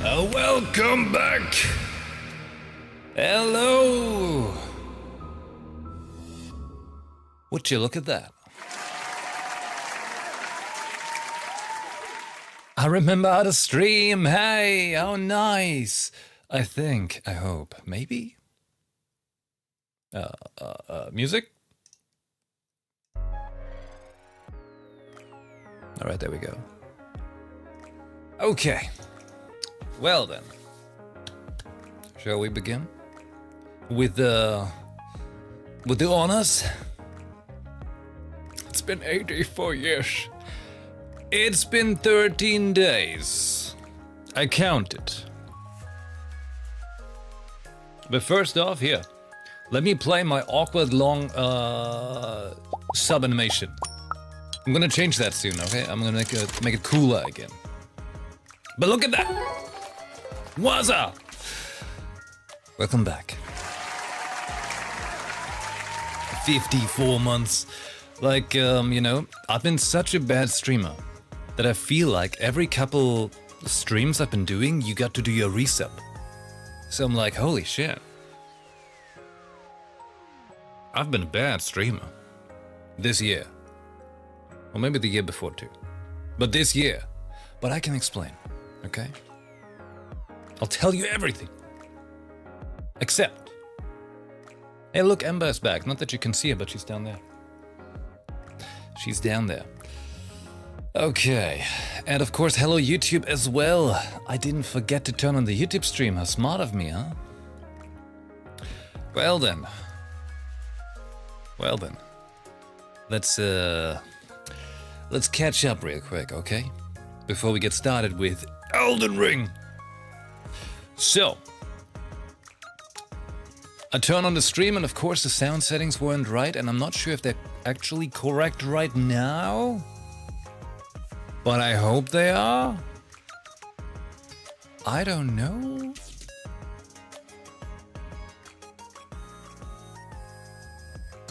Welcome back. Hello. Would you look at that? I remember how to stream. Hey, how nice. I hope, maybe? Music? All right, there we go. Okay. Well then, shall we begin with the honors? It's been 84 years. It's been 13 days. I counted. But first off, here, let me play my awkward long sub animation. I'm gonna change that soon, okay? I'm gonna make it cooler again. But look at that! What's up? Welcome back. 54 months. Like, I've been such a bad streamer that I feel like every couple streams I've been doing, you got to do your resub. So I'm like, holy shit. I've been a bad streamer. This year. Or maybe the year before too. But this year. But I can explain, okay? I'll tell you everything. Except... Hey look, Ember is back. Not that you can see her, but she's down there. She's down there. Okay. And of course, hello YouTube as well. I didn't forget to turn on the YouTube stream. How smart of me, huh? Well then. Let's catch up real quick, okay? Before we get started with Elden Ring. So, I turn on the stream and of course the sound settings weren't right, and I'm not sure if they're actually correct right now. But I hope they are. I don't know.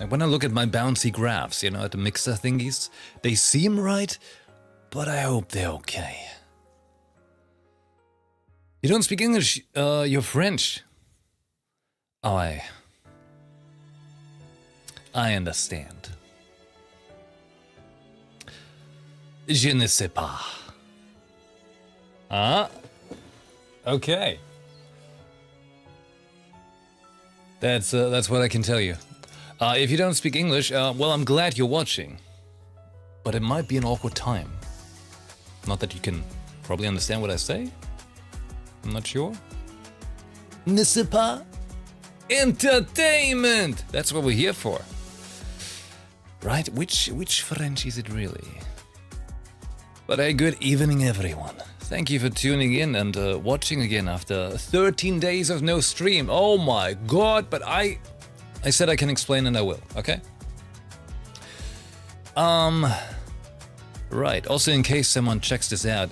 And when I look at my bouncy graphs, at the mixer thingies, they seem right, but I hope they're okay. You don't speak English, you're French. Oh, I understand. Je ne sais pas. Okay. That's what I can tell you. If you don't speak English, well, I'm glad you're watching. But it might be an awkward time. Not that you can probably understand what I say. I'm not sure. Ne sais pas? Entertainment! That's what we're here for. Right? Which French is it really? But hey, good evening everyone. Thank you for tuning in and watching again after 13 days of no stream. Oh my god, but I said I can explain and I will, okay? Right, also in case someone checks this out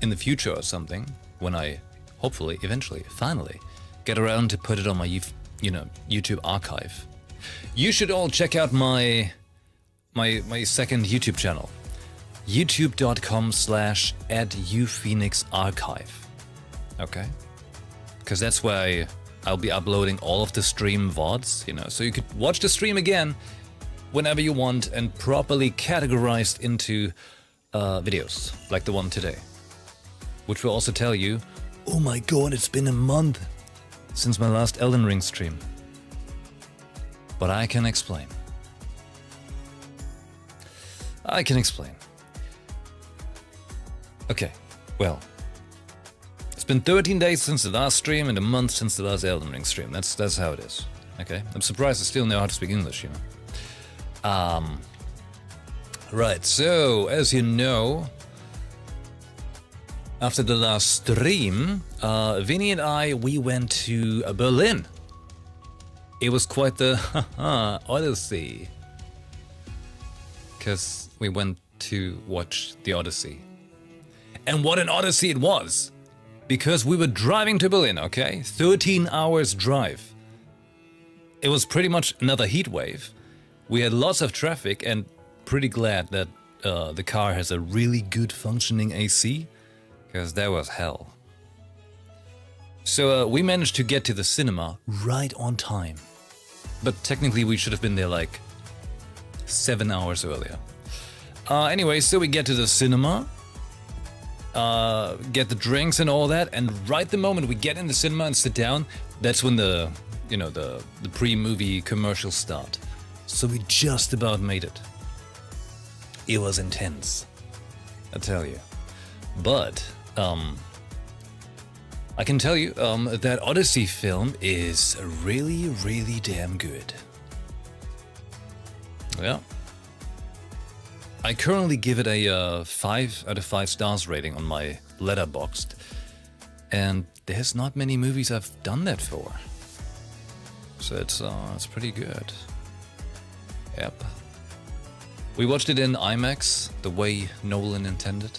in the future or something, when I hopefully, eventually, finally get around to put it on my, YouTube archive. You should all check out my second YouTube channel. youtube.com/@uphoenixarchive. Okay? Because that's where I'll be uploading all of the stream VODs, so you could watch the stream again whenever you want and properly categorized into videos, like the one today. Which will also tell you, oh my god, it's been a month since my last Elden Ring stream. But I can explain. Okay, well, it's been 13 days since the last stream and a month since the last Elden Ring stream. That's how it is. Okay, I'm surprised I still know how to speak English, Right, so as you know, after the last stream, Vinny and we went to Berlin. It was quite the Odyssey. Because we went to watch the Odyssey. And what an Odyssey it was! Because we were driving to Berlin, okay? 13 hours drive. It was pretty much another heat wave. We had lots of traffic and pretty glad that the car has a really good functioning AC. Because that was hell. So we managed to get to the cinema right on time. But technically we should have been there like 7 hours earlier. Anyway, so we get to the cinema, get the drinks and all that, and right the moment we get in the cinema and sit down, that's when the pre-movie commercials start. So we just about made it. It was intense, I tell you. But I can tell you that Odyssey film is really, really damn good. Yeah. I currently give it a 5 out of 5 stars rating on my Letterboxd, and there's not many movies I've done that for. So it's pretty good. Yep. We watched it in IMAX, the way Nolan intended.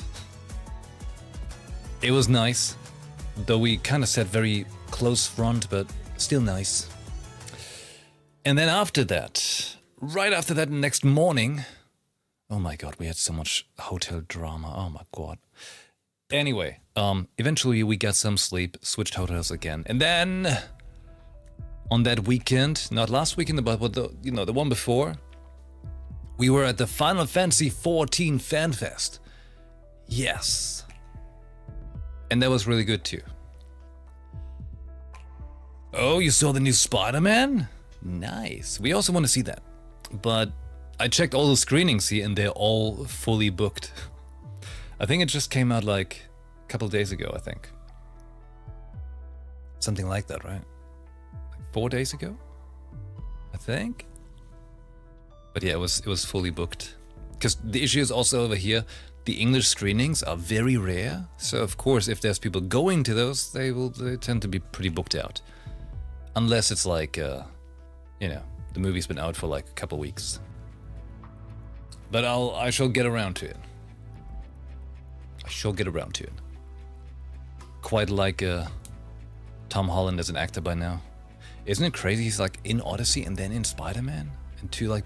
It was nice, though we kind of sat very close front, but still nice. And then after that, right after that, next morning, oh my god, we had so much hotel drama. Oh my god. Anyway, eventually we got some sleep, switched hotels again, and then on that weekend, not last weekend, but the one before, we were at the Final Fantasy XIV Fan Fest. Yes. And that was really good too. Oh, you saw the new Spider-Man? Nice. We also want to see that. But I checked all the screenings here and they're all fully booked. I think it just came out like a couple days ago, I think. Something like that, right? Like 4 days ago? I think? But yeah, it was fully booked. Because the issue is also over here, the English screenings are very rare. So of course, if there's people going to those, they tend to be pretty booked out. Unless it's like, the movie's been out for like a couple weeks. But I shall get around to it. I shall get around to it. Quite like Tom Holland as an actor by now. Isn't it crazy? He's like in Odyssey and then in Spider-Man, and two like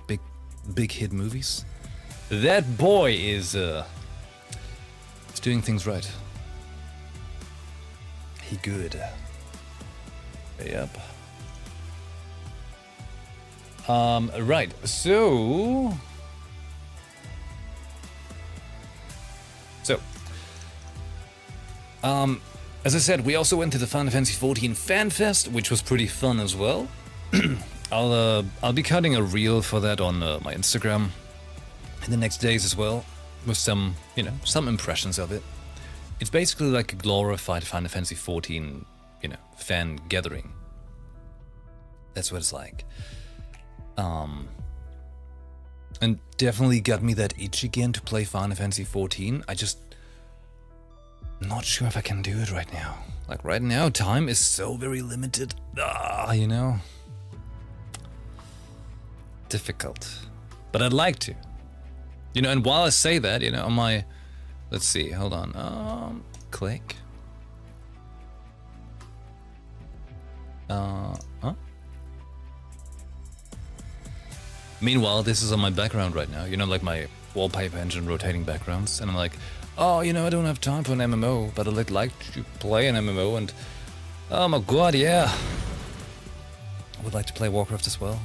big hit movies. That boy is doing things right. He good. Yep. Right. So. As I said, we also went to the Final Fantasy XIV Fan Fest, which was pretty fun as well. I'll be cutting a reel for that on my Instagram in the next days as well, with some impressions of it. It's basically like a glorified Final Fantasy XIV, fan gathering. That's what it's like. And definitely got me that itch again to play Final Fantasy XIV. Not sure if I can do it right now. Like right now, time is so very limited. Difficult. But I'd like to. And while I say that, on my, let's see, hold on. Click. Meanwhile, this is on my background right now. Like my wallpaper engine rotating backgrounds, and I'm like, oh, I don't have time for an MMO, but I'd like to play an MMO, and oh my god, yeah. I would like to play Warcraft as well.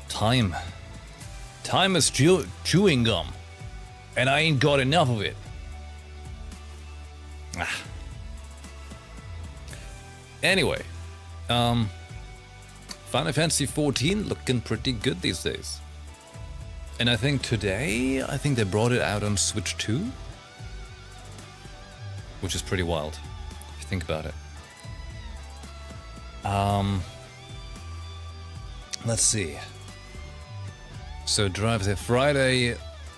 Time is chewing gum, and I ain't got enough of it. Anyway, Final Fantasy XIV looking pretty good these days. And I think today, they brought it out on Switch 2. Which is pretty wild, if you think about it. Let's see. So drive there Friday,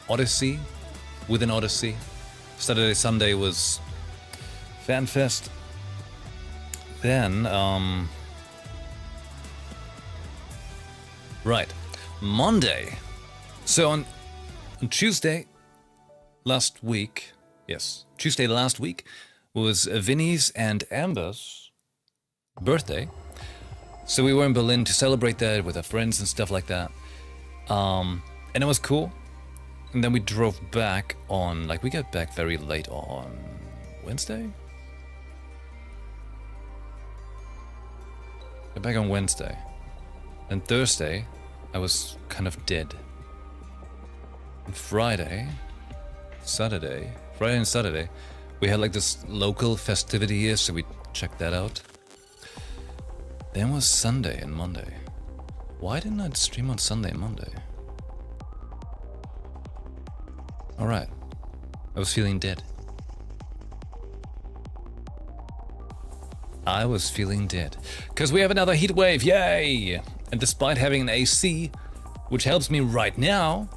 Odyssey, within Odyssey. Saturday, Sunday was FanFest. Then, right, Monday. So on Tuesday last week was Vinny's and Amber's birthday. So we were in Berlin to celebrate that with our friends and stuff like that. And it was cool. And then we drove back we got back very late on Wednesday? Got back on Wednesday. And Thursday, I was kind of dead. And Friday and Saturday, we had like this local festivity here, so we checked that out. Then was Sunday and Monday. Why didn't I stream on Sunday and Monday? Alright. I was feeling dead. I was feeling dead. Because we have another heat wave, yay! And despite having an AC, which helps me right now,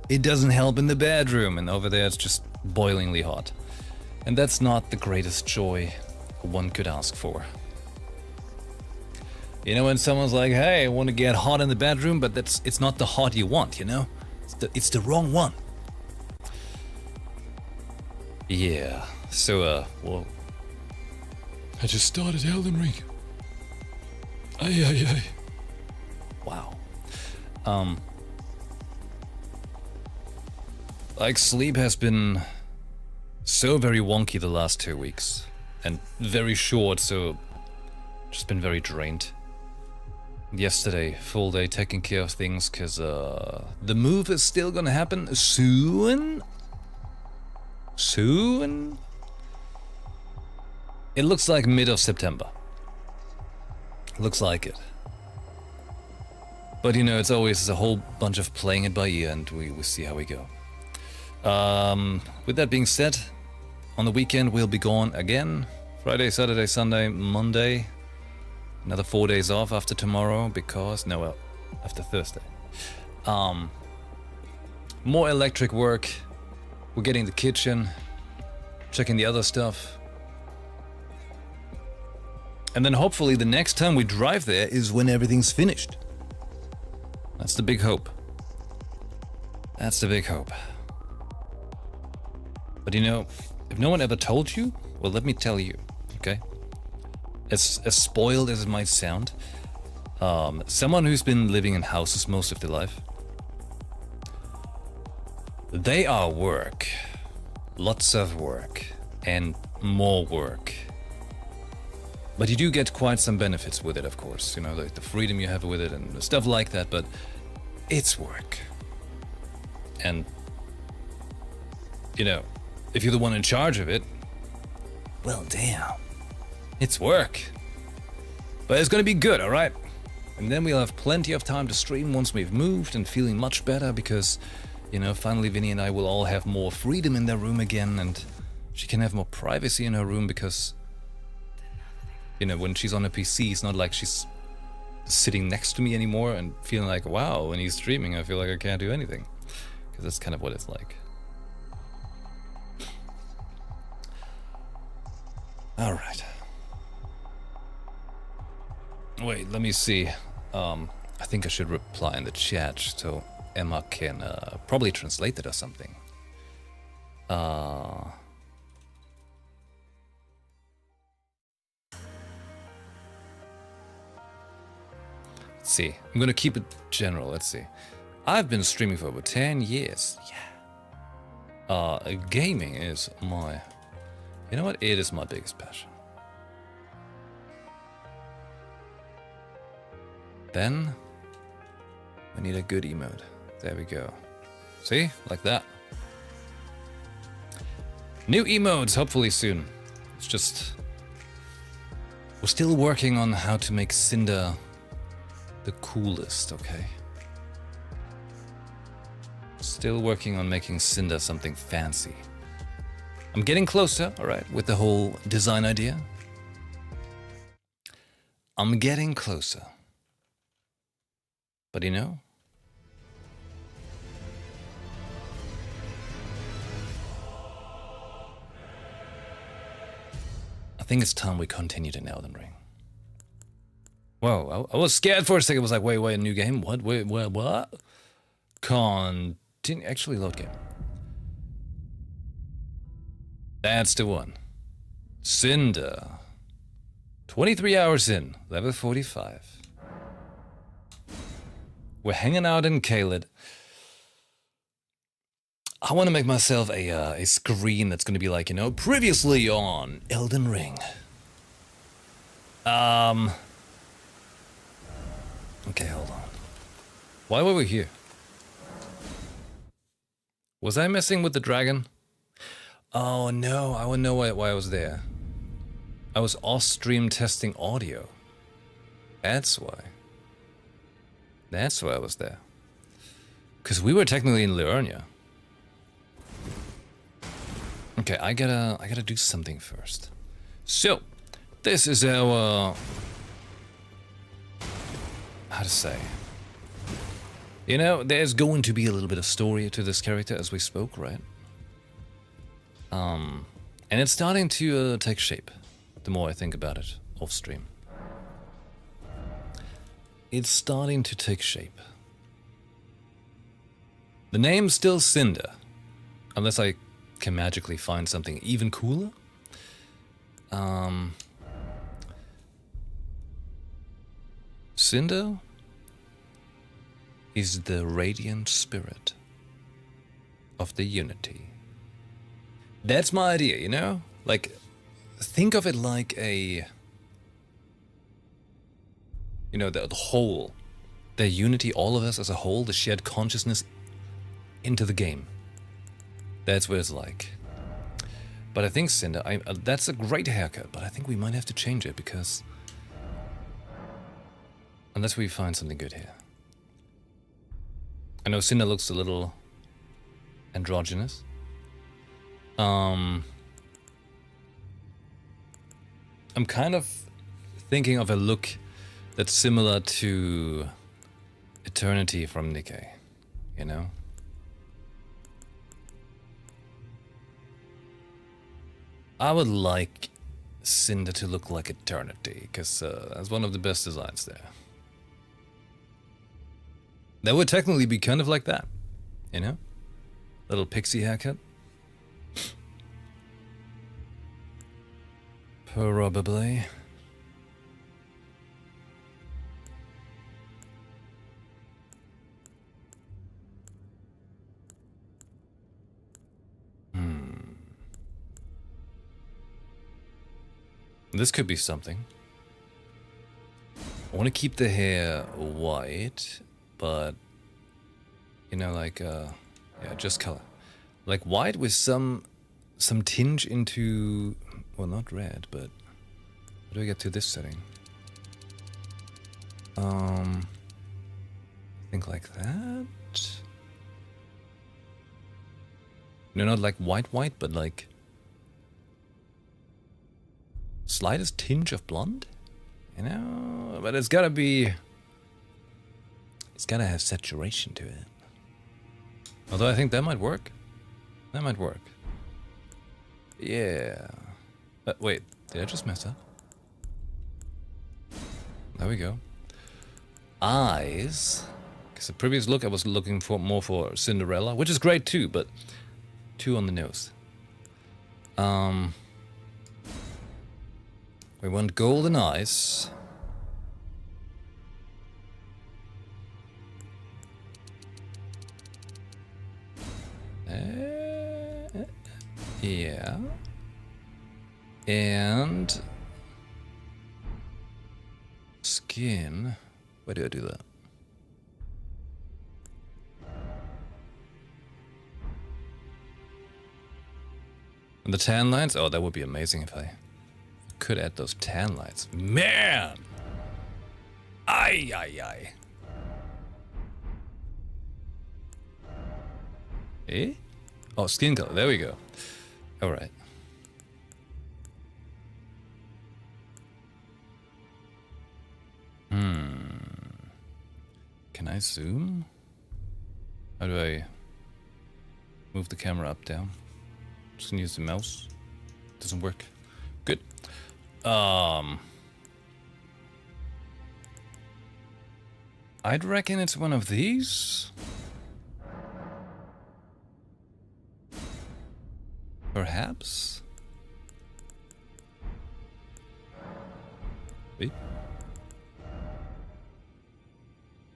it doesn't help in the bedroom, and over there it's just boilingly hot. And that's not the greatest joy one could ask for. You know, when someone's like, hey, I want to get hot in the bedroom, but it's not the hot you want, you know? It's the wrong one. Yeah, so, well, I just started Elden Ring. Ay. Wow. Like, sleep has been so very wonky the last 2 weeks. And very short, so just been very drained. Yesterday, full day taking care of things, cause the move is still gonna happen soon. Soon? It looks like mid of September. Looks like it. But you know, it's always a whole bunch of playing it by ear, and we see how we go. With that being said, on the weekend we'll be gone again. Friday, Saturday, Sunday, Monday. Another 4 days off after tomorrow because, no, well, after Thursday. More electric work. We're getting the kitchen, checking the other stuff. And then hopefully the next time we drive there is when everything's finished. That's the big hope. That's the big hope. But you know, if no one ever told you, well, let me tell you, okay? As spoiled as it might sound, someone who's been living in houses most of their life, they are work. Lots of work. And more work. But you do get quite some benefits with it, of course. You know, the freedom you have with it and stuff like that, but it's work. And, you know, if you're the one in charge of it, well, damn. It's work. But it's gonna be good, alright? And then we'll have plenty of time to stream once we've moved and feeling much better because, you know, finally Vinny and I will all have more freedom in their room again, and she can have more privacy in her room because, you know, when she's on a PC, it's not like she's sitting next to me anymore and feeling like, wow, when he's streaming, I feel like I can't do anything. Because that's kind of what it's like. Alright. Wait, let me see. I think I should reply in the chat so Emma can probably translate it or something. Let's see. I'm gonna keep it general. Let's see. I've been streaming for over 10 years. Yeah. Gaming is my... You know what? It is my biggest passion. Then we need a good emote. There we go. See? Like that. New emotes, hopefully soon. It's just... We're still working on how to make Cinder the coolest, okay? Still working on making Cinder something fancy. I'm getting closer, alright, with the whole design idea. I'm getting closer. But you know, I think it's time we continued in Elden Ring. Whoa, I was scared for a second. I was like, wait, a new game? What? Wait, what? Continue. Actually, load game. That's the one. Cinder. 23 hours in, level 45. We're hanging out in Caelid. I want to make myself a screen that's going to be like, you know, previously on Elden Ring. Okay, hold on. Why were we here? Was I messing with the dragon? Oh no, I would know why I was there. I was off-stream testing audio. That's why. That's why I was there. Because we were technically in Liurnia. Okay, I gotta do something first. So, this is our... how to say? You know, there's going to be a little bit of story to this character as we spoke, right? And it's starting to take shape, the more I think about it off stream. It's starting to take shape. The name's still Cinder, unless I can magically find something even cooler. Cinder is the radiant spirit of the unity. That's my idea, you know? Like, think of it like a... you know, the whole. The unity, all of us as a whole, the shared consciousness into the game. That's what it's like. But I think Cinder, that's a great haircut, but I think we might have to change it because... unless we find something good here. I know Cinder looks a little androgynous. I'm kind of thinking of a look that's similar to Eternity from Nikkei, you know? I would like Cinder to look like Eternity, because that's one of the best designs there. That would technically be kind of like that, you know? Little pixie haircut. Probably. This could be something. I want to keep the hair white, but you know, like yeah, just color. Like white with some tinge into, well, not red, but how do I get to this setting? I think like that. No, not like white, but like slightest tinge of blonde, you know, but it's gotta have saturation to it. Although I think that might work. That might work. Yeah. Wait, did I just mess up? There we go. Eyes. Because the previous look I was looking for more for Cinderella, which is great too, but too on the nose. We want golden eyes. Yeah. And skin. Where do I do that? And the tan lines? Oh, that would be amazing if I could add those tan lines. Man! Ay. Eh? Oh, skin color. There we go. Alright. Can I zoom? How do I move the camera up, down? Just gonna use the mouse. Doesn't work. Good. I'd reckon it's one of these. Perhaps. Wait.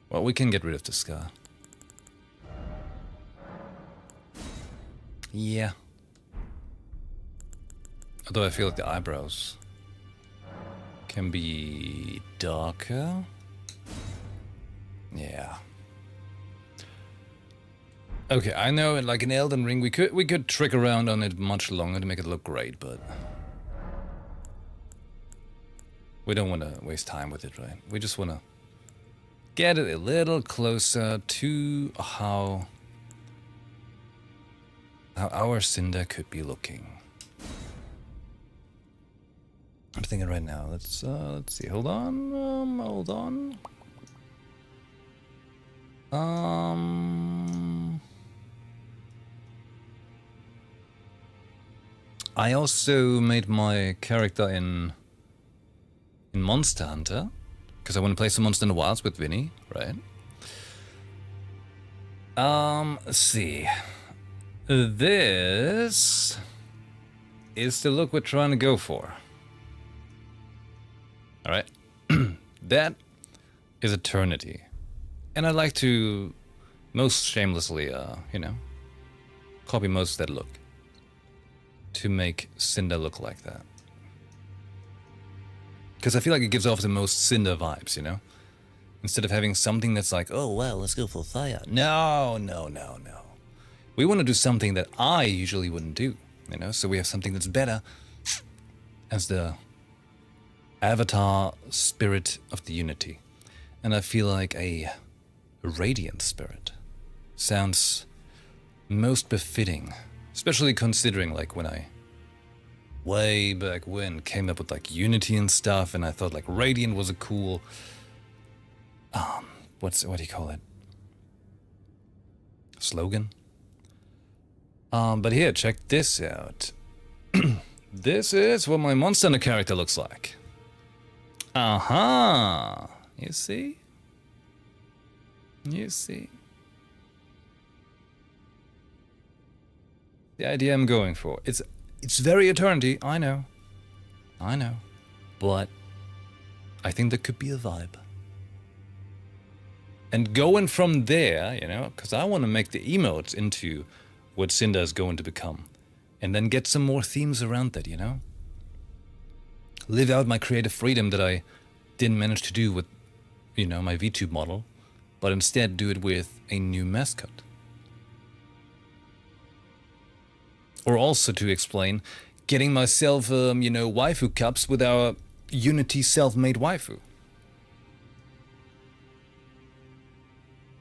Well, we can get rid of the scar. Yeah. Although I feel like the eyebrows can be darker. Yeah. Okay, I know, like in Elden Ring, we could trick around on it much longer to make it look great, but we don't want to waste time with it, right? We just want to get it a little closer to how our Cinder could be looking. I'm thinking right now. Let's see. Hold on. I also made my character in Monster Hunter because I want to play some Monster in the Wilds with Vinny, right? Let's see. This is the look we're trying to go for. All right, that is Eternity, and I like to most shamelessly, you know, copy most of that look to make Cinder look like that. Because I feel like it gives off the most Cinder vibes, you know? Instead of having something that's like, oh, well, let's go for fire. No. We want to do something that I usually wouldn't do, you know? So we have something that's better as the avatar spirit of the Unity. And I feel like a radiant spirit sounds most befitting, especially considering like when I way back when came up with like Unity and stuff, and I thought like radiant was a cool what do you call it, slogan. But here, check this out. This is what my Monster Hunter character looks like. You see? The idea I'm going for. It's very Eternity, I know. But I think there could be a vibe. And going from there, you know, because I want to make the emotes into what Cinder is going to become. And then get some more themes around that, you know? Live out my creative freedom that I didn't manage to do with, you know, my VTube model, but instead do it with a new mascot. Or also to explain, getting myself, you know, waifu cups with our Unity self-made waifu.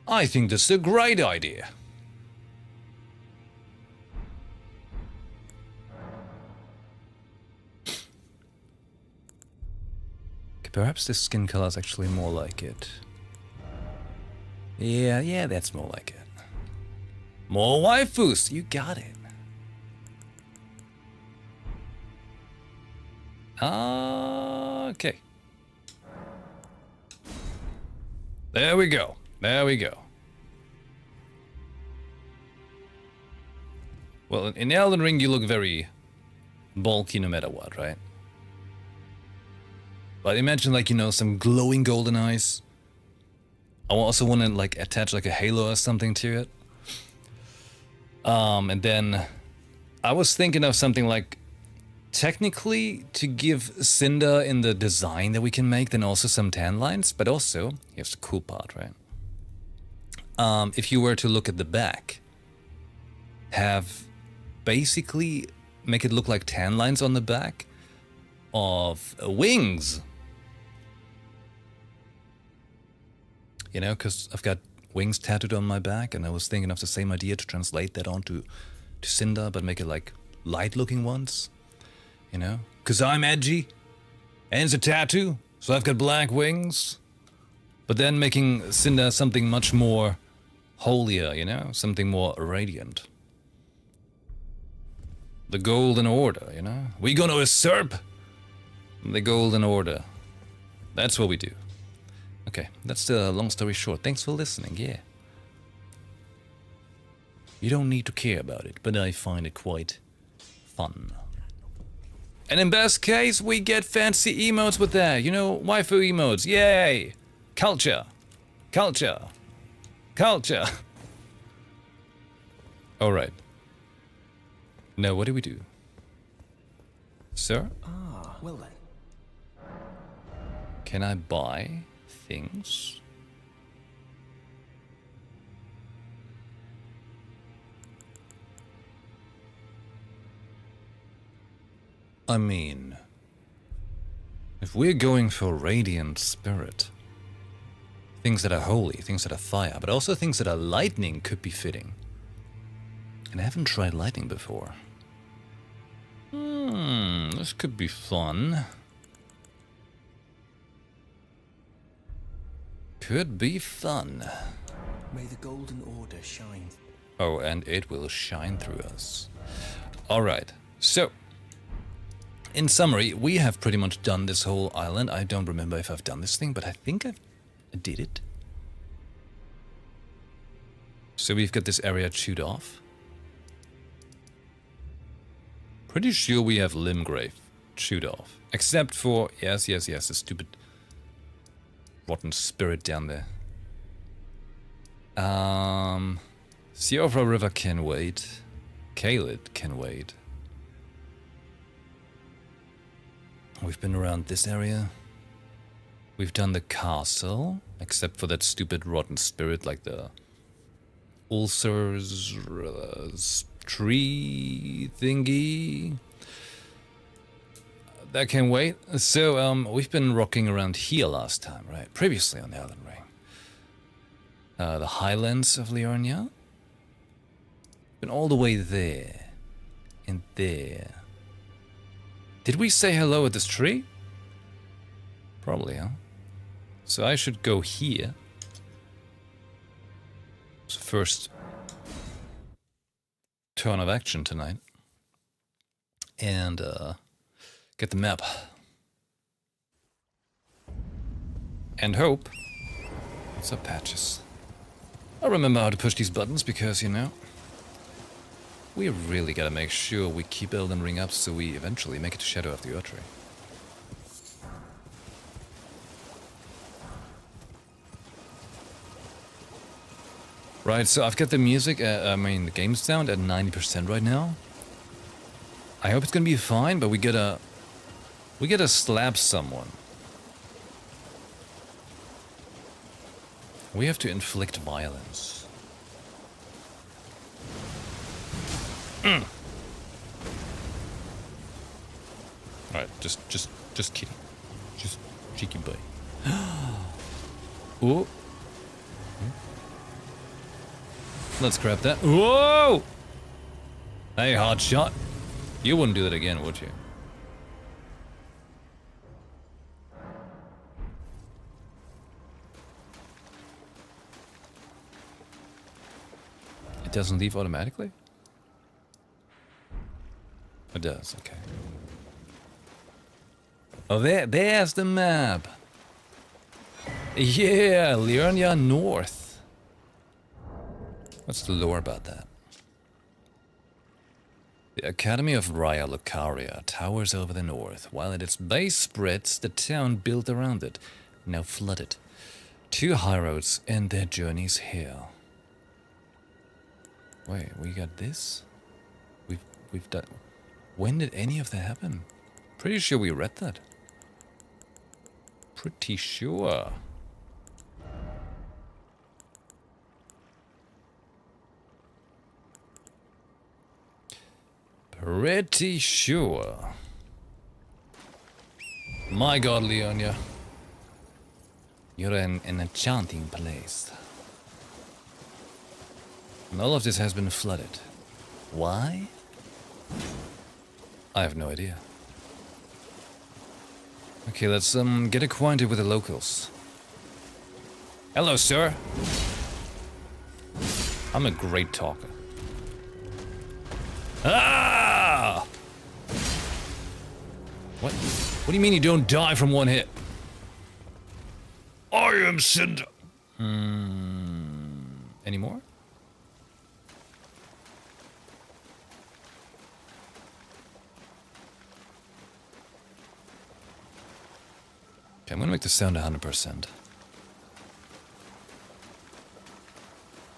I think this is a great idea. Perhaps this skin color is actually more like it. Yeah, that's more like it. More waifus, you got it. Okay. There we go. Well, in Elden Ring you look very bulky no matter what, right? But imagine like, you know, some glowing golden eyes. I also want to like attach like a halo or something to it. And then I was thinking of something like technically to give Cinder in the design that we can make, then also some tan lines, but also, here's the cool part, right? If you were to look at the back, have basically make it look like tan lines on the back of wings. You know, because I've got wings tattooed on my back, and I was thinking of the same idea to translate that onto Cinder, but make it like light-looking ones. You know, because I'm edgy, and it's a tattoo, so I've got black wings. But then making Cinder something much more holier, you know, something more radiant. The Golden Order, you know? We gonna usurp the Golden Order. That's what we do. Okay, that's the long story short. Thanks for listening, yeah. You don't need to care about it, but I find it quite fun. And in best case, we get fancy emotes with that. You know, waifu emotes. Yay! Culture. Alright. Now, what do we do? Sir? Well then. Can I buy things? I mean, if we're going for radiant spirit, things that are holy, things that are fire, but also things that are lightning could be fitting. And I haven't tried lightning before. This could be fun. Could be fun. May the golden order shine. Oh, and it will shine through us. Alright, so in summary, we have pretty much done this whole island. I don't remember if I've done this thing, but I think I did it. So we've got this area chewed off. Pretty sure we have Limgrave chewed off. Except for, yes, the stupid rotten spirit down there. Siofra River can wait. Caelid can wait. We've been around this area. We've done the castle, except for that stupid rotten spirit like the ulcers tree thingy. That can wait. So, we've been rocking around here last time, right? Previously on the Elden Ring. The highlands of Liurnia. Been all the way there. And there. Did we say hello at this tree? Probably, huh? So I should go here. So first turn of action tonight. And, get the map. And hope. What's up, Patches? I'll remember how to push these buttons because, you know, we really gotta make sure we keep Elden Ring up so we eventually make it to Shadow of the Erdtree. Right, so I've got the music, the game sound at 90% right now. I hope it's gonna be fine, but we gotta slap someone. We have to inflict violence. Alright, just kidding. Just cheeky boy. Ooh. Let's grab that. Whoa! Hey, hard shot. You wouldn't do that again, would you? It doesn't leave automatically? It does, okay. Oh, there's the map. Yeah, Liurnia North. What's the lore about that? The Academy of Raya Lucaria towers over the north, while at its base spreads the town built around it, now flooded. Two high roads end their journeys here. Wait, we got this? We've done... When did any of that happen? Pretty sure we read that. Pretty sure. Pretty sure. My god, Liurnia. You're in an enchanting place. And all of this has been flooded. Why? I have no idea. Okay, let's get acquainted with the locals. Hello, sir. I'm a great talker. Ah! What? What do you mean you don't die from one hit? I am Cinder. Any more? Okay, I'm gonna make the sound 100%.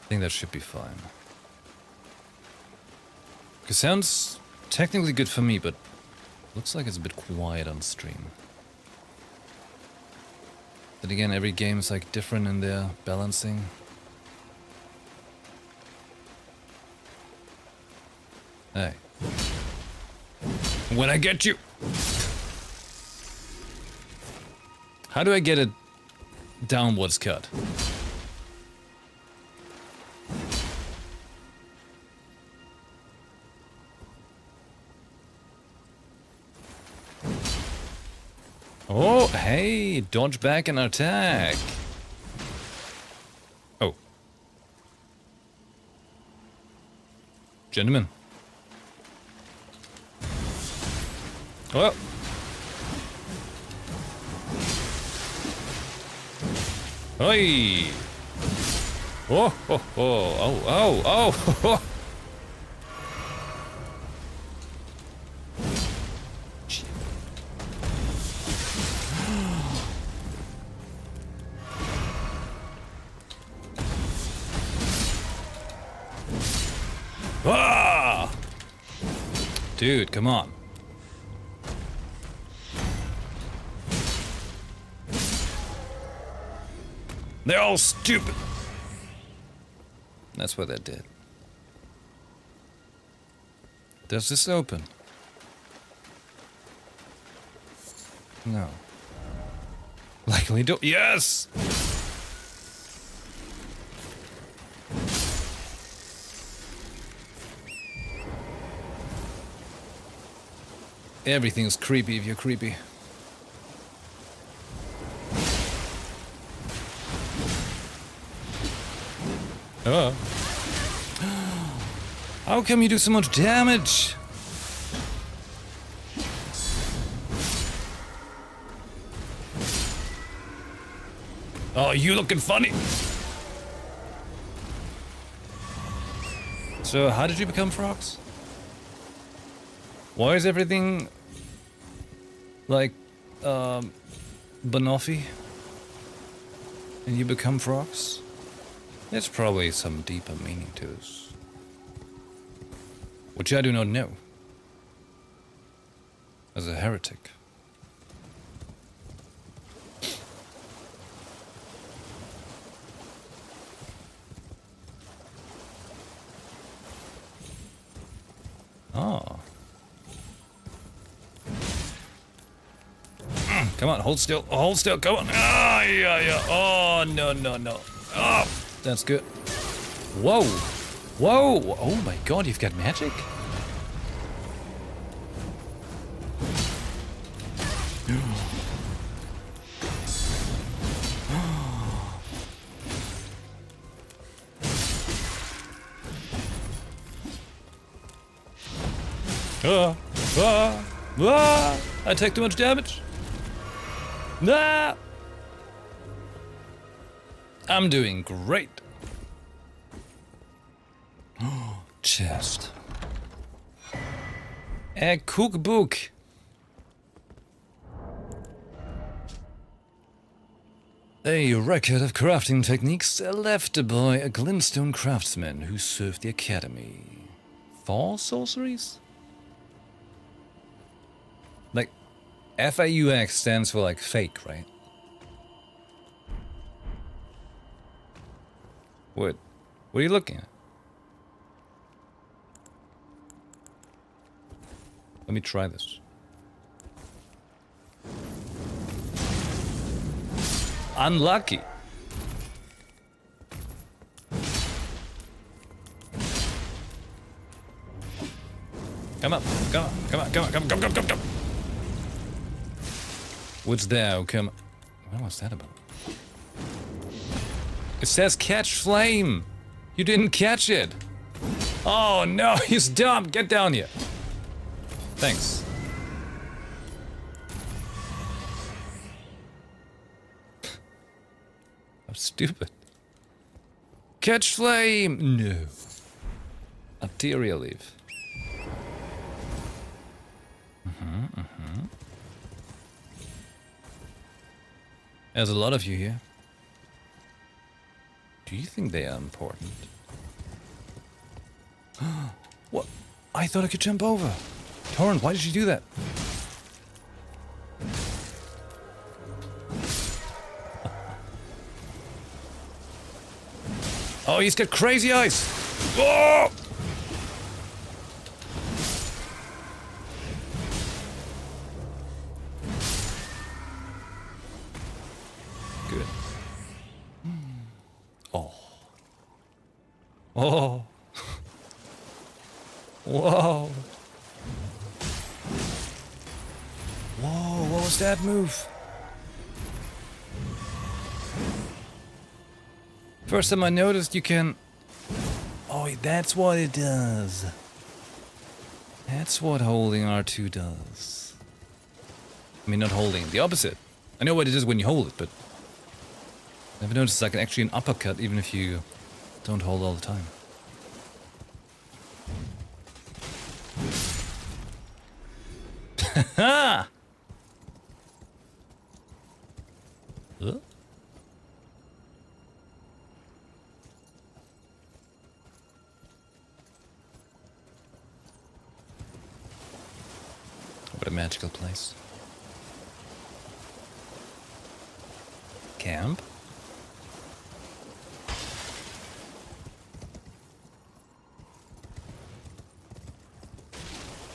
I think that should be fine. It sounds technically good for me, but looks like it's a bit quiet on stream. Then again, every game is like different in their balancing. Hey. When I get you. How do I get a downwards cut? Oh, hey, dodge back and attack. Oh. Gentlemen. Oh. Oi. Oh, oh, oh, oh, oh, oh, oh. Ah! Dude, come on. They're all stupid. That's what that did. Does this open? No. Likely do. Yes! Everything's creepy if you're creepy. Oh. How come you do so much damage? Oh, you looking funny. So, how did you become frogs? Why is everything like Banoffee and you become frogs? There's probably some deeper meaning to this, which I do not know as a heretic. Oh. Come on, hold still, come on. Ah, yeah, yeah. Oh, no, no, no. Oh, that's good. Whoa. Whoa. Oh my god, you've got magic? I take too much damage. Ah! I'm doing great. Chest. A cookbook. A record of crafting techniques left by a glintstone craftsman who served the academy. 4 sorceries? Like, FAUX stands for like fake, right? What are you looking at? Let me try this. Unlucky. Come on, come on, come on, come on, come on, come on, come on, come on. What's there? Come on. What was that about? It says catch flame. You didn't catch it. Oh no, he's dumb. Get down here. Thanks. I'm stupid. Catch flame. No. Arteria leaf. There's a lot of you here. Do you think they are important? What? I thought I could jump over. Torrent, why did you do that? Oh, he's got crazy eyes. Oh! Oh. Whoa. Whoa, what was that move? First time I noticed you can... Oh, that's what it does. That's what holding R2 does. I mean, not holding, the opposite. I know what it is when you hold it, but... I've noticed I can actually an uppercut even if you don't hold all the time. Ha! Huh? What a magical place. Camp?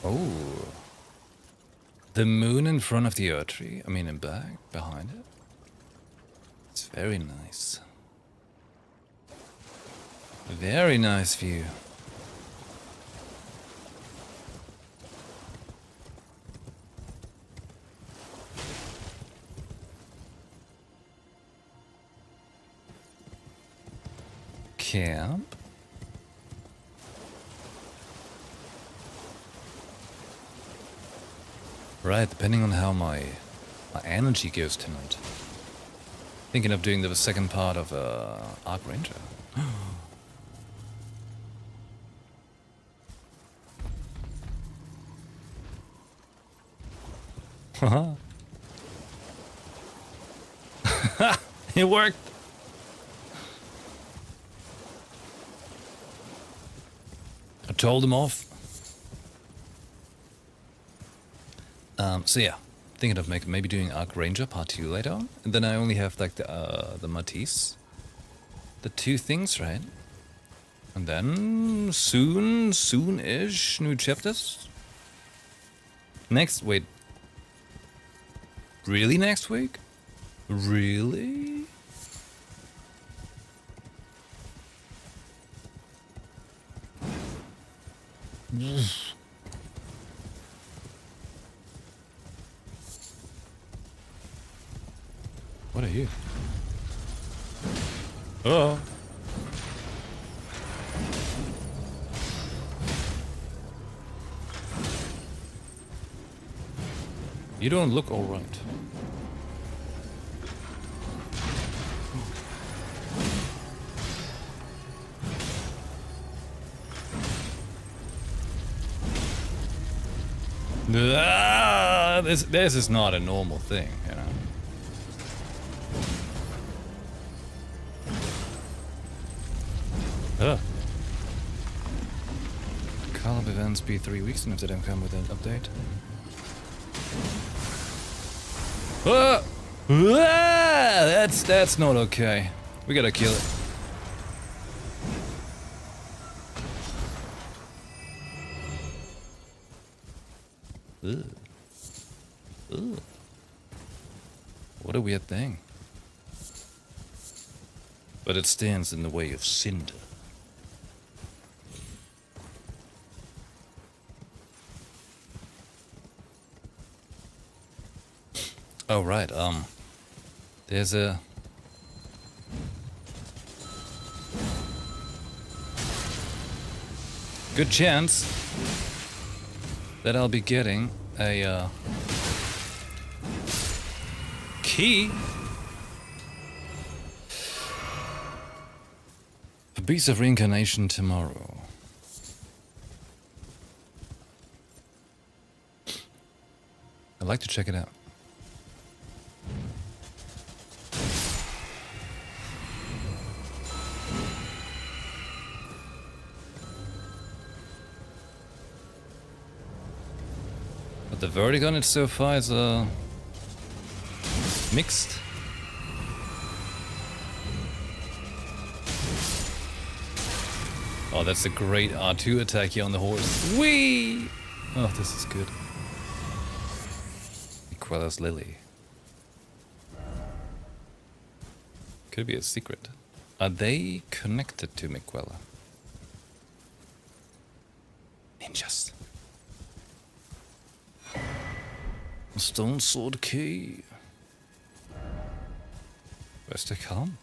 Oh. The moon in front of the Earth tree? I mean in back, behind it? It's very nice. Very nice view. Camp? Right, depending on how my energy goes tonight. Thinking of doing the second part of Arc Ranger. Haha. It worked. I told him off. So yeah, thinking of maybe doing Arc Ranger Part 2 later on. And then I only have like the Matisse. The two things, right? And then soon-ish, new chapters. Wait. Really next week? Really? What are you? Oh. You don't look all right. This is not a normal thing, you know. Call-up events be 3 weeks, and if they don't come with an update. That's not okay. We gotta kill it. Ugh. Ugh. What a weird thing. But it stands in the way of Cinder. Oh right, there's a good chance that I'll be getting a key for Beast of Reincarnation tomorrow. I'd like to check it out. But the verdict on it so far is mixed. Oh, that's a great R2 attack here on the horse. Whee! Oh, this is good. Miquella's Lily. Could be a secret. Are they connected to Miquella? Ninjas. A stone sword key. Where's the calm?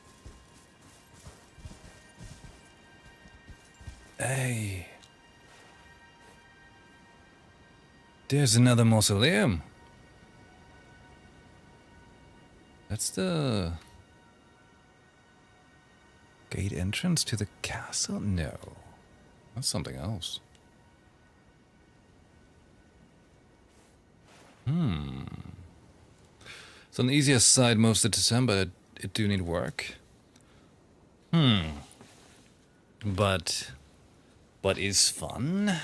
Hey. There's another mausoleum. That's the gate entrance to the castle? No. That's something else. It's on the easier side most of the time, but it do need work. But is fun?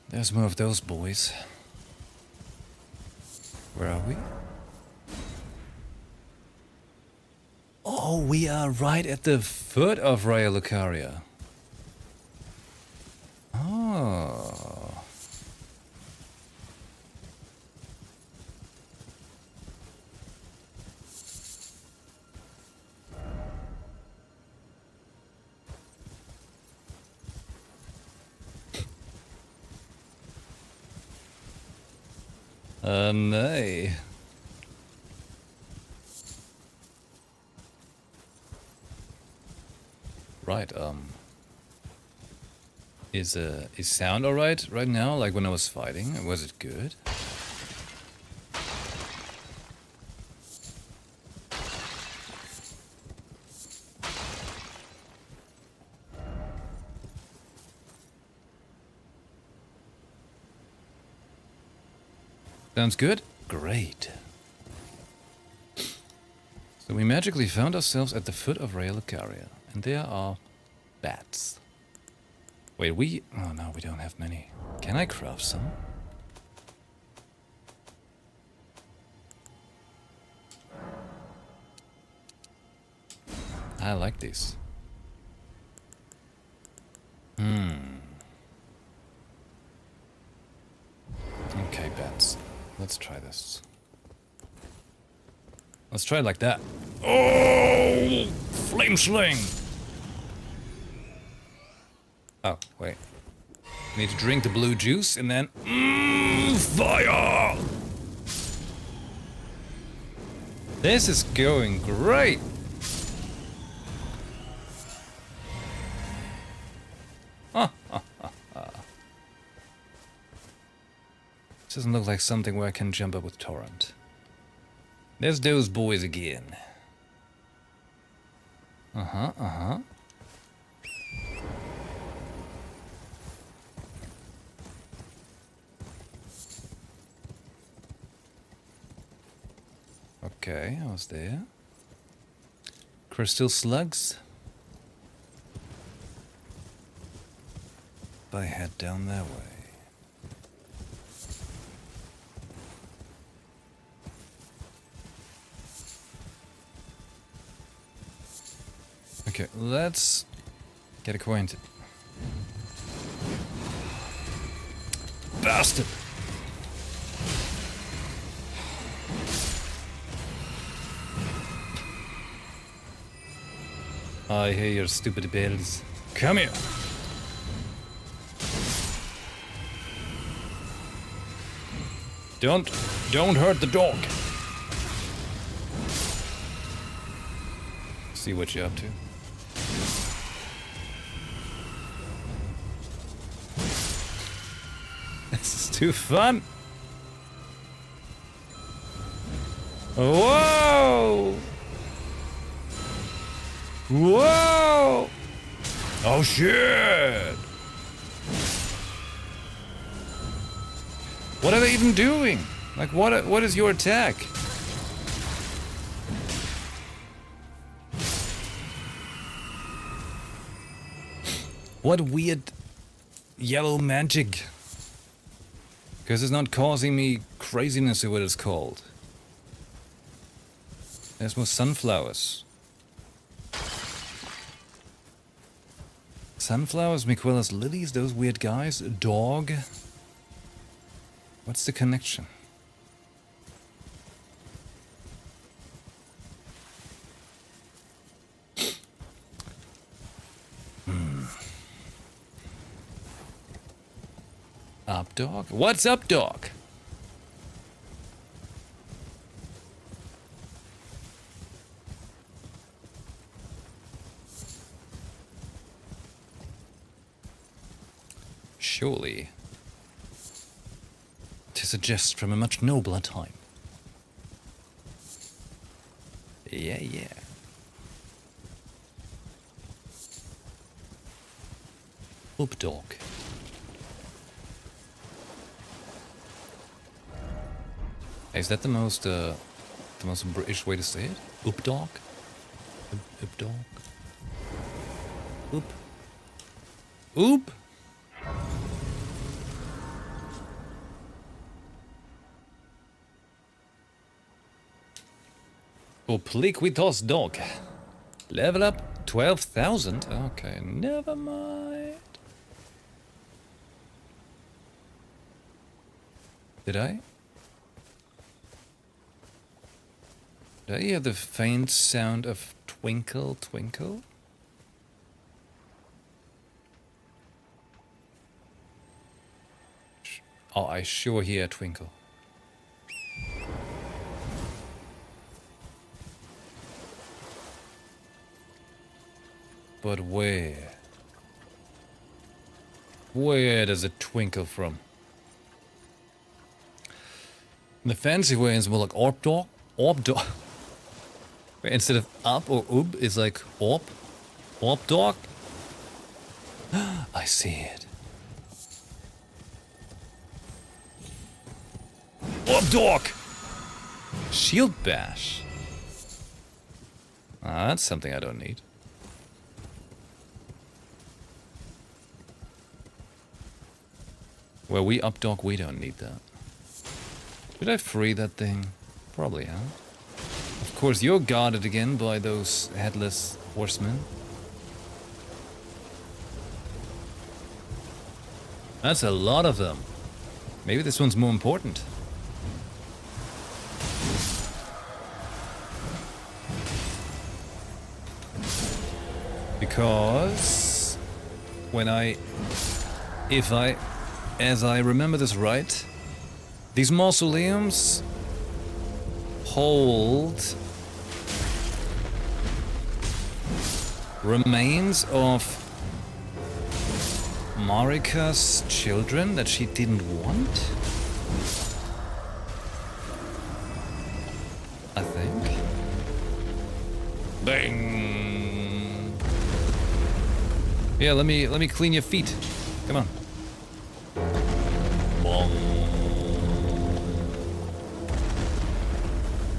There's more of those boys. Where are we? Oh, we are right at the foot of Raya Lucaria. Oh. Nee. Right, is sound alright right now? Like when I was fighting? Was it good? Sounds good? Great. So we magically found ourselves at the foot of Raya Lucaria, and there are bats. Wait, oh no, we don't have many. Can I craft some? I like these. Okay, bats. Let's try this. Let's try it like that. Oh! Flame sling! Oh, wait. Need to drink the blue juice and then... fire! This is going great! This doesn't look like something where I can jump up with Torrent. There's those boys again. Okay, I was there. Crystal slugs. If I head down that way. Okay, let's get acquainted. Bastard! I hear your stupid bells. Come here! Don't hurt the dog! See what you're up to. This is too fun! Whoa! Whoa! Oh shit! What are they even doing? Like what is your attack? What weird yellow magic? Because it's not causing me craziness or what it's called. There's more sunflowers. Sunflowers, Miquella's lilies, those weird guys, a dog. What's the connection? Up, dog? What's up, dog? Surely, 'tis a jest from a much nobler time. Yeah, yeah. Up, dog. Is that the most British way to say it? Up, dog? Up, dog? Oop. Oop! Obliquitos dog. Level up 12,000? Okay, never mind. Did I? Did I hear the faint sound of twinkle, twinkle? Oh, I sure hear a twinkle. But where? Where does it twinkle from? The fancy way is more like orb dog. Orb dog. Instead of up or ub, it's like orb. Orb dog. I see it. Orb dog! Shield bash. Ah, that's something I don't need. Well, we up dog, we don't need that. Did I free that thing? Probably, huh? Of course, you're guarded again by those headless horsemen. That's a lot of them. Maybe this one's more important. Because when as I remember this right, these mausoleums hold remains of Marika's children that she didn't want? I think. Bang! Yeah, let me clean your feet. Come on. Bong.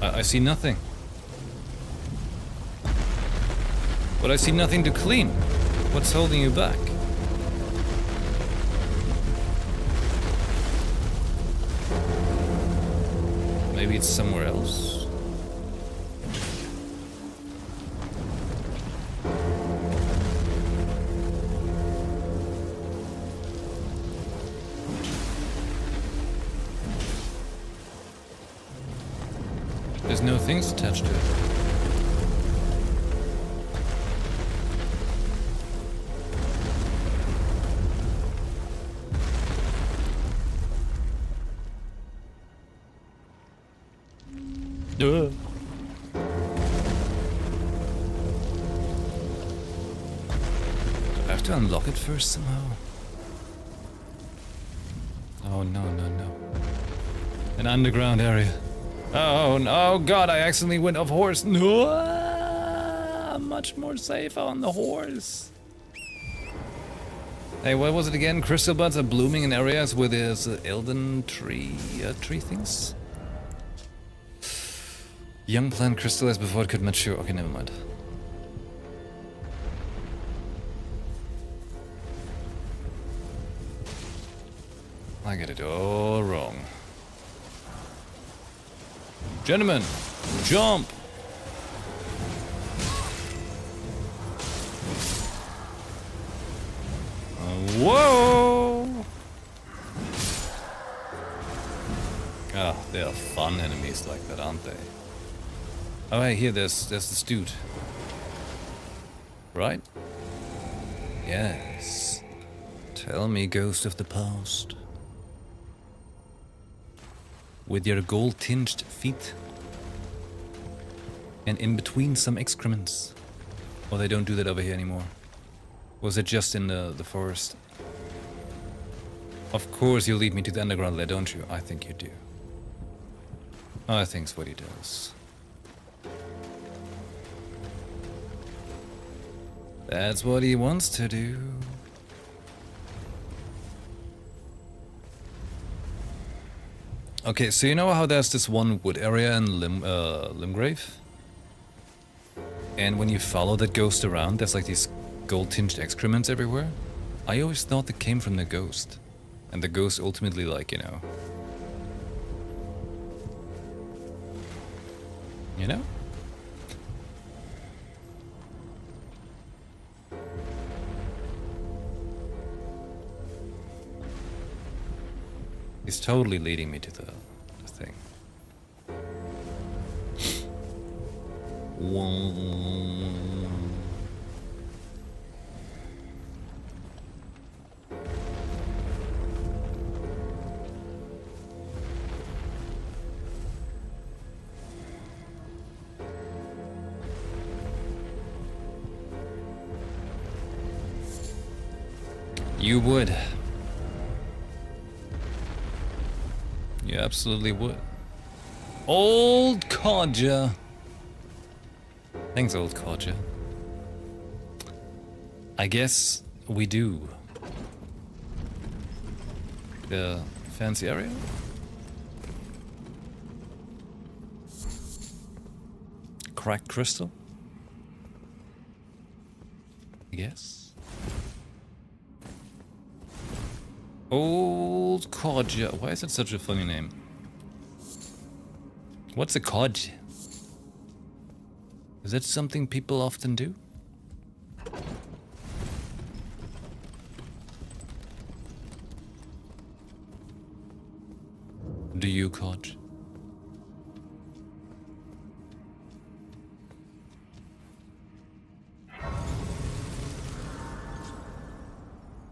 I see nothing. But I see nothing to clean. What's holding you back? Maybe it's somewhere else. There's no things attached to it. Do I have to unlock it first somehow? Oh no, no, no. An underground area. Oh no, God, I accidentally went off horse. No, I'm much more safe on the horse. Hey, what was it again? Crystal buds are blooming in areas where there's elden tree things? Young plant crystallized before it could mature. Okay, never mind. I get it all wrong. Gentlemen, jump! Whoa! Ah, they are fun enemies like that, aren't they? Oh, hey, here, there's this dude. Right? Yes. Tell me, ghost of the past. With your gold-tinged feet. And in between some excrements. Oh, they don't do that over here anymore. Was it just in the forest? Of course you lead me to the underground lair, don't you? I think you do. I think's what he does. That's what he wants to do. Okay, so you know how there's this one wood area in Limgrave? And when you follow that ghost around, there's like these gold-tinged excrements everywhere? I always thought that came from the ghost. And the ghost ultimately, like, you know... You know? He's totally leading me to the thing. You would. You absolutely would. Old Codger. Thanks, Old Codger. I guess we do. The fancy area? Cracked crystal? I guess. Old Codger. Why is it such a funny name? What's a codge? Is that something people often do? Do you codge?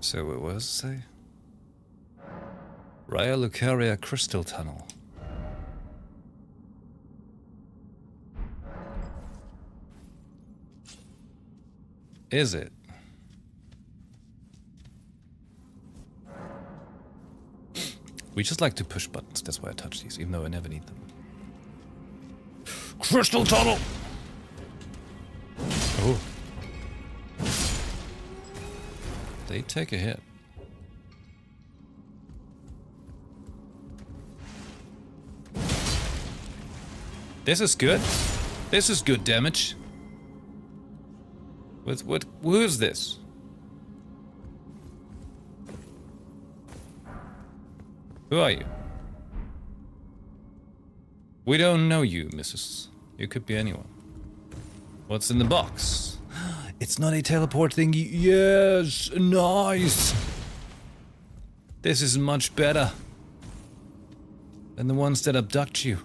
So it was, say? Raya Lucaria Crystal Tunnel. Is it? We just like to push buttons, that's why I touch these, even though I never need them. Crystal Tunnel! Oh. They take a hit. This is good. This is good damage. Who is this? Who are you? We don't know you, Mrs. You could be anyone. What's in the box? It's not a teleport thingy. Yes, nice. This is much better than the ones that abduct you.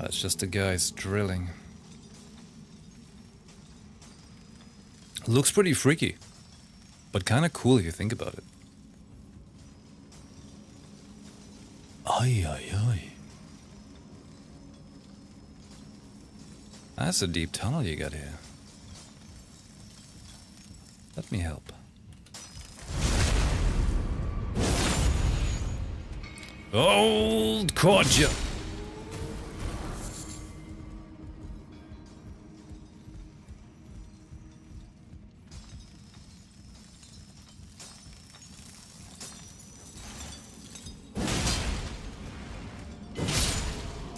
It's just the guys drilling. Looks pretty freaky, but kind of cool if you think about it. Ay, ay, ay. That's a deep tunnel you got here. Let me help. Old Codger!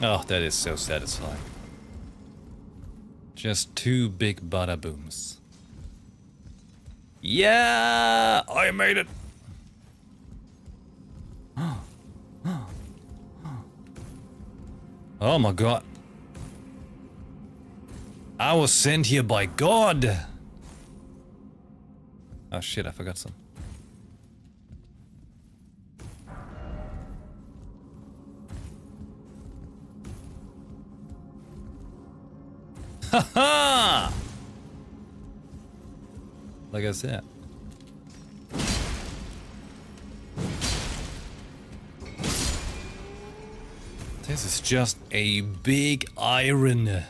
Oh, that is so satisfying. Just two big bada booms. Yeah, I made it. Oh my god. I was sent here by God. Oh shit, I forgot some. Haha! Like I said. This is just a big iron. And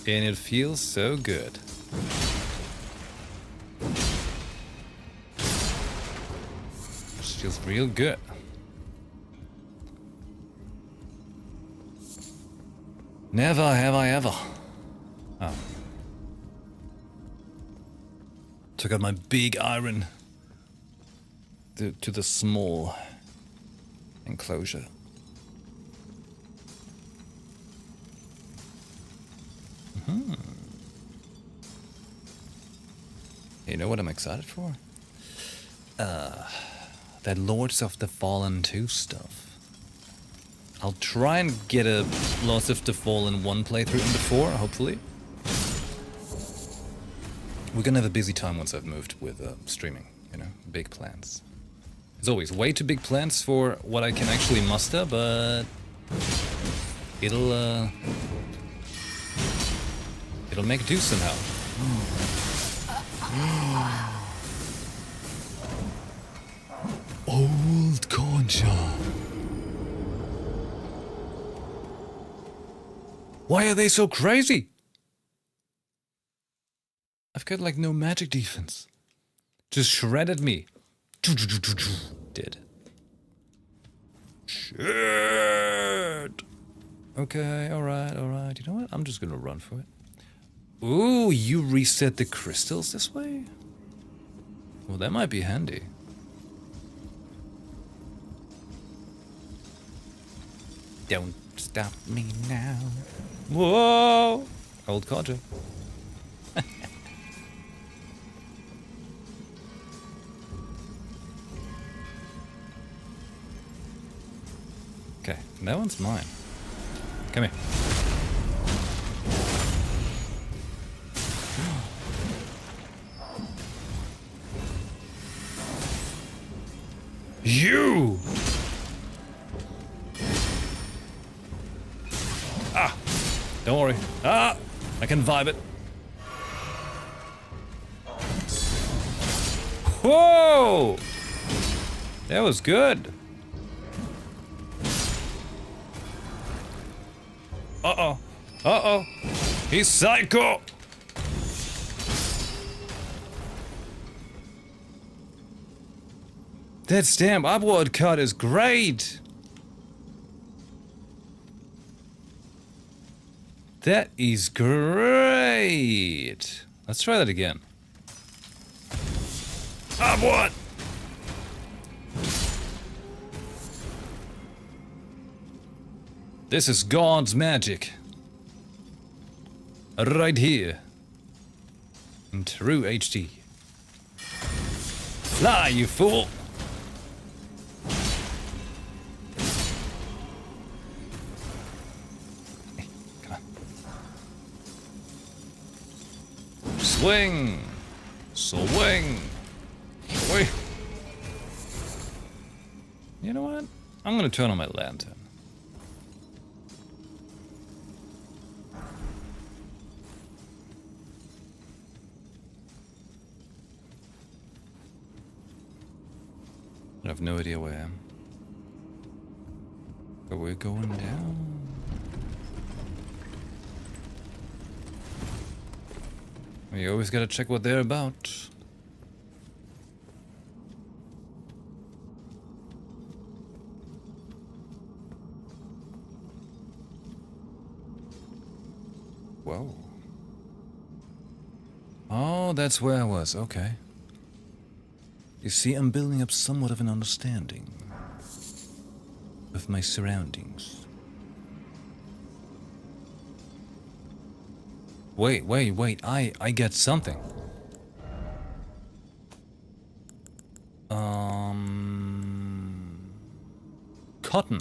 it feels so good. It feels real good. Never have I ever. Oh. Took out my big iron to the small enclosure. You know what I'm excited for? That Lords of the Fallen 2 stuff. I'll try and get a Lords of the Fallen 1 playthrough in before, hopefully. We're gonna have a busy time once I've moved with streaming, you know, big plans. As always, way too big plans for what I can actually muster, but it'll make do somehow. Old concha. Why are they so crazy? I've got like no magic defense. Just shredded me. Did. Shit. Okay, alright. You know what? I'm just gonna run for it. Ooh, you reset the crystals this way? Well, that might be handy. Don't stop me now. Whoa! Old Kodja. Okay, that one's mine. Come here. You! Ah! Don't worry. Ah! I can vibe it. Whoa! That was good. Uh-oh. Uh-oh. He's psycho! That stamp upward cut is great! That is great! Let's try that again. Upward! This is God's magic. Right here. In true HD. Fly, you fool! Hey, come on. Swing! Swing! Swing! You know what? I'm gonna turn on my lantern. I have no idea where I am. But we're going down. You always gotta check what they're about. Whoa. Oh, that's where I was, okay. You see, I'm building up somewhat of an understanding of my surroundings. Wait, I get something. Cotton.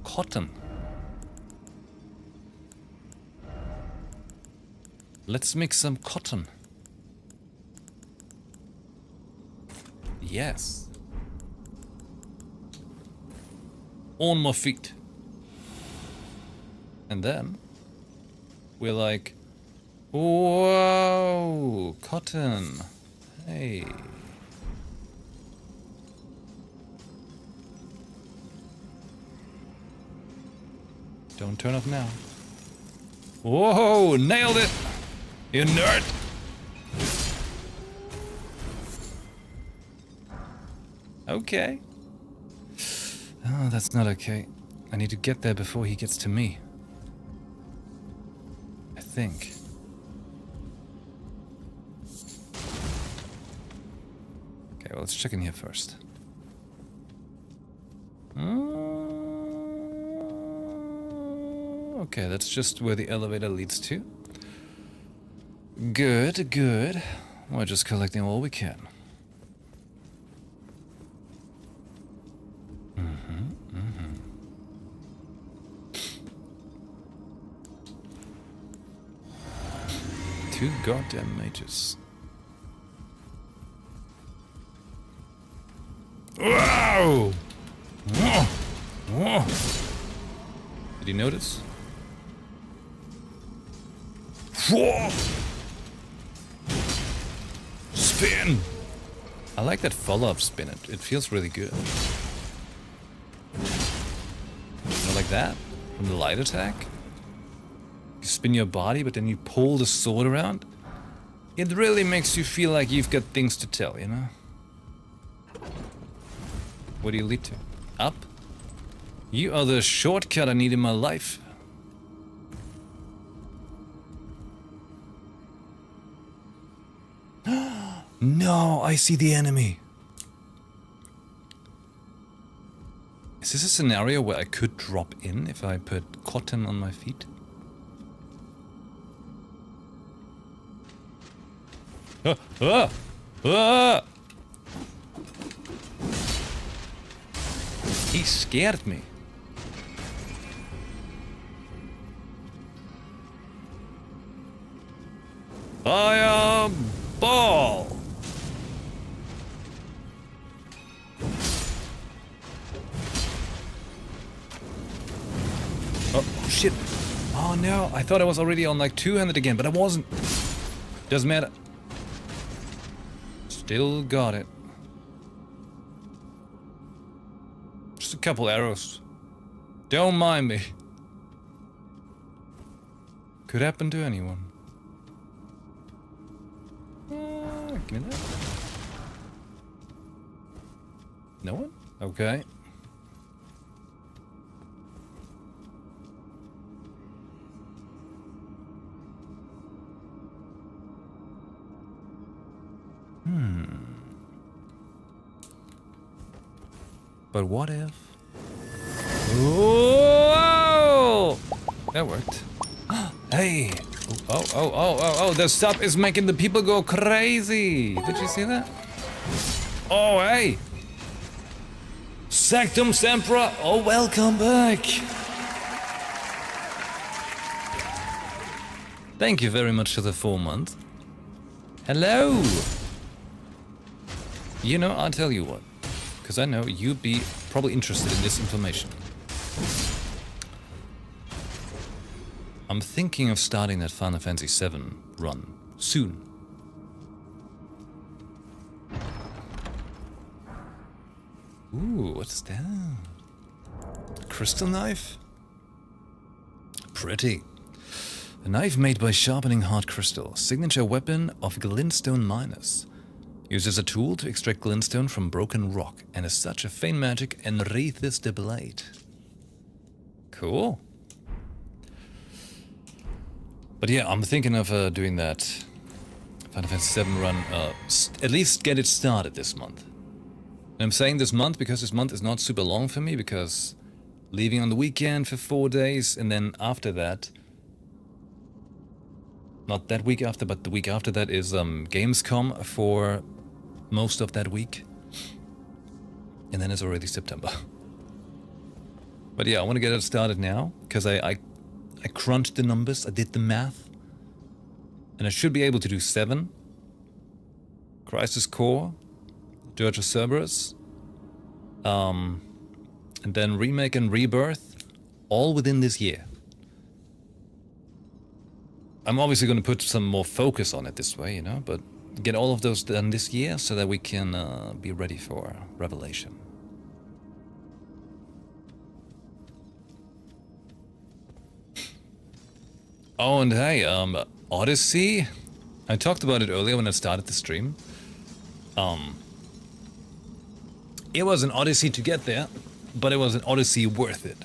Cotton. Let's make some cotton. Yes. On my feet. And then we're like, whoa, cotton. Hey. Don't turn off now. Whoa, nailed it. You nerd. Okay. Oh, that's not okay. I need to get there before he gets to me. I think. Okay, well, let's check in here first. Okay, that's just where the elevator leads to. Good, good. We're just collecting all we can. Two goddamn mages. Wow! Whoa! Whoa! Did you notice? Whoa! Spin! I like that follow-up spin. It feels really good. Like that? From the light attack? You spin your body, but then you pull the sword around? It really makes you feel like you've got things to tell, you know? Where do you lead to? Up? You are the shortcut I need in my life. No, I see the enemy. Is this a scenario where I could drop in if I put cotton on my feet? He scared me. Fireball! Oh, shit. Oh no, I thought I was already on like two-handed again, but I wasn't. Doesn't matter. Still got it. Just a couple arrows. Don't mind me. Could happen to anyone. Give me that. No one? Okay. But what if? Whoa! That worked. Hey! Oh, the sub is making the people go crazy! Did you see that? Oh, hey! Sanctum Sempra! Oh, welcome back! Thank you very much for the 4 months. Hello! You know, I'll tell you what. Because I know you'd be probably interested in this information. I'm thinking of starting that Final Fantasy VII run soon. Ooh, what's that? Crystal knife? Pretty. A knife made by sharpening hard crystal, signature weapon of glintstone miners. Used as a tool to extract glintstone from broken rock, and as such a faint magic enwreathes the blade. Cool. But yeah, I'm thinking of doing that Final Fantasy VII run, at least get it started this month. And I'm saying this month because this month is not super long for me, because leaving on the weekend for 4 days, and then after that, Not that week after, but the week after that is Gamescom for most of that week. And then it's already September. But yeah, I want to get it started now, because I crunched the numbers, I did the math. And I should be able to do 7. Crisis Core, Dirge of Cerberus, and then Remake and Rebirth, all within this year. I'm obviously going to put some more focus on it this way, you know, but get all of those done this year so that we can be ready for Revelation. Oh, and hey, Odyssey, I talked about it earlier when I started the stream. It was an odyssey to get there, but it was an odyssey worth it.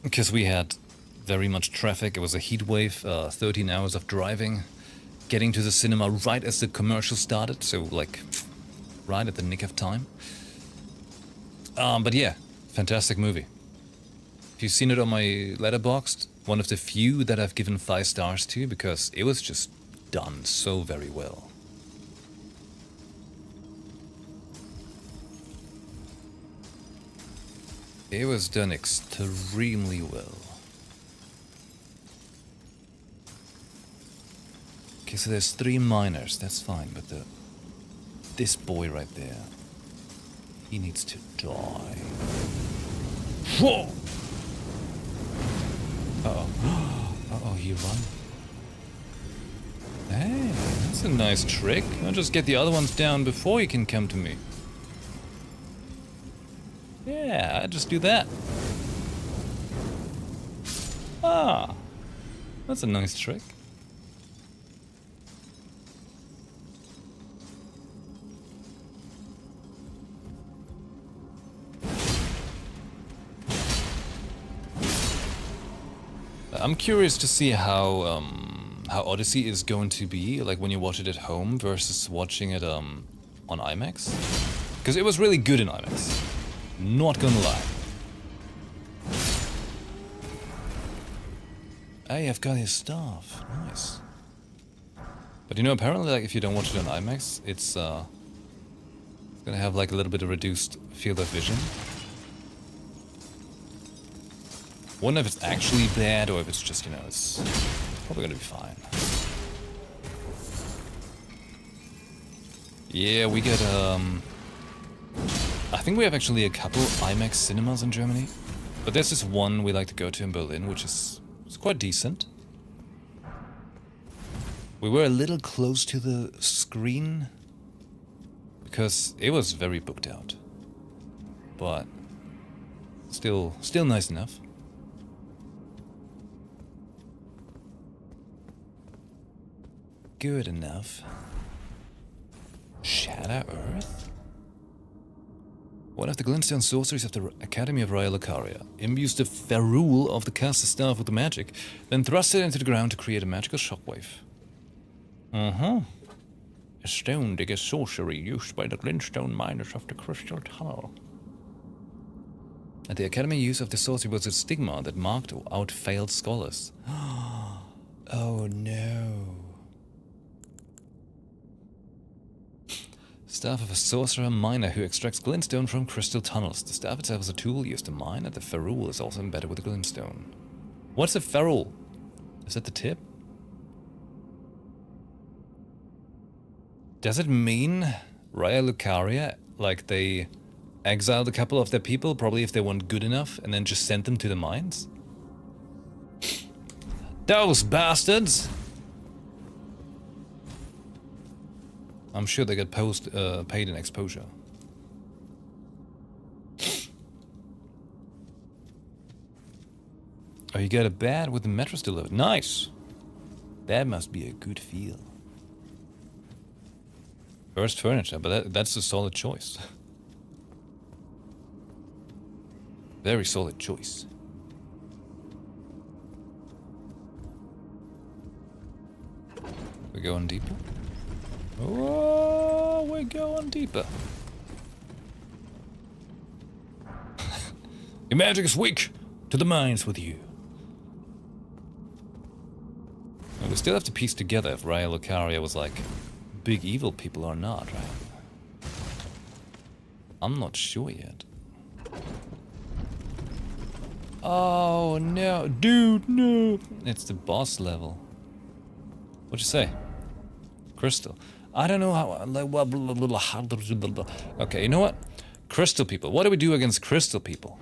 Because we had very much traffic, it was a heat wave, 13 hours of driving, getting to the cinema right as the commercial started, so like, right at the nick of time. But yeah, fantastic movie. If you've seen it on my Letterboxd, one of the few that I've given 5 stars to, because it was just done so very well. It was done extremely well. Okay, so there's 3 miners, that's fine, but this boy right there, he needs to die. Whoa! Uh-oh. Uh-oh, he run. Hey, that's a nice trick. I'll just get the other ones down before you can come to me. Yeah, I just do that. Ah, that's a nice trick. I'm curious to see how Odyssey is going to be, like when you watch it at home versus watching it on IMAX. Because it was really good in IMAX. Not gonna lie. Hey, I've got his staff. Nice. But you know, apparently, like if you don't watch it on IMAX, it's gonna have like a little bit of reduced field of vision. Wonder if it's actually bad or if it's just, you know, it's probably gonna be fine. Yeah, we get I think we have actually a couple IMAX cinemas in Germany, but there's this one we like to go to in Berlin, which is quite decent. We were a little close to the screen because it was very booked out, but still nice enough. Good enough. Shatter Earth? One of the glintstone sorceries of the Academy of Raya Lucaria imbues the ferrule of the caster's staff with the magic, then thrusts it into the ground to create a magical shockwave. A stone digger sorcery used by the glintstone miners of the Crystal Tunnel. At the Academy, use of the sorcery was a stigma that marked out failed scholars. Oh no. Staff of a sorcerer miner who extracts glintstone from crystal tunnels. The staff itself is a tool used to mine, and the ferrule is also embedded with the glintstone. What's a ferrule? Is that the tip? Does it mean Raya Lucaria, like they exiled a couple of their people, probably if they weren't good enough, and then just sent them to the mines? Those bastards! I'm sure they get paid in exposure. Oh, you got a bed with the mattress delivered. Nice! That must be a good feel. First furniture, but that's a solid choice. Very solid choice. We're going deeper. Oh, we're going deeper. Your magic is weak. To the mines with you. still have to piece together if Raya Lucaria was like big evil people or not, right? I'm not sure yet. Oh no, dude, no! It's the boss level. What'd you say? Crystal. I don't know how. Okay, you know what? Crystal people. What do we do against crystal people?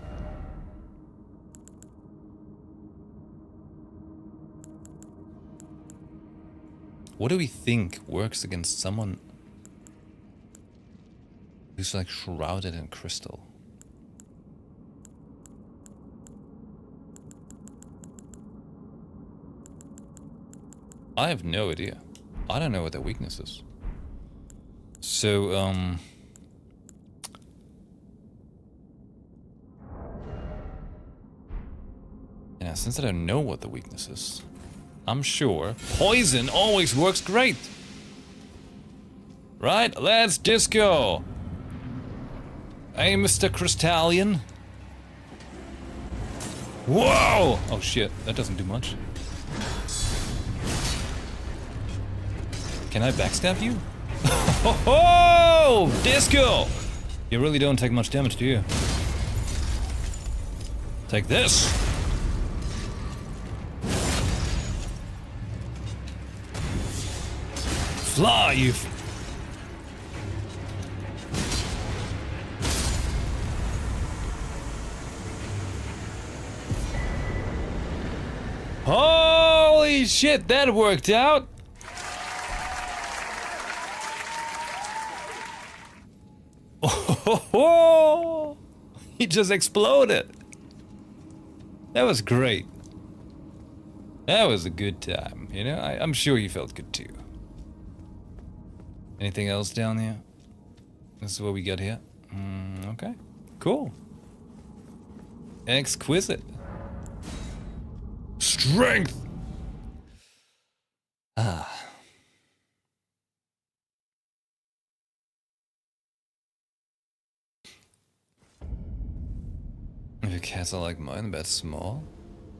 What do we think works against someone who's like shrouded in crystal? I have no idea. I don't know what their weakness is. So, yeah, since I don't know what the weakness is, I'm sure poison always works great. Right? Let's disco. Hey, Mr. Crystallian. Whoa! Oh shit, that doesn't do much. Can I backstab you? Oh, disco! You really don't take much damage, do you? Take this! Fly, you... Holy shit, that worked out! Oh, he just exploded. That was great. That was a good time, you know? I'm sure you felt good too. Anything else down here? This is what we got here. Okay, cool. Exquisite. Strength! Ah. If your cats are like mine, that's small.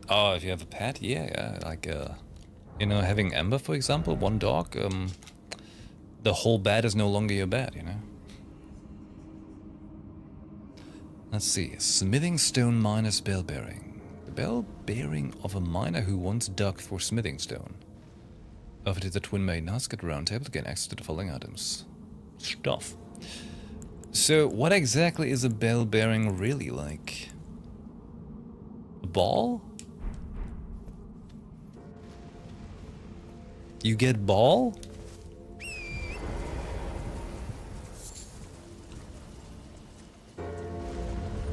Oh, if you have a pet, yeah, like you know, having Amber, for example, one dog, the whole bed is no longer your bed, you know. Let's see, smithing stone miner's bell bearing. The bell bearing of a miner who once dug for smithing stone. Offered to the Twin Maiden Husk at Round Table to gain access to the following items. Stuff. So, what exactly is a bell bearing really like? A ball? You get ball?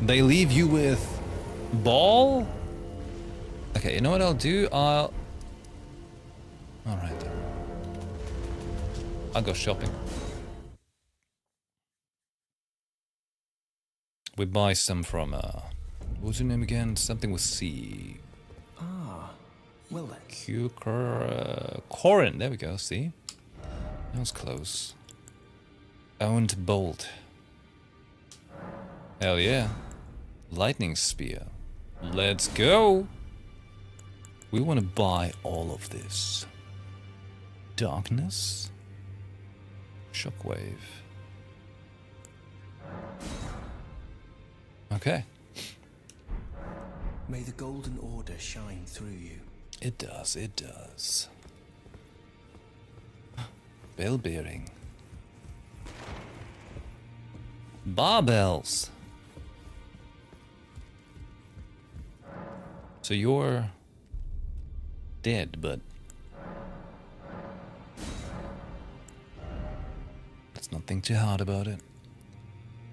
They leave you with ball? Okay, you know what I'll do? Alright then. I'll go shopping. We buy some from, what's your name again? Something with C. Ah, well then. Corin, there we go, see? That was close. Owned Bolt. Hell yeah. Lightning Spear. Let's go! We want to buy all of this. Darkness. Shockwave. Okay. May the Golden Order shine through you. It does, it does. Bell bearing. Barbells. So you're dead, but let's not think too hard about it.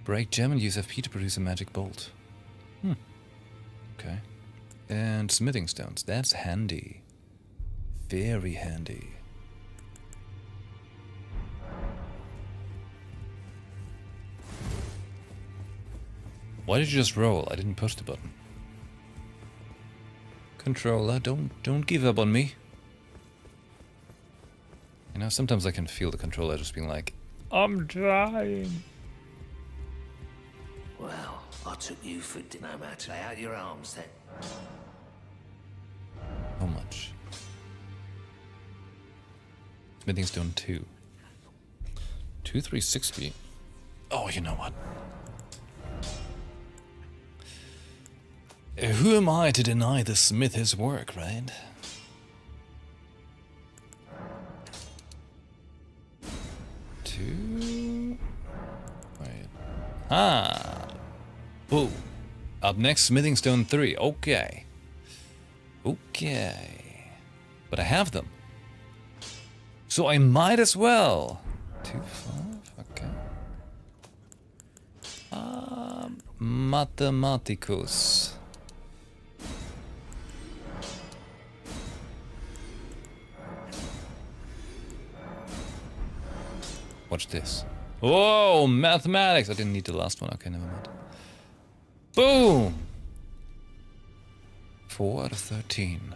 Break gem and use FP to produce a magic bolt. Okay. And smithing stones. That's handy. Very handy. Why did you just roll? I didn't push the button. Controller, don't give up on me. You know, sometimes I can feel the controller just being like, I'm trying. Well, I took you for dinner, Matt. Lay out your arms, then. How much? Smithing Stone 2. 2360. Oh, you know what? Who am I to deny the smith his work, right? Two. Wait. Ah. Boom. Up next, Smithing Stone 3. Okay. Okay. But I have them. So I might as well. 2, 5. Okay. Mathematicus. Watch this. Whoa, mathematics! I didn't need the last one. Okay, never mind. Boom! 4 out of 13.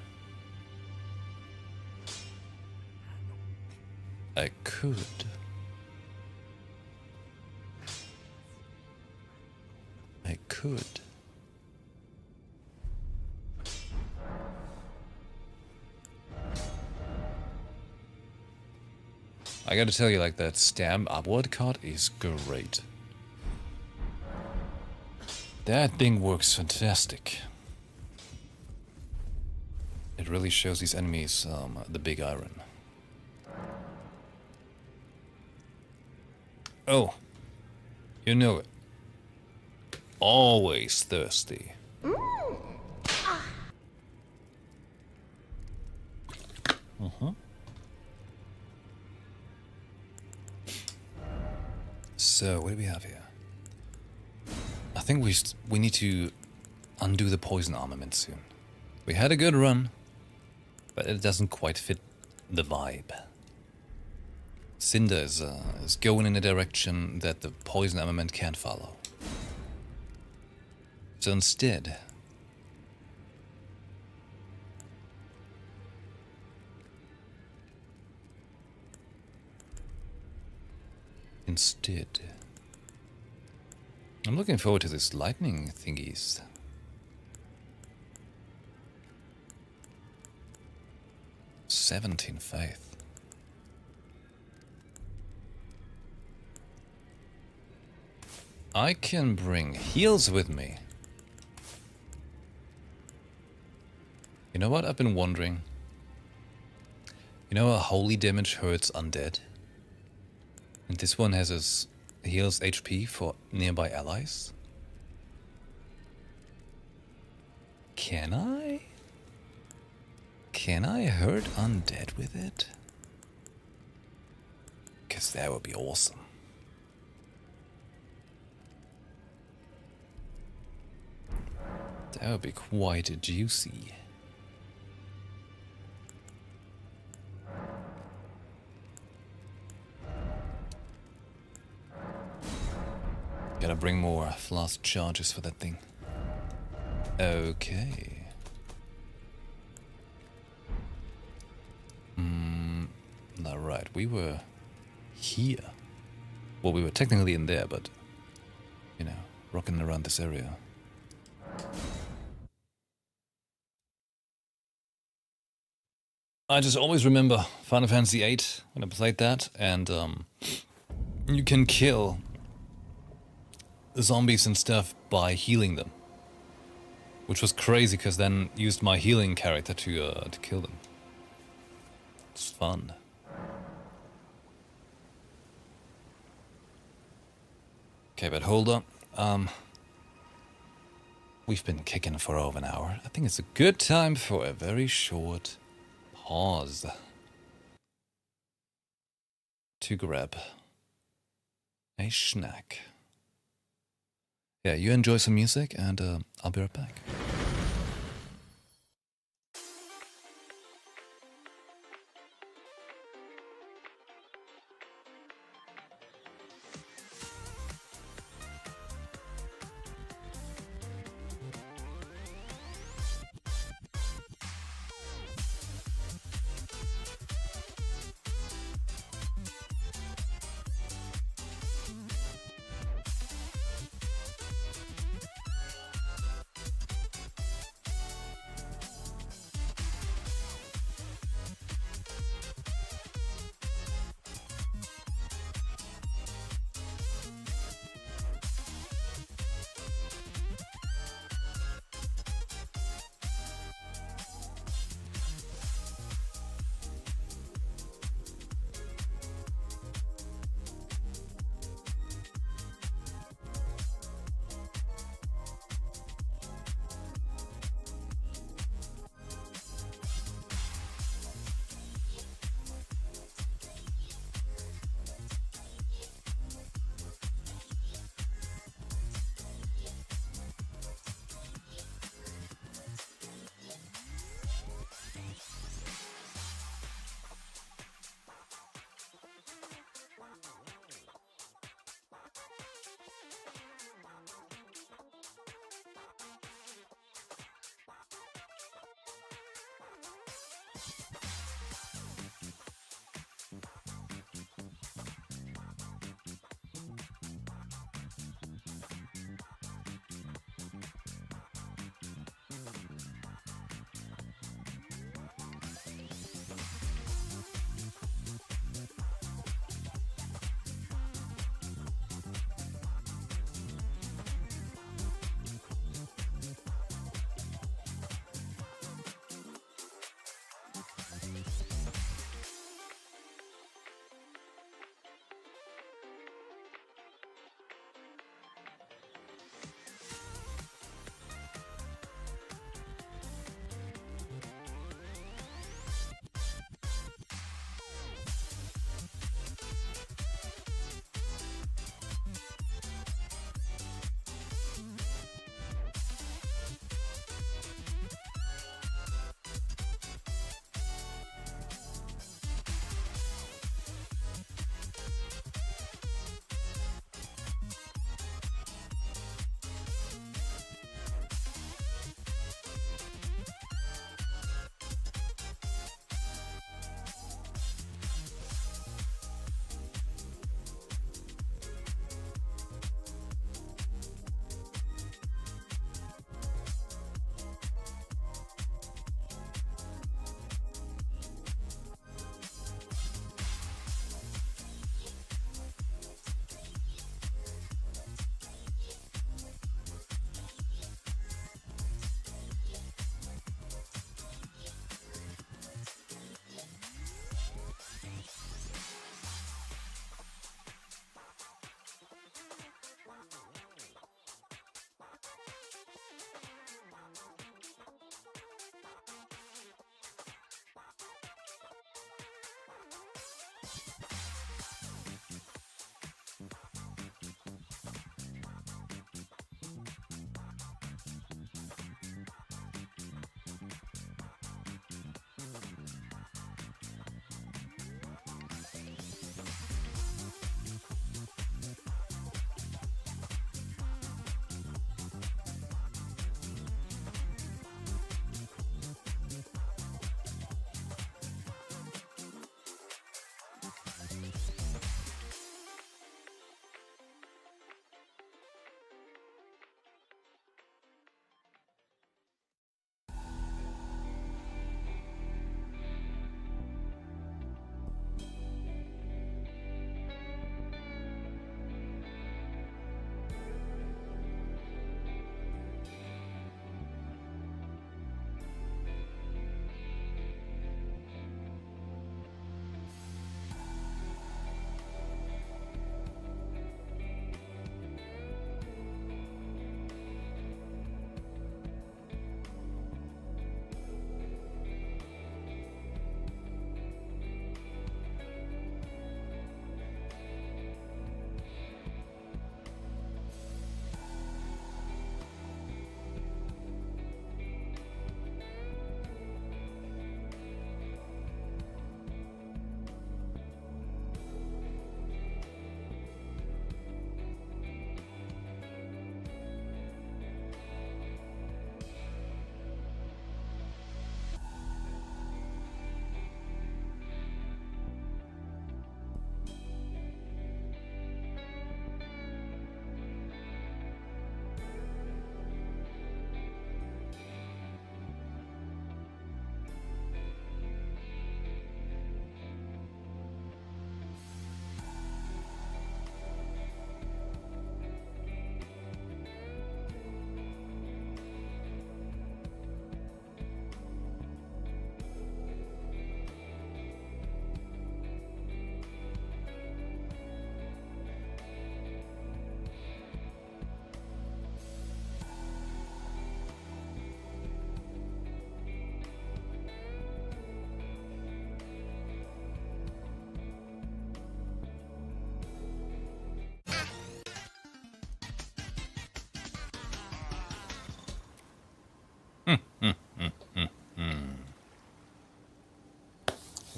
I could. I could. I gotta tell you, like, that stamp upward card is great. That thing works fantastic. It really shows these enemies the big iron. Oh, you know it. Always thirsty. So, what do we have here? I think we need to undo the poison armament soon. We had a good run, but it doesn't quite fit the vibe. Cinder is going in a direction that the poison armament can't follow. So instead, I'm looking forward to this lightning thingies. "17 faith. I can bring heals with me. You know what I've been wondering? You know how holy damage hurts undead? And this one has his heals HP for nearby allies? Can I? Can I hurt undead with it? Because that would be awesome. That would be quite juicy. Gotta bring more flask charges for that thing. Okay. Alright, we were here. Well, we were technically in there, but, you know, rocking around this area. I just always remember Final Fantasy VIII when I played that, and you can kill zombies and stuff by healing them, which was crazy because then used my healing character to kill them. It's fun. Okay, but hold up. We've been kicking for over an hour. I think it's a good time for a very short pause to grab a snack. Yeah, you enjoy some music, and I'll be right back.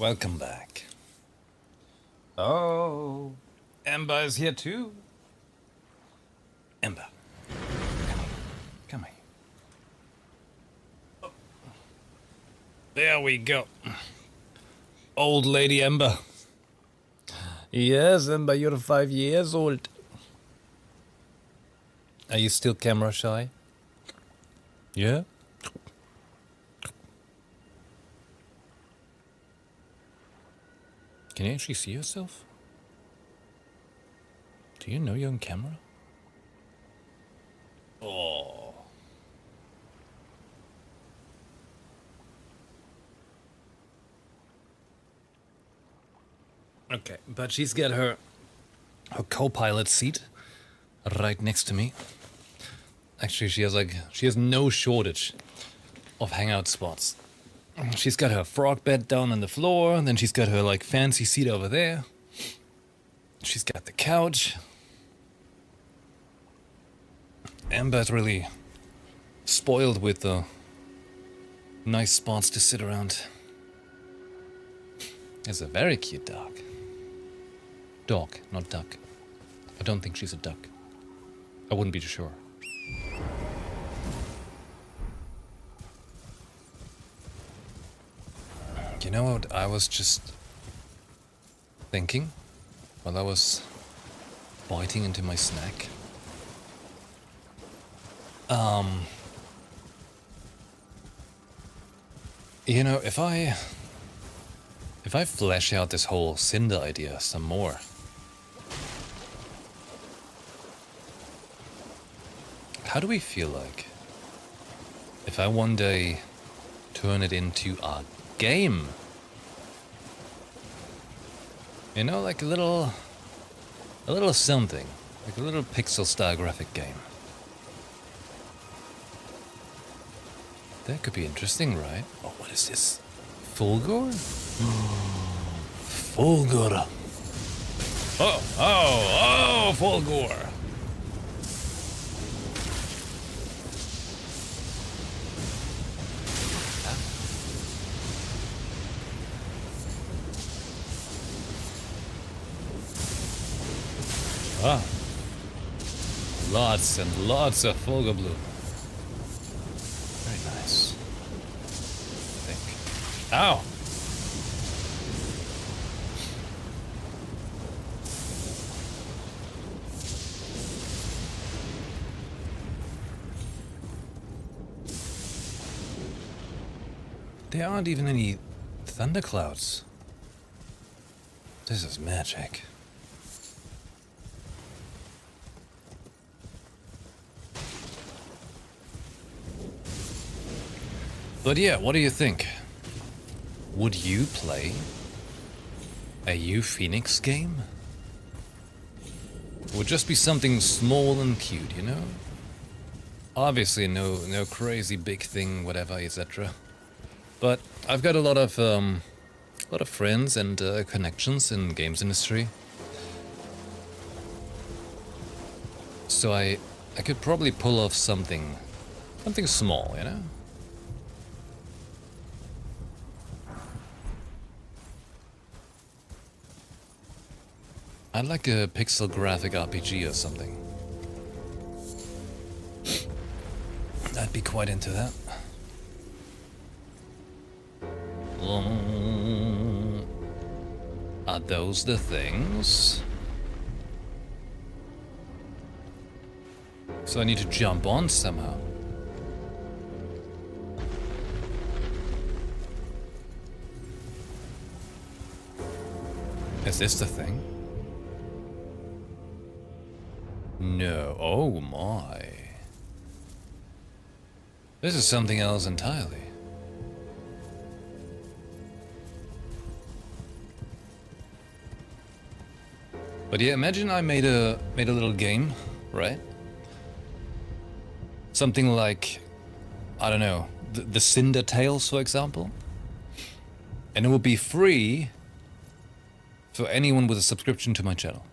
Welcome back. Oh, Ember is here too. Ember, come here. Oh. There we go. Old lady Ember. Yes, Ember, you're 5 years old. Are you still camera shy? Yeah? Can you actually see yourself? Do you know you're on camera? Oh. Okay, but she's got her co-pilot seat right next to me. Actually, she has no shortage of hangout spots. She's got her frog bed down on the floor, and then she's got her like fancy seat over there. She's got the couch. Amber's really spoiled with the nice spots to sit around. It's a very cute dog. Dog, not duck. I don't think she's a duck. I wouldn't be too sure. You know what I was just thinking while I was biting into my snack? You know, if I flesh out this whole Cinder idea some more, how do we feel like if I one day turn it into a game? You know, like a little something, like a little pixel style graphic game. That could be interesting, right? Oh, what is this? Fulgur? Fulgur. Oh, Fulgur. Ah. Lots and lots of Fulgur Blue. Very nice. I think. Ow! There aren't even any thunderclouds. This is magic. But yeah, what do you think? Would you play a U-Phoenix game? It would just be something small and cute, you know? Obviously no crazy big thing, whatever, etc. But I've got a lot of friends and connections in games industry. So I could probably pull off something small, you know? I'd like a pixel graphic RPG or something. I'd be quite into that. Are those the things? So I need to jump on somehow. Is this the thing? No. Oh my. This is something else entirely. But yeah, imagine I made a little game, right? Something like, I don't know, the Cinder Tales, for example. And it would be free for anyone with a subscription to my channel.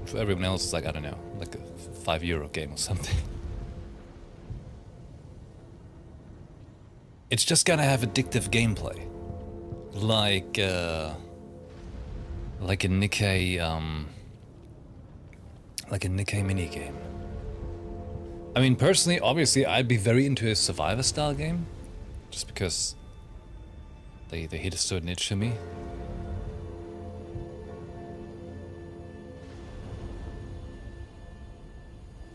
For everyone else, it's like, I don't know, like a €5 game or something. It's just gonna have addictive gameplay. like a Nikkei minigame. I mean, personally, obviously, I'd be very into a survivor style game, just because they hit a certain itch for me.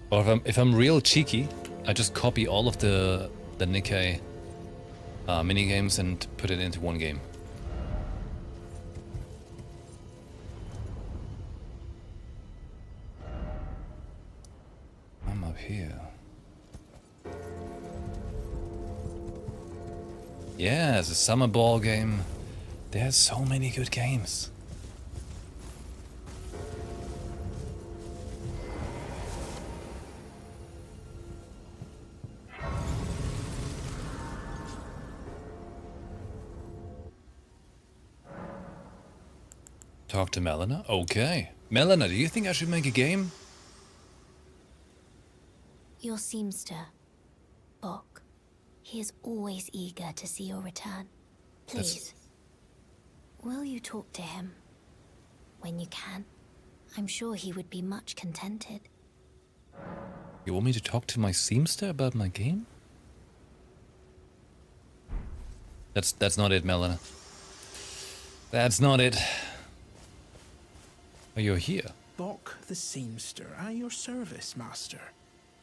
Or if I'm real cheeky, I just copy all of the Nikkei minigames and put it into one game. I'm up here. Yeah, it's a summer ball game. There's so many good games. Talk to Melina? Okay. Melina, do you think I should make a game? Your seamster, Bok. He is always eager to see your return. Please, will you talk to him? When you can. I'm sure he would be much contented. You want me to talk to my seamster about my game? That's not it, Melina. That's not it. Oh, you're here. Bok the seamster, at your service, master.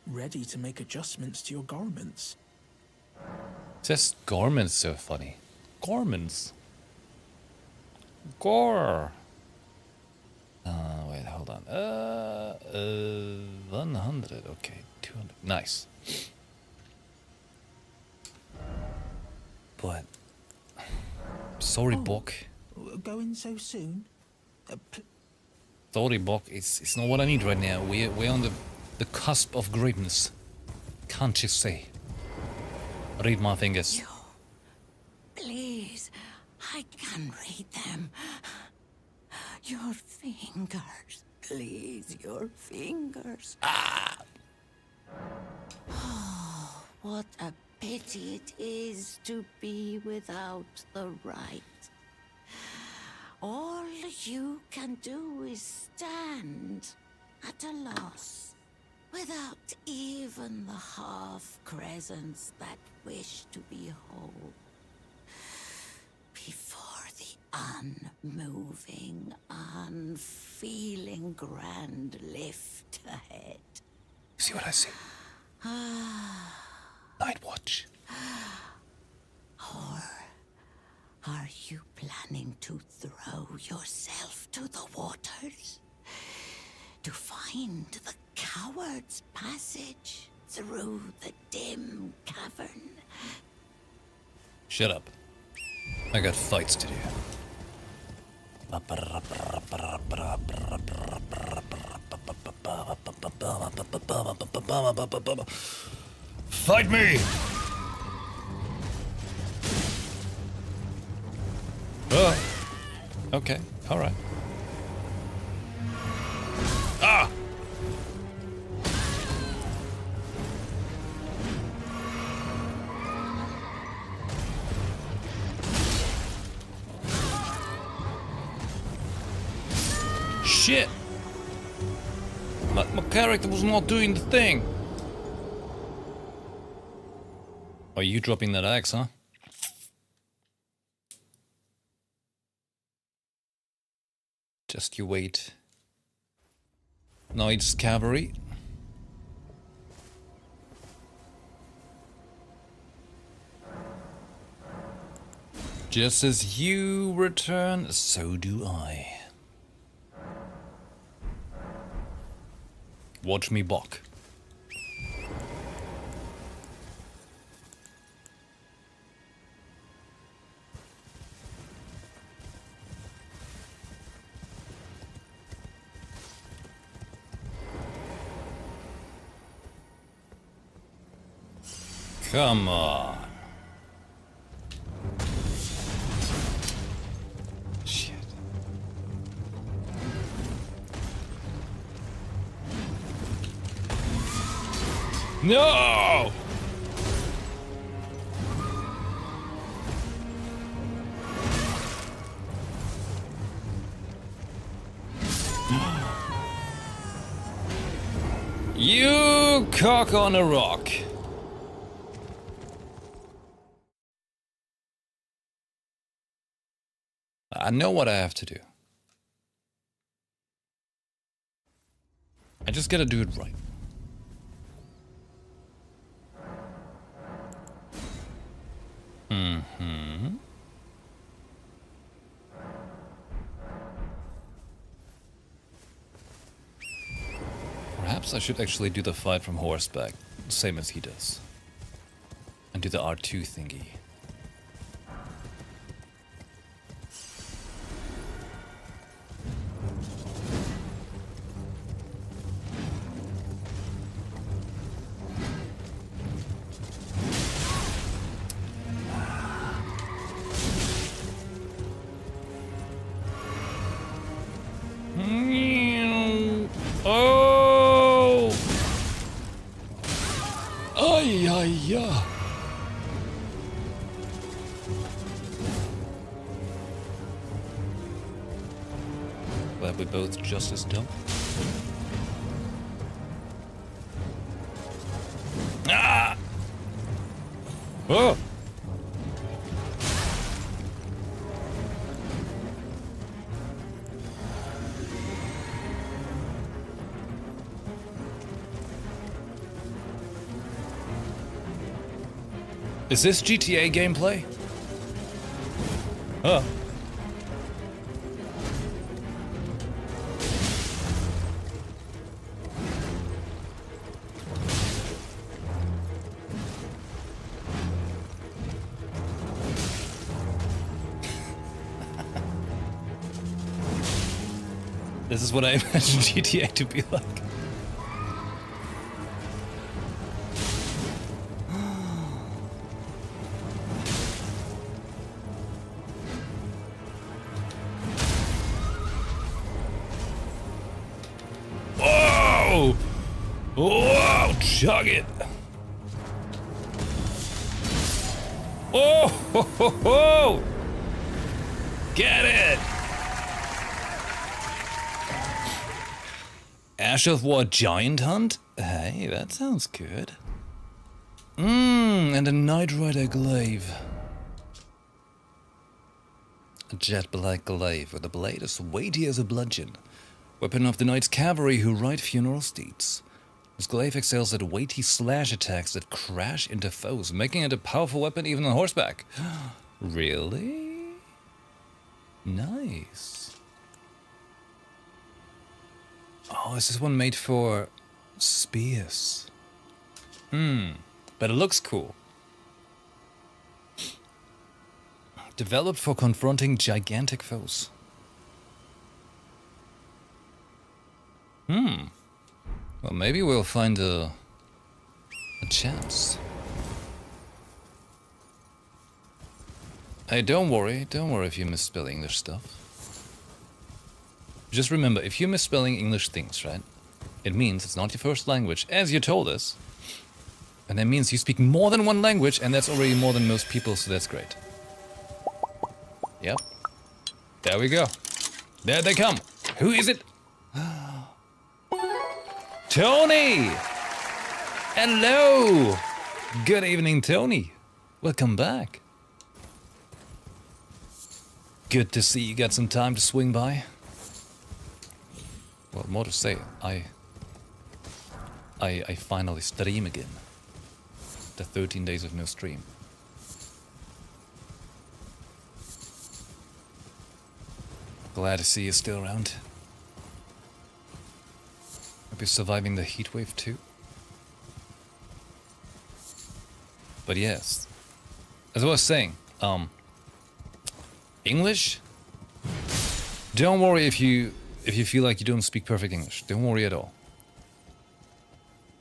Ready to make adjustments to your garments. Just garments so funny. Garments. Gore. Wait, hold on. 100. Okay, 200. Nice. But sorry, Bok. Going so soon? Sorry, Bok. It's not what I need right now. We're on the cusp of greatness. Can't you see? Read my fingers. Please, I can read them. Your fingers, please, your fingers. Oh, what a pity it is to be without the right. All you can do is stand at a loss, without even the half-crescents that wish to be whole. Before the unmoving, unfeeling grand lift ahead. See what I see? Night watch. Or are you planning to throw yourself to the waters? To find the coward's passage through the dim cavern? Shut up. I got fights to do. Fight me! Oh. Okay, alright. Ah! Shit! My character was not doing the thing. Are you dropping that axe, huh? Just you wait. Knight's cavalry. Just as you return, so do I. Watch me Bok. Come on. Shit. No! You cock on a rock. I know what I have to do. I just gotta do it right. Mm-hmm. Perhaps I should actually do the fight from horseback, same as he does. And do the R2 thingy. Oh! Ay, ay, ay. Glad we both just as dumb. Ah! Oh! Is this GTA gameplay? Huh. This is what I imagine GTA to be like. Whoa! Whoa! Chug it! Oh! Ho, ho, ho. Get it! Ash of War Giant Hunt? Hey, that sounds good. And a Knight Rider glaive. A jet black glaive with a blade as weighty as a bludgeon. Weapon of the Knight's cavalry who ride funeral steeds. This glaive excels at weighty slash attacks that crash into foes, making it a powerful weapon even on horseback. Really? Nice. Oh, is this one made for spears? But it looks cool. Developed for confronting gigantic foes. Well, maybe we'll find a chance. Hey, don't worry if you misspell English stuff. Just remember, if you're misspelling English things, right? It means it's not your first language, as you told us. And that means you speak more than one language, and that's already more than most people, so that's great. Yep. There we go. There they come. Who is it? Tony! Hello! Good evening, Tony. Welcome back. Good to see you got some time to swing by. Well, more to say, I finally stream again. The 13 days of no stream. Glad to see you still around. Hope you're surviving the heatwave too. But yes, as I was saying, English. Don't worry if you feel like you don't speak perfect English. Don't worry at all.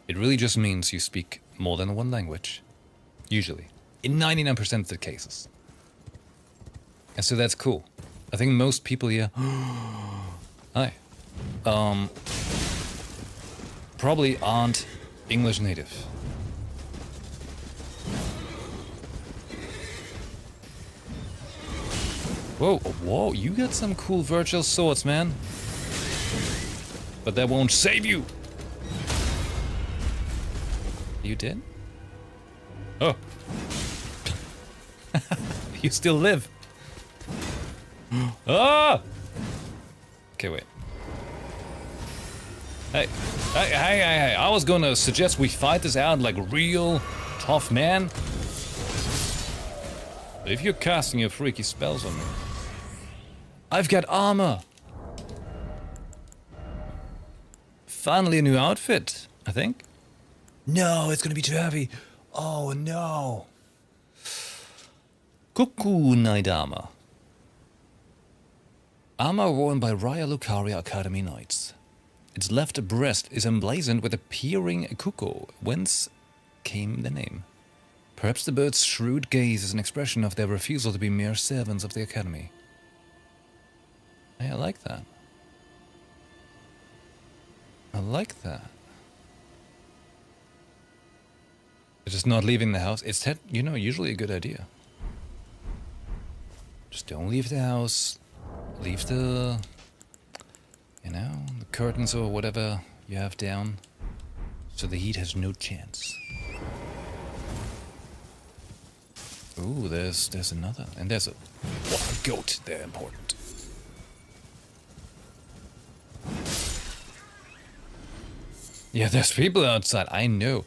It really just means you speak more than one language, usually, in 99% of the cases. And so that's cool. I think most people here, hi, probably aren't English native. Whoa, whoa, you got some cool virtual swords, man. But that won't save you. You did? Oh. You still live. Ah! Okay, wait. Hey. I was gonna suggest we fight this out like real tough man. But if you're casting your freaky spells on me. I've got armor. Finally a new outfit, I think. No, it's gonna be too heavy. Oh no. Cuckoo Knight armor. Armor worn by Raya Lucaria Academy Knights. Its left breast is emblazoned with a peering cuckoo, whence came the name. Perhaps the bird's shrewd gaze is an expression of their refusal to be mere servants of the Academy. Hey, I like that. I like that. They're just not leaving the house. It's, usually a good idea. Just don't leave the house. Leave the, the curtains or whatever you have down, so the heat has no chance. Ooh, there's another, and there's a goat. They're important. Yeah, there's people outside. I know.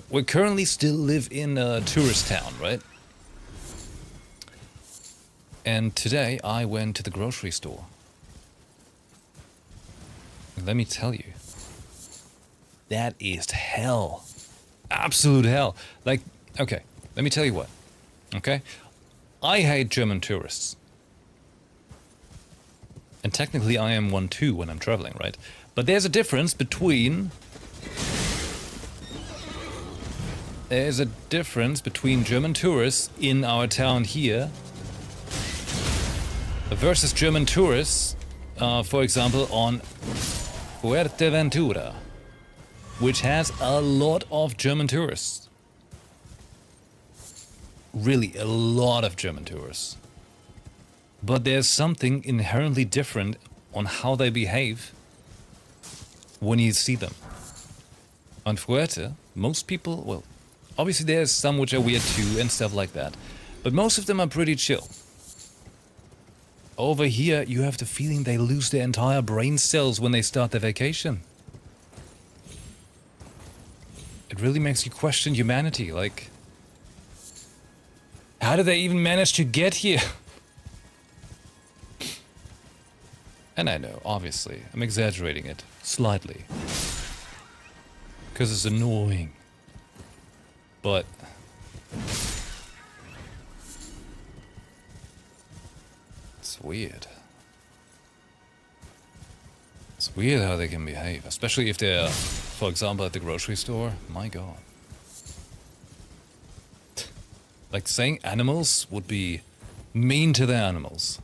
We currently still live in a tourist town, right? And today I went to the grocery store. Let me tell you, that is hell. Absolute hell. Like, okay, let me tell you what. Okay? I hate German tourists. And technically I am one too when I'm traveling, right? But there's a difference between... There's a difference between German tourists in our town here versus German tourists, for example, on Fuerteventura, which has a lot of German tourists. Really, a lot of German tourists. But there's something inherently different on how they behave when you see them. On Fuerte, most people, well, obviously there's some which are weird too and stuff like that, but most of them are pretty chill. Over here, you have the feeling they lose their entire brain cells when they start their vacation. It really makes you question humanity, like... How did they even manage to get here? And I know, obviously, I'm exaggerating it, slightly. Because it's annoying. But... It's weird. It's weird how they can behave, especially if they're, for example, at the grocery store. My god. Like, saying animals would be mean to the animals.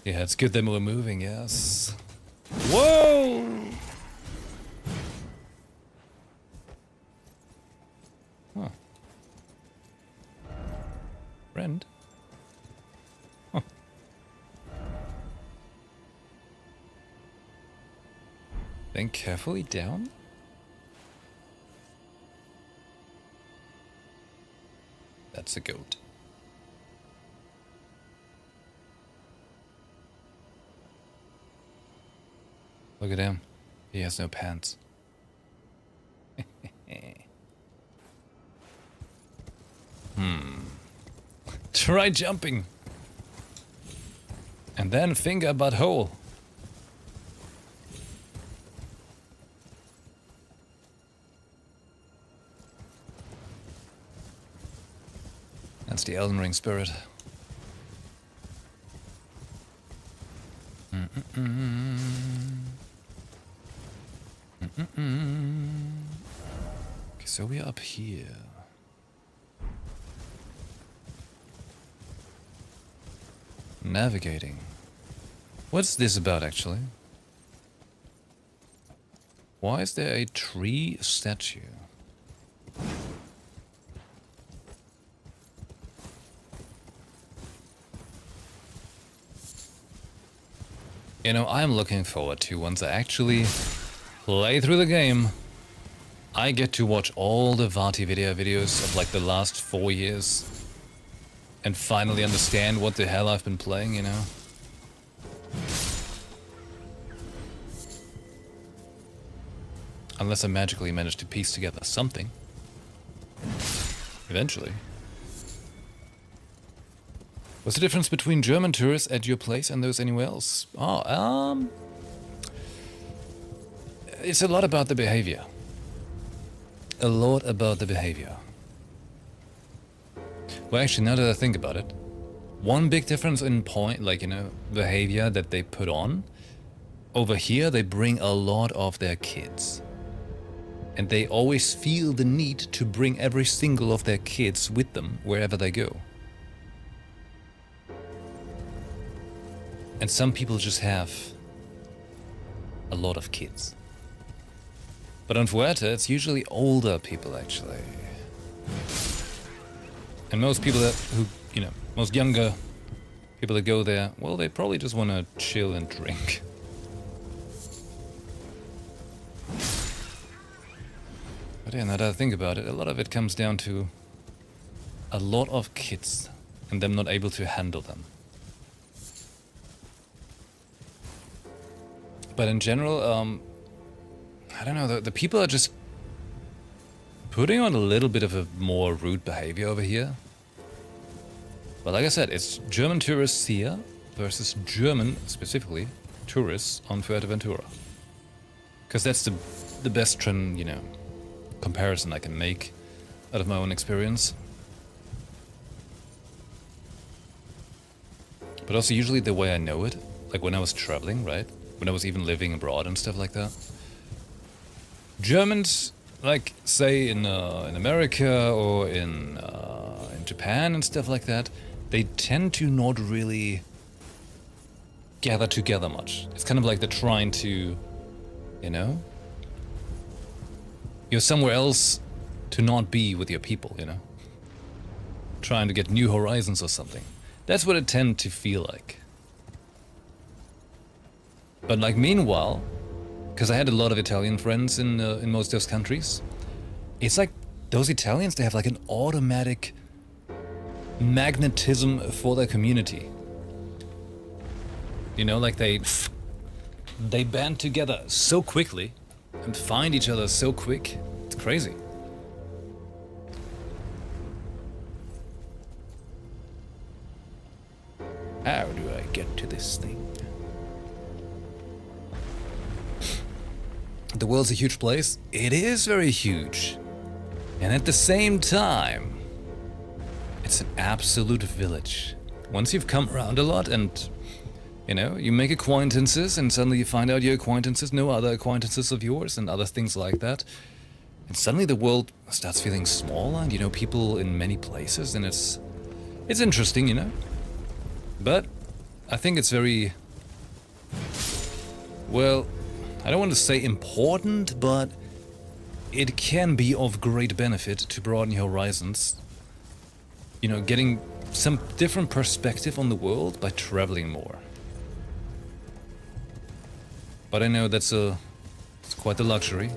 Yeah, it's good that we're moving, yes. Whoa! Huh. Friend? Huh. Think carefully down? That's a goat. Look at him. He has no pants. Try jumping. And then finger butthole. That's the Elden Ring spirit. Okay, so we're up here. Navigating. What's this about, actually? Why is there a tree statue? You know, I'm looking forward to once I actually play through the game, I get to watch all the VaatiVidya videos of like the last 4 years and finally understand what the hell I've been playing, you know? Unless I magically manage to piece together something. Eventually. What's the difference between German tourists at your place and those anywhere else? Oh, it's a lot about the behavior. A lot about the behavior. Well, actually, now that I think about it, one big difference in point, like, you know, behavior that they put on, over here they bring a lot of their kids. And they always feel the need to bring every single of their kids with them wherever they go. And some people just have a lot of kids. But on Fuerte, it's usually older people, actually. And most people most younger people that go there, well, they probably just want to chill and drink. But yeah, now that I think about it, a lot of it comes down to a lot of kids and them not able to handle them. But in general, I don't know, the people are just putting on a little bit of a more rude behavior over here. But like I said, it's German tourists here versus German, specifically, tourists on Fuerteventura. Because that's the best trend, you know, comparison I can make out of my own experience. But also usually the way I know it, like when I was traveling, right? When I was even living abroad and stuff like that. Germans, like say in America or in Japan and stuff like that, they tend to not really gather together much. It's kind of like they're trying to, you know, you're somewhere else to not be with your people, you know, trying to get new horizons or something. That's what it tends to feel like. But like meanwhile, because I had a lot of Italian friends in most of those countries, it's like those Italians, they have like an automatic magnetism for their community. You know, like they band together so quickly and find each other so quick. It's crazy. How do I get to this thing? The world's a huge place. It is very huge. And at the same time, it's an absolute village. Once you've come around a lot and, you know, you make acquaintances and suddenly you find out your acquaintances know other acquaintances of yours and other things like that. And suddenly the world starts feeling smaller and you know people in many places and it's interesting, you know. But I think it's very, well, I don't want to say important, but it can be of great benefit to broaden your horizons. You know, getting some different perspective on the world by traveling more. But I know it's quite the luxury.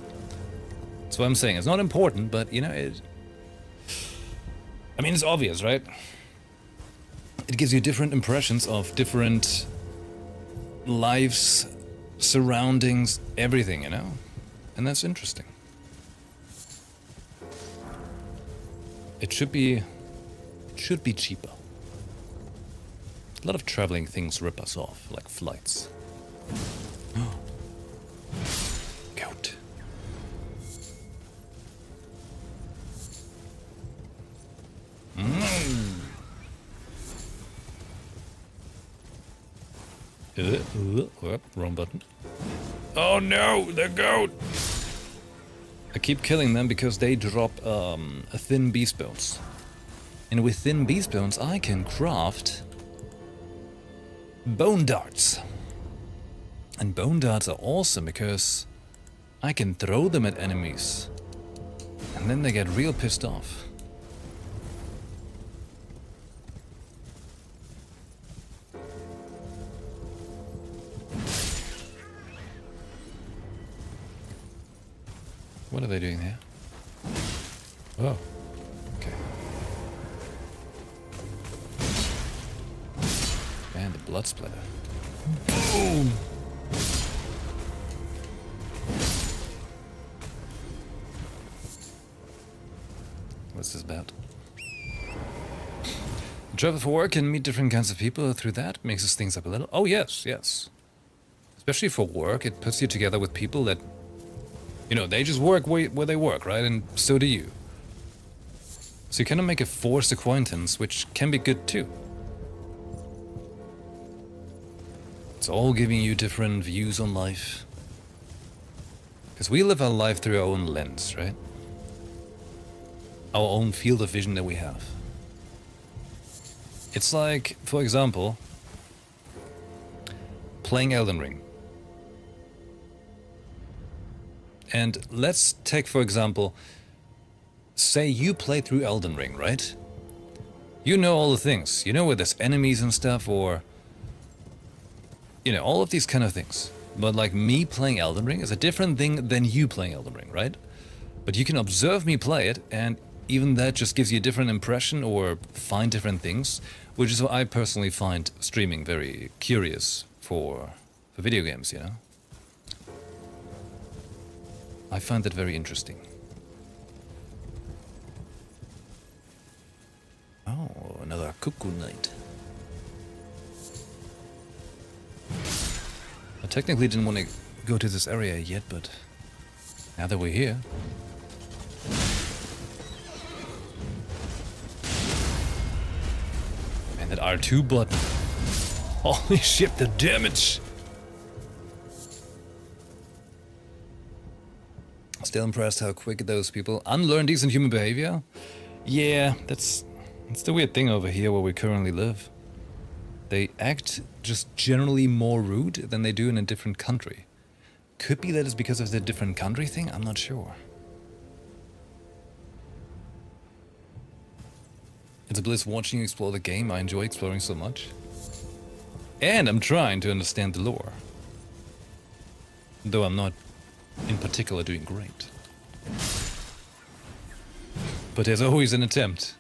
That's what I'm saying. It's not important, but you know, I mean, it's obvious, right? It gives you different impressions of different lives, surroundings, everything, you know? And that's interesting. It should be cheaper. A lot of traveling things rip us off, like flights. Goat. Wrong button. Oh no, the goat! I keep killing them because they drop a thin beast bones. And with thin beast bones I can craft bone darts. And bone darts are awesome because I can throw them at enemies. And then they get real pissed off. What are they doing here? Oh. Okay. Man, the blood splatter. Boom! What's this about? Travel for work and meet different kinds of people through that. Mixes things up a little. Oh, yes, yes. Especially for work, it puts you together with people that, you know, they just work where they work, right? And so do you. So you kind of make a forced acquaintance, which can be good too. It's all giving you different views on life. Because we live our life through our own lens, right? Our own field of vision that we have. It's like, for example, playing Elden Ring. And let's take, for example, say you play through Elden Ring, right? You know all the things. You know where there's enemies and stuff, or... you know, all of these kind of things. But like me playing Elden Ring is a different thing than you playing Elden Ring, right? But you can observe me play it, and even that just gives you a different impression or find different things, which is what I personally find streaming very curious for video games, you know? I find that very interesting. Oh, another cuckoo night. I technically didn't want to go to this area yet, but now that we're here... Man, that R2 button. Holy shit, the damage! Still impressed how quick those people unlearn decent human behavior. Yeah, that's the weird thing over here where we currently live. They act just generally more rude than they do in a different country. Could be that it's because of the different country thing, I'm not sure. It's a bliss watching you explore the game. I enjoy exploring so much. And I'm trying to understand the lore. Though I'm not in particular doing great. But there's always an attempt.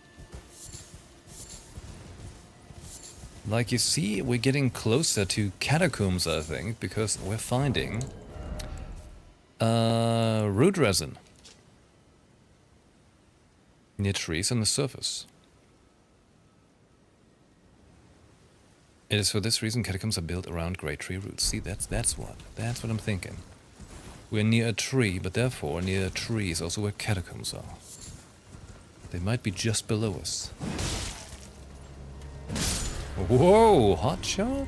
Like you see, we're getting closer to catacombs, I think, because we're finding root resin near trees on the surface. It is for this reason catacombs are built around great tree roots. See, that's what I'm thinking. We're near a tree, but therefore near a tree is also where catacombs are. They might be just below us. Whoa, hot shot?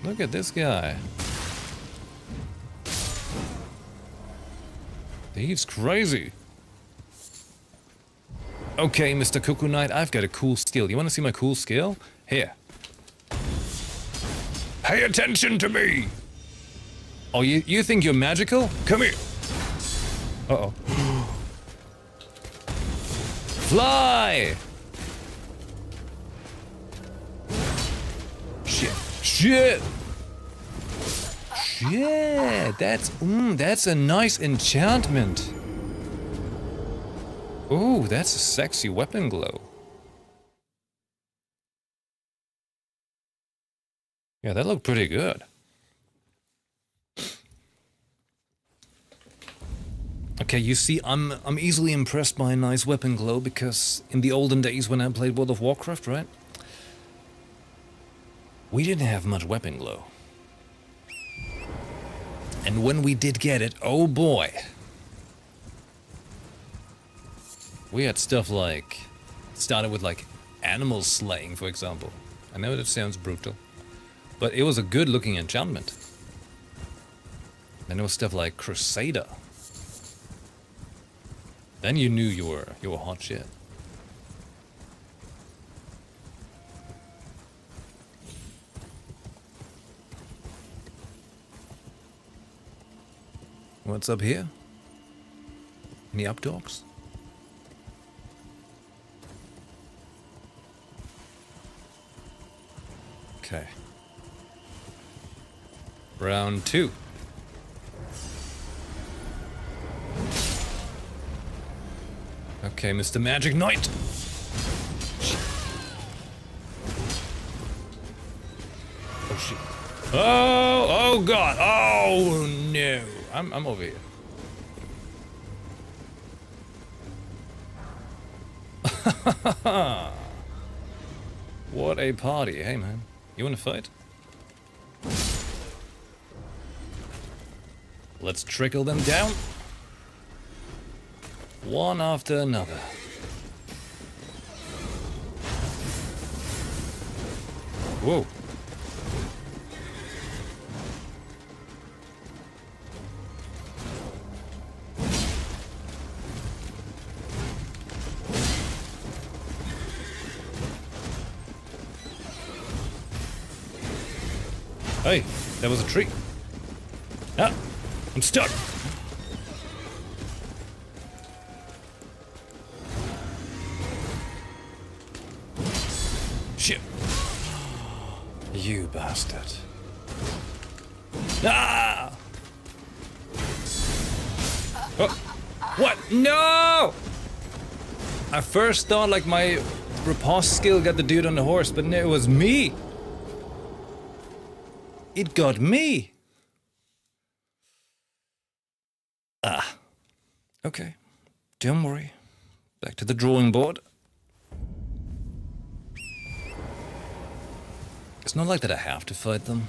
Look at this guy. He's crazy. Okay, Mr. Cuckoo Knight, I've got a cool skill. You want to see my cool skill? Here. Pay attention to me! Oh, you think you're magical? Come here. Uh-oh. Fly! Shit! Shit! That's a nice enchantment. Ooh, that's a sexy weapon glow. Yeah, that looked pretty good. Okay, you see, I'm easily impressed by a nice weapon glow because in the olden days when I played World of Warcraft, right? We didn't have much weapon glow. And when we did get it, oh boy. We had stuff like, started with like animal slaying, for example. I know that sounds brutal, but it was a good looking enchantment. Then there was stuff like Crusader. Then you knew you were hot shit. What's up here? Any up dogs? Okay. Round 2. Okay, Mr. Magic Knight. Oh shit. Oh god. Oh no. I'm over here. What a party. Hey man. You wanna fight? Let's trickle them down. One after another. Whoa. Hey, there was a tree. Ah, I'm stuck. Shit. You bastard. Ah! Oh, what? No! I first thought like my riposte skill got the dude on the horse, but no, it was me. It got me. Ah. Okay. Don't worry. Back to the drawing board. It's not like that I have to fight them.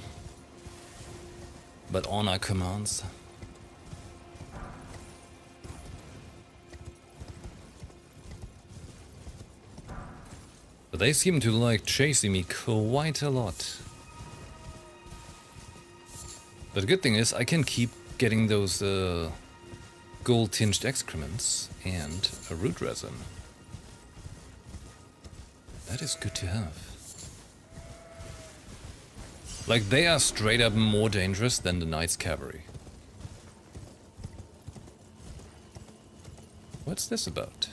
But honor commands. But they seem to like chasing me quite a lot. But the good thing is I can keep getting those gold-tinged excrements and a root resin. That is good to have. Like, they are straight up more dangerous than the Knight's Cavalry. What's this about?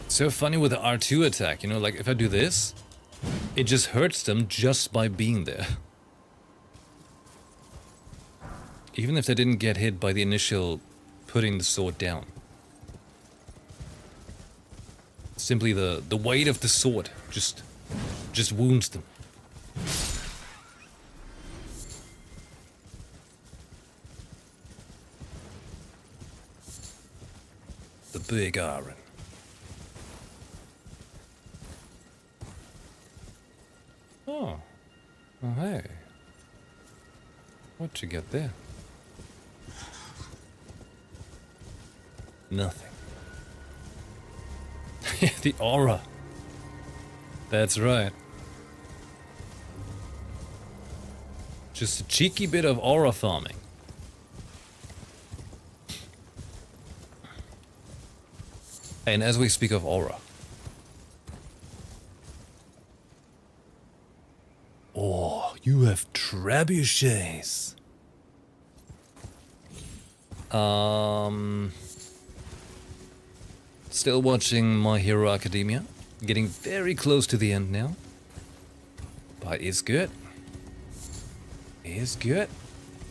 So funny with the R2 attack, you know, like if I do this, it just hurts them just by being there. Even if they didn't get hit by the initial putting the sword down. Simply the weight of the sword just wounds them. The big iron. Oh. Oh, hey. What'd you get there? Nothing. The aura. That's right. Just a cheeky bit of aura farming. And as we speak of aura. Oh, you have trebuchets. Still watching My Hero Academia. Getting very close to the end now. But it's good. It's good.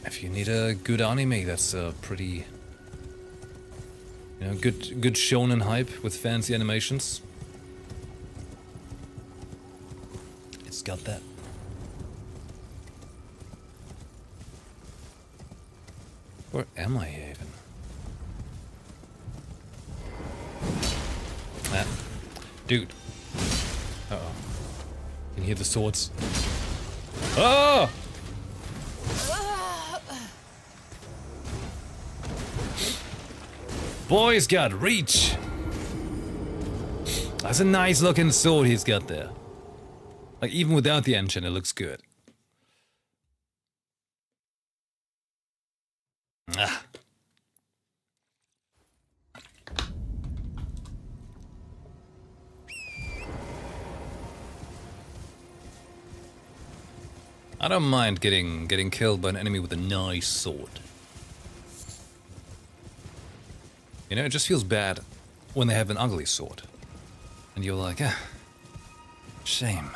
If you need a good anime that's pretty... You know, good shonen hype with fancy animations. It's got that. Where am I even? Ah, dude. Uh-oh. Can you hear the swords? Oh! Boy's got reach. That's a nice looking sword he's got there. Like even without the engine, it looks good. Ah. I don't mind getting killed by an enemy with a nice sword. You know, it just feels bad when they have an ugly sword. And you're like, ah, shame.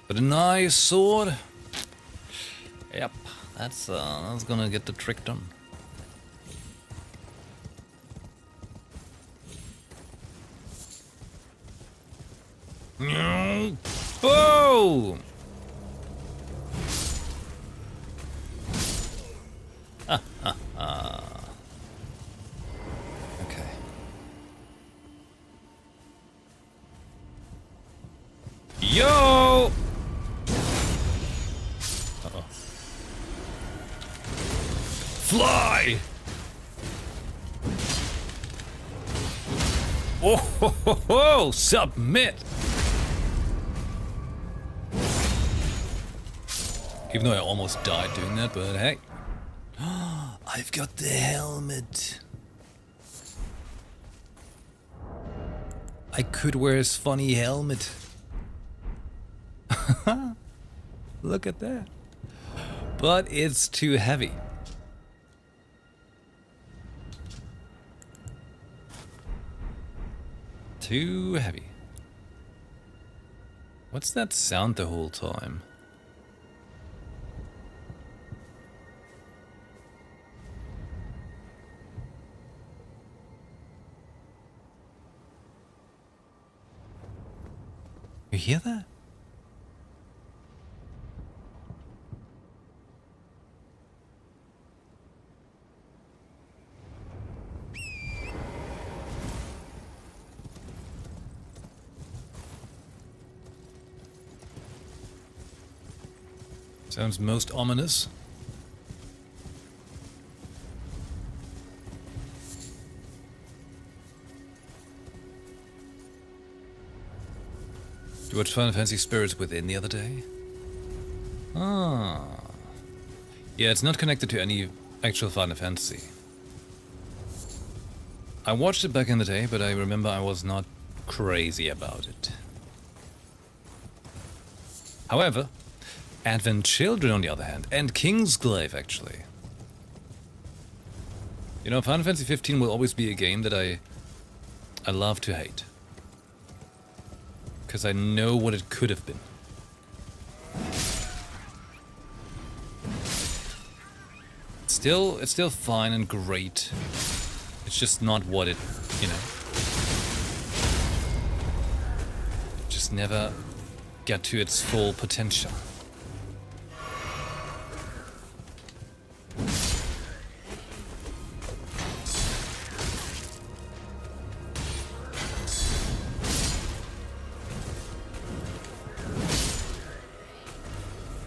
But a nice sword. Yep, that's gonna get the trick done. Boom! Okay. Yo! Uh-oh. Fly! Oh ho ho ho! Submit! Even though I almost died doing that, but hey. I've got the helmet. I could wear his funny helmet. Look at that. But it's too heavy. Too heavy. What's that sound the whole time? You hear that? Sounds most ominous. You watched Final Fantasy Spirits Within the other day? Ah. Yeah, it's not connected to any actual Final Fantasy. I watched it back in the day, but I remember I was not crazy about it. However, Advent Children on the other hand, and Kingsglaive actually. You know, Final Fantasy 15 will always be a game that I love to hate. Because I know what it could have been. It's still fine and great. It's just not what it, you know. Just never get to its full potential.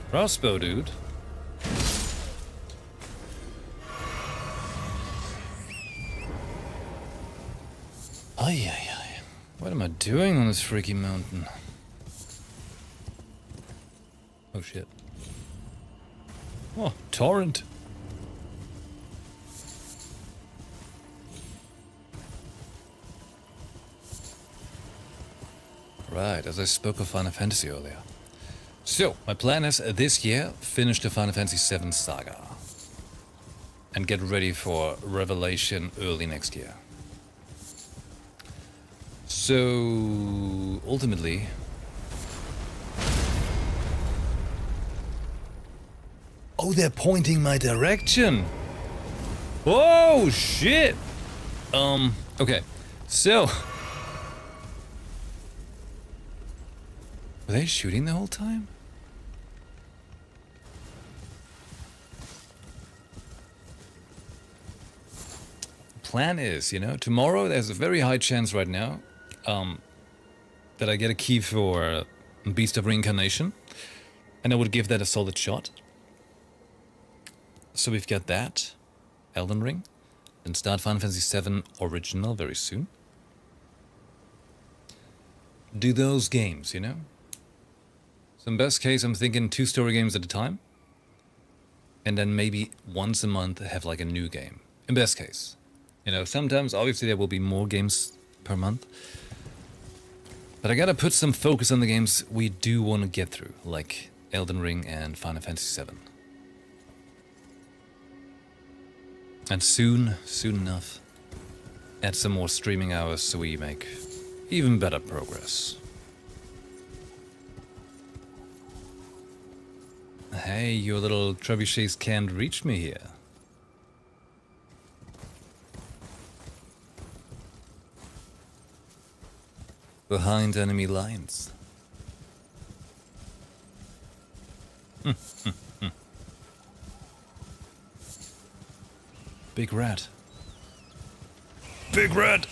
Crossbow, dude. Ay, ay, ay. What am I doing on this freaky mountain? Oh, shit. Oh, torrent. Right, as I spoke of Final Fantasy earlier. So, my plan is this year, finish the Final Fantasy VII Saga. And get ready for Revelation early next year. So, ultimately... Oh, they're pointing my direction! Oh, shit! Okay. So... Were they shooting the whole time? Plan is, you know, tomorrow there's a very high chance right now that I get a key for Beast of Reincarnation, and I would give that a solid shot. So we've got that, Elden Ring, and start Final Fantasy VII Original very soon. Do those games, you know? So in best case, I'm thinking 2 story games at a time, and then maybe once a month have like a new game. In best case. You know, sometimes obviously there will be more games per month. But I gotta put some focus on the games we do want to get through, like Elden Ring and Final Fantasy VII. And soon enough, add some more streaming hours so we make even better progress. Hey, your little trebuchets can't reach me here. Behind enemy lines. Big rat. Big rat!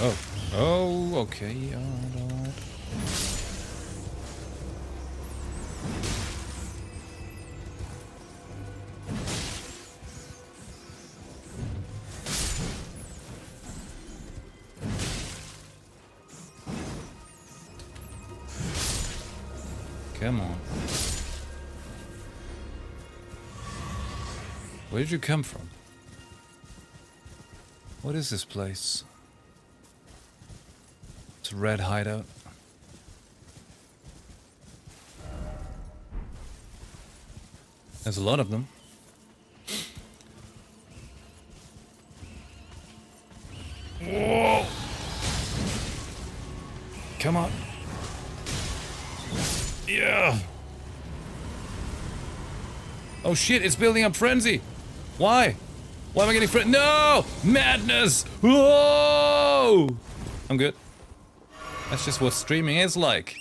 Oh. Oh, okay. Alright. Come on. Where did you come from? What is this place? It's a red hideout. There's a lot of them. Whoa! Come on. Yeah. Oh shit, it's building up frenzy. Why? Why am I getting frenzy? No! Madness! Whoa! I'm good. That's just what streaming is like.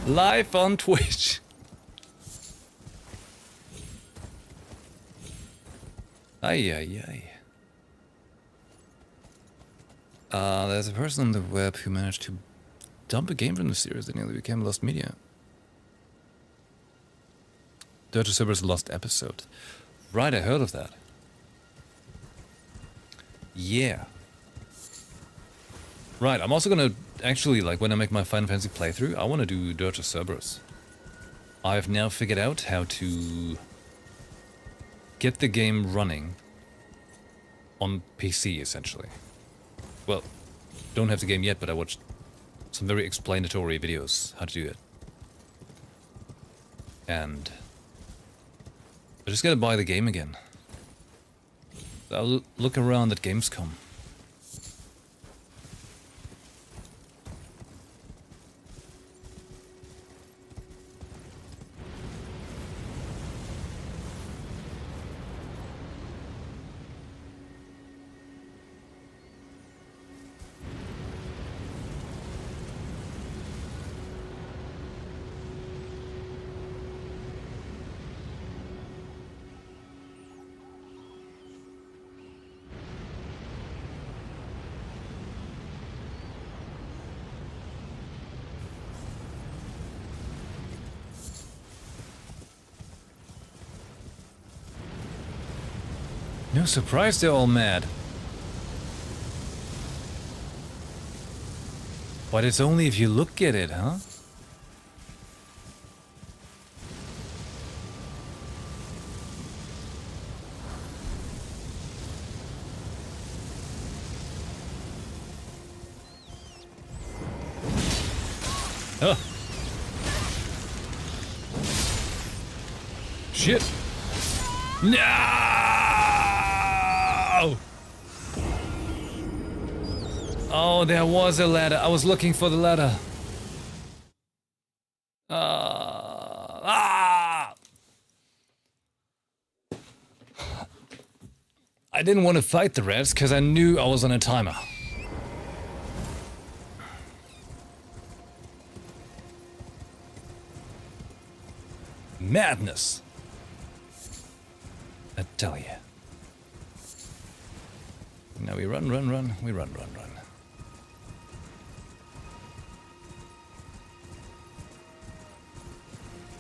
Live on Twitch. Ay, ay, ay. There's a person on the web who managed to dump a game from the series that nearly became lost media. Dirge of Cerberus lost episode. Right, I heard of that. Yeah. Right, I'm also gonna actually, like, when I make my Final Fantasy playthrough, I want to do Dirge of Cerberus. I've now figured out how to get the game running on PC, essentially. Well, don't have the game yet, but I watched some very explanatory videos how to do it. And I just gotta buy the game again. I'll look around at Gamescom. No surprise they're all mad. But it's only if you look at it, huh? Oh. Shit. No! Oh, there was a ladder. I was looking for the ladder. I didn't want to fight the rats because I knew I was on a timer. Madness. I tell you. Now we run, run, run. We run, run, run.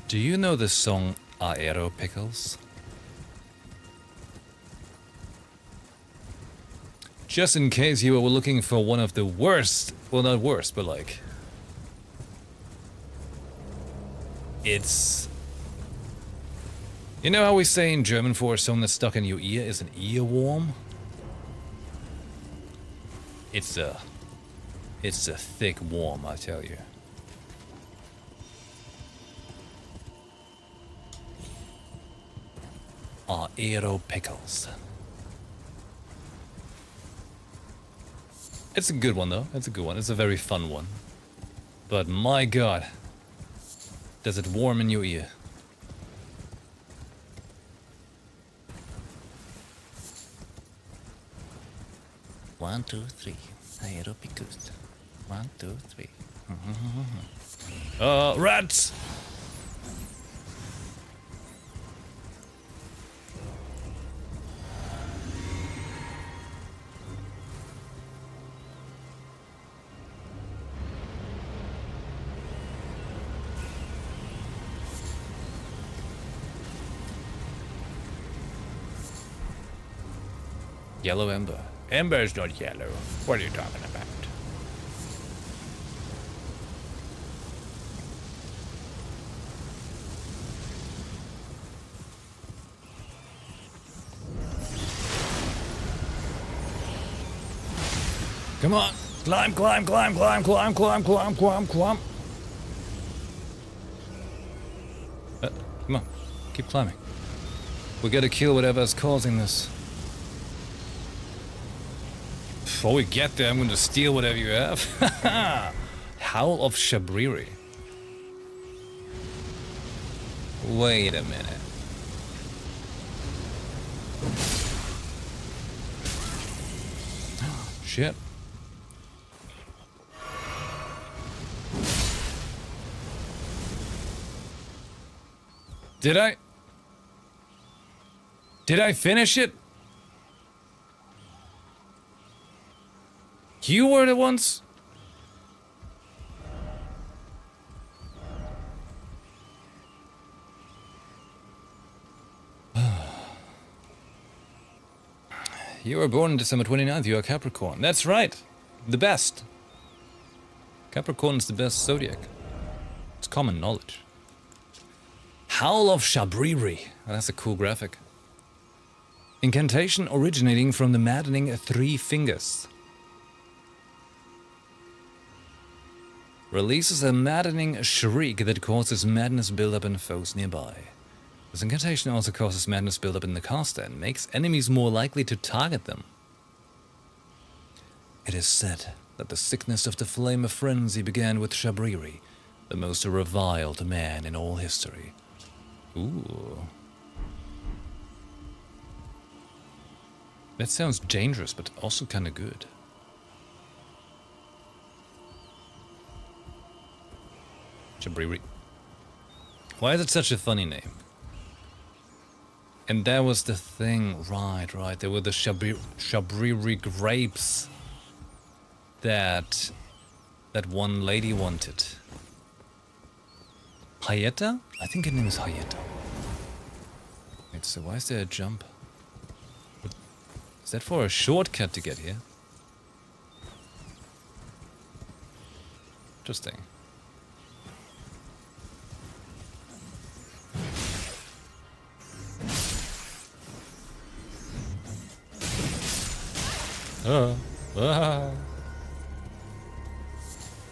Do you know the song Aero Pickles? Just in case you were looking for one of the worst, well, not worst, but like, it's, you know how we say in German for a song that's stuck in your ear is an earworm? It's a thick worm, I tell you. Aero Pickles. It's a good one though. It's a good one. It's a very fun one. But my god, does it warm in your ear? One, two, three. Aeropicus. 1, 2, 3. Rats! Yellow ember. Ember is not yellow. What are you talking about? Come on. Climb, climb, climb, climb, climb, climb, climb, climb, climb. Come on. Keep climbing. We gotta kill whatever's causing this. Before we get there, I'm going to steal whatever you have. Howl of Shabriri. Wait a minute. Shit. Did I finish it? You were the ones? You were born December 29th, you are Capricorn. That's right. The best. Capricorn is the best zodiac. It's common knowledge. Howl of Shabriri. Oh, that's a cool graphic. Incantation originating from the maddening 3 fingers. Releases a maddening shriek that causes madness buildup in foes nearby. This incantation also causes madness buildup in the caster and makes enemies more likely to target them. It is said that the sickness of the flame of frenzy began with Shabriri, the most reviled man in all history. Ooh. That sounds dangerous, but also kinda good. Shabriri. Why is it such a funny name? And that was the thing, right. There were the Shabriri grapes that one lady wanted. Hayeta? I think her name is Hayeta. Wait, so why is there a jump? Is that for a shortcut to get here? Interesting.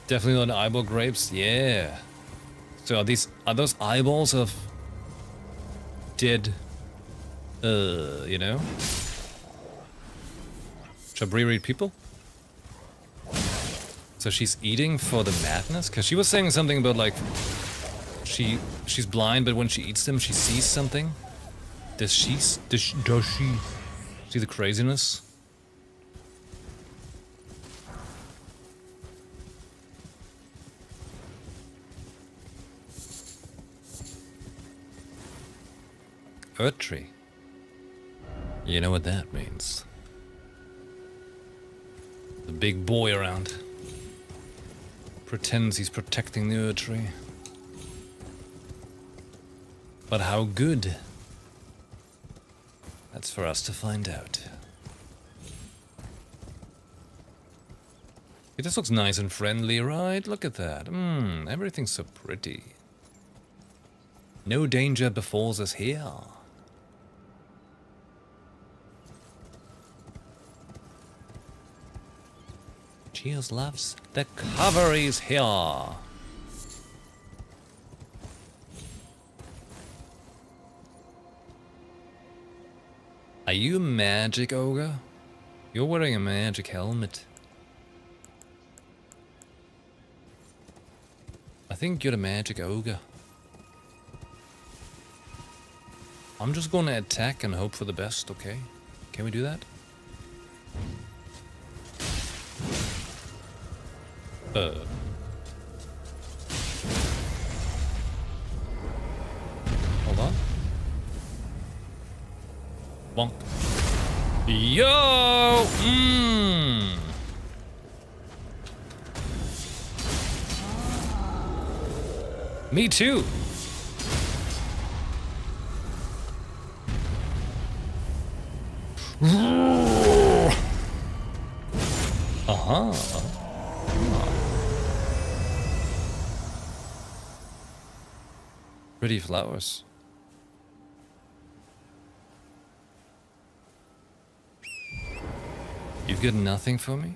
Definitely not eyeball grapes. Yeah. So are those eyeballs of dead, you know, Shabriri people? So she's eating for the madness? Cause she was saying something about like she's blind, but when she eats them, she sees something. Does she see the craziness? Earth tree. You know what that means. The big boy around pretends he's protecting the Earth tree. But how good? That's for us to find out. It just looks nice and friendly, right? Look at that. Everything's so pretty. No danger befalls us here. Cheers, loves. The cover is here. Are you a magic ogre? You're wearing a magic helmet. I think you're the magic ogre. I'm just gonna attack and hope for the best, okay? Can we do that? Hold on. Bonk. Yo! Me too. Pretty flowers. You've got nothing for me?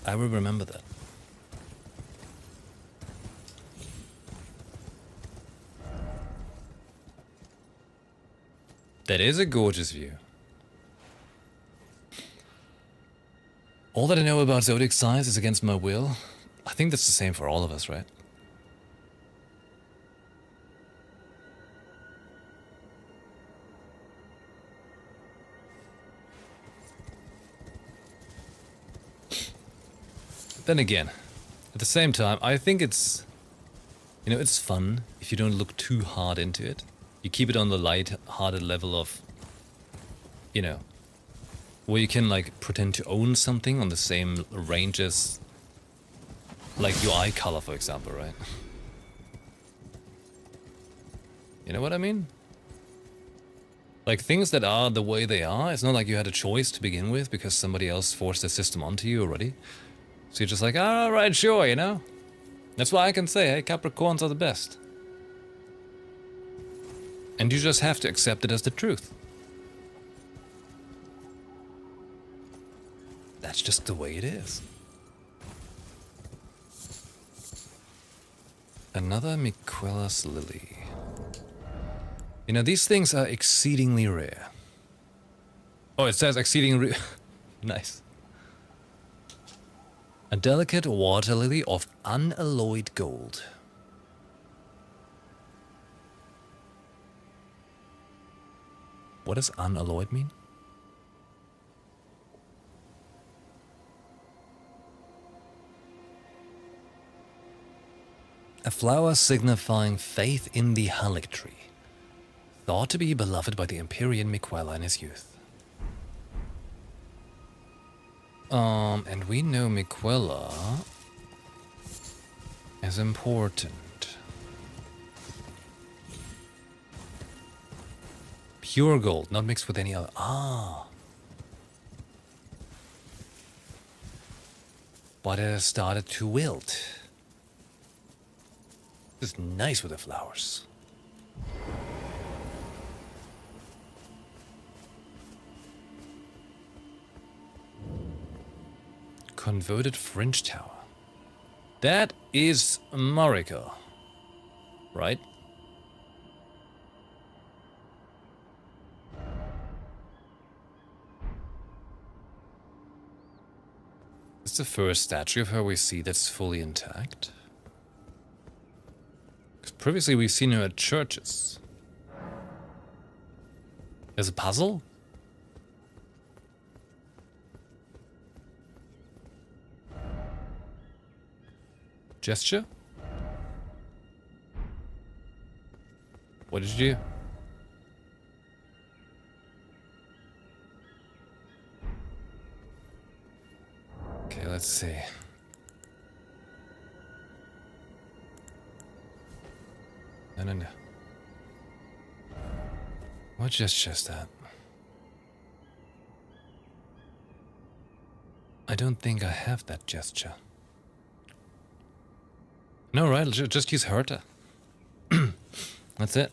I will remember that. That is a gorgeous view. All that I know about zodiac signs is against my will. I think that's the same for all of us, right? Then again, at the same time, I think it's, you know, it's fun if you don't look too hard into it. You keep it on the light-hearted level of, you know, where you can like pretend to own something on the same range as, like your eye color, for example, right? You know what I mean? Like things that are the way they are, it's not like you had a choice to begin with because somebody else forced the system onto you already. So you're just like, alright, sure, you know? That's why I can say, hey, Capricorns are the best. And you just have to accept it as the truth. That's just the way it is. Another Miquella's lily. You know, these things are exceedingly rare. Oh, it says exceedingly rare. Nice. A delicate water lily of unalloyed gold. What does unalloyed mean? A flower signifying faith in the Halictree, thought to be beloved by the Empyrean Miquella in his youth. And we know Miquella is important. Pure gold, not mixed with any other. Ah. But it has started to wilt. This is nice with the flowers. Converted Fringe Tower. That is Marika, right? It's the first statue of her we see that's fully intact. Because previously we've seen her at churches. There's a puzzle? Gesture? What did you do? Okay, let's see. No. What gesture is that? I don't think I have that gesture. No, right? Just use Herta. That's it.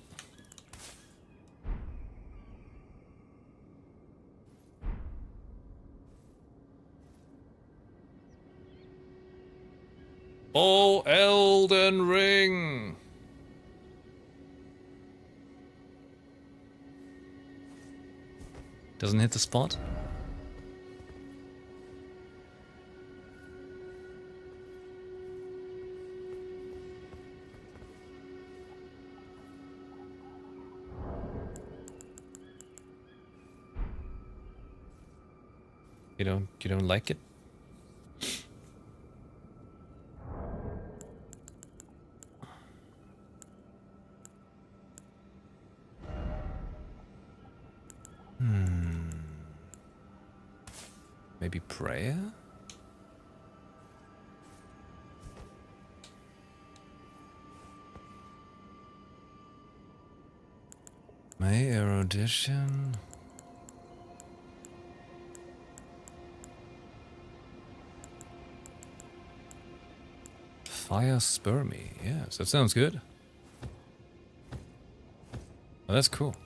Oh, Elden Ring! Doesn't hit the spot? You don't like it? Maybe prayer? May erudition. Fire spermy. Yes, that sounds good. Oh, that's cool.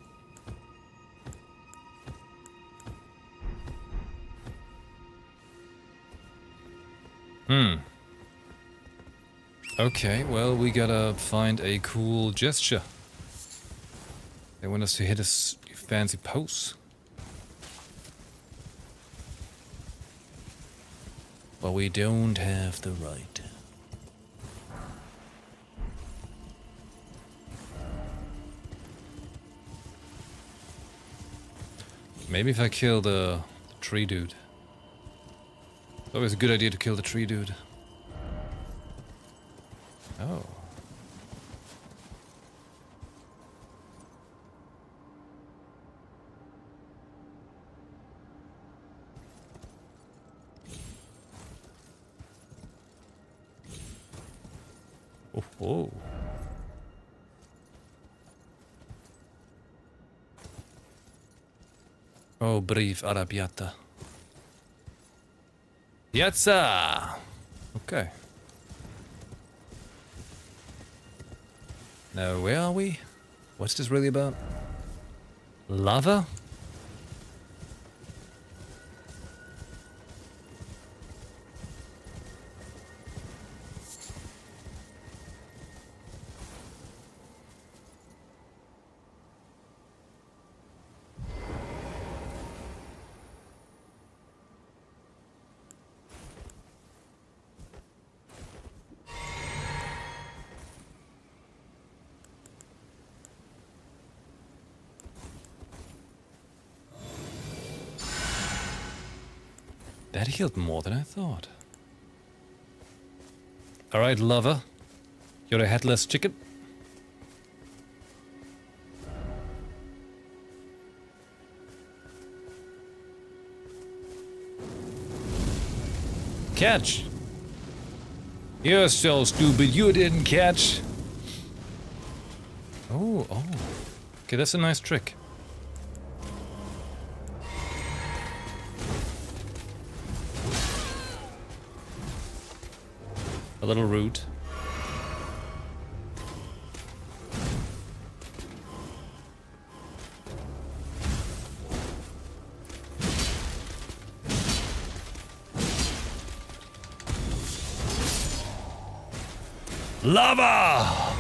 Okay, well, we gotta find a cool gesture. They want us to hit a fancy pose. But we don't have the right. Maybe if I kill the tree dude. It's always a good idea to kill the tree dude. Oh. Oh, oh. Oh, brief arrabbiata. Piazza! Okay. Now, where are we? What's this really about? Lava? That healed more than I thought. Alright, lover. You're a headless chicken? Catch! You're so stupid, you didn't catch! Oh, oh. Okay, that's a nice trick. A little rude. Lava!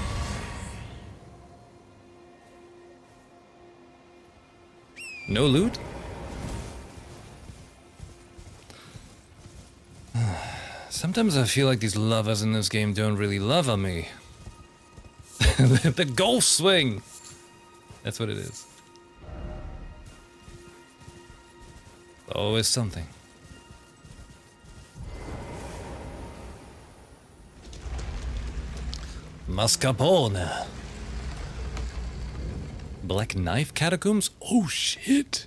No loot? Sometimes I feel like these lovers in this game don't really love on me. The golf swing! That's what it is. Always something. Mascarpone. Black Knife Catacombs? Oh shit!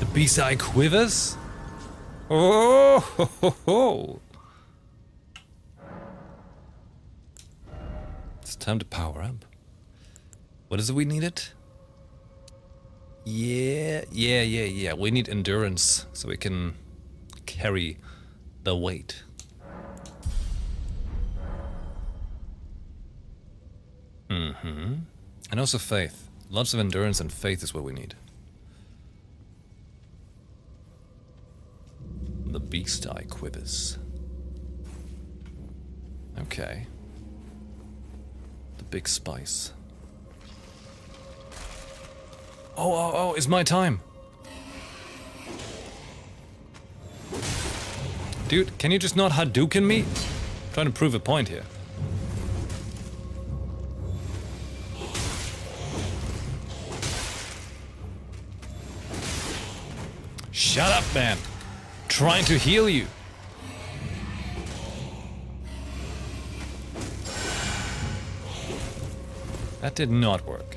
The B-side quivers? Oh ho, ho, ho. It's time to power up. What is it we needed? Yeah. We need endurance so we can carry the weight. And also faith. Lots of endurance and faith is what we need. The beast eye quivers. Okay. The big spice. Oh, it's my time. Dude, can you just not Hadouken me? I'm trying to prove a point here. Shut up, man. Trying to heal you. That did not work.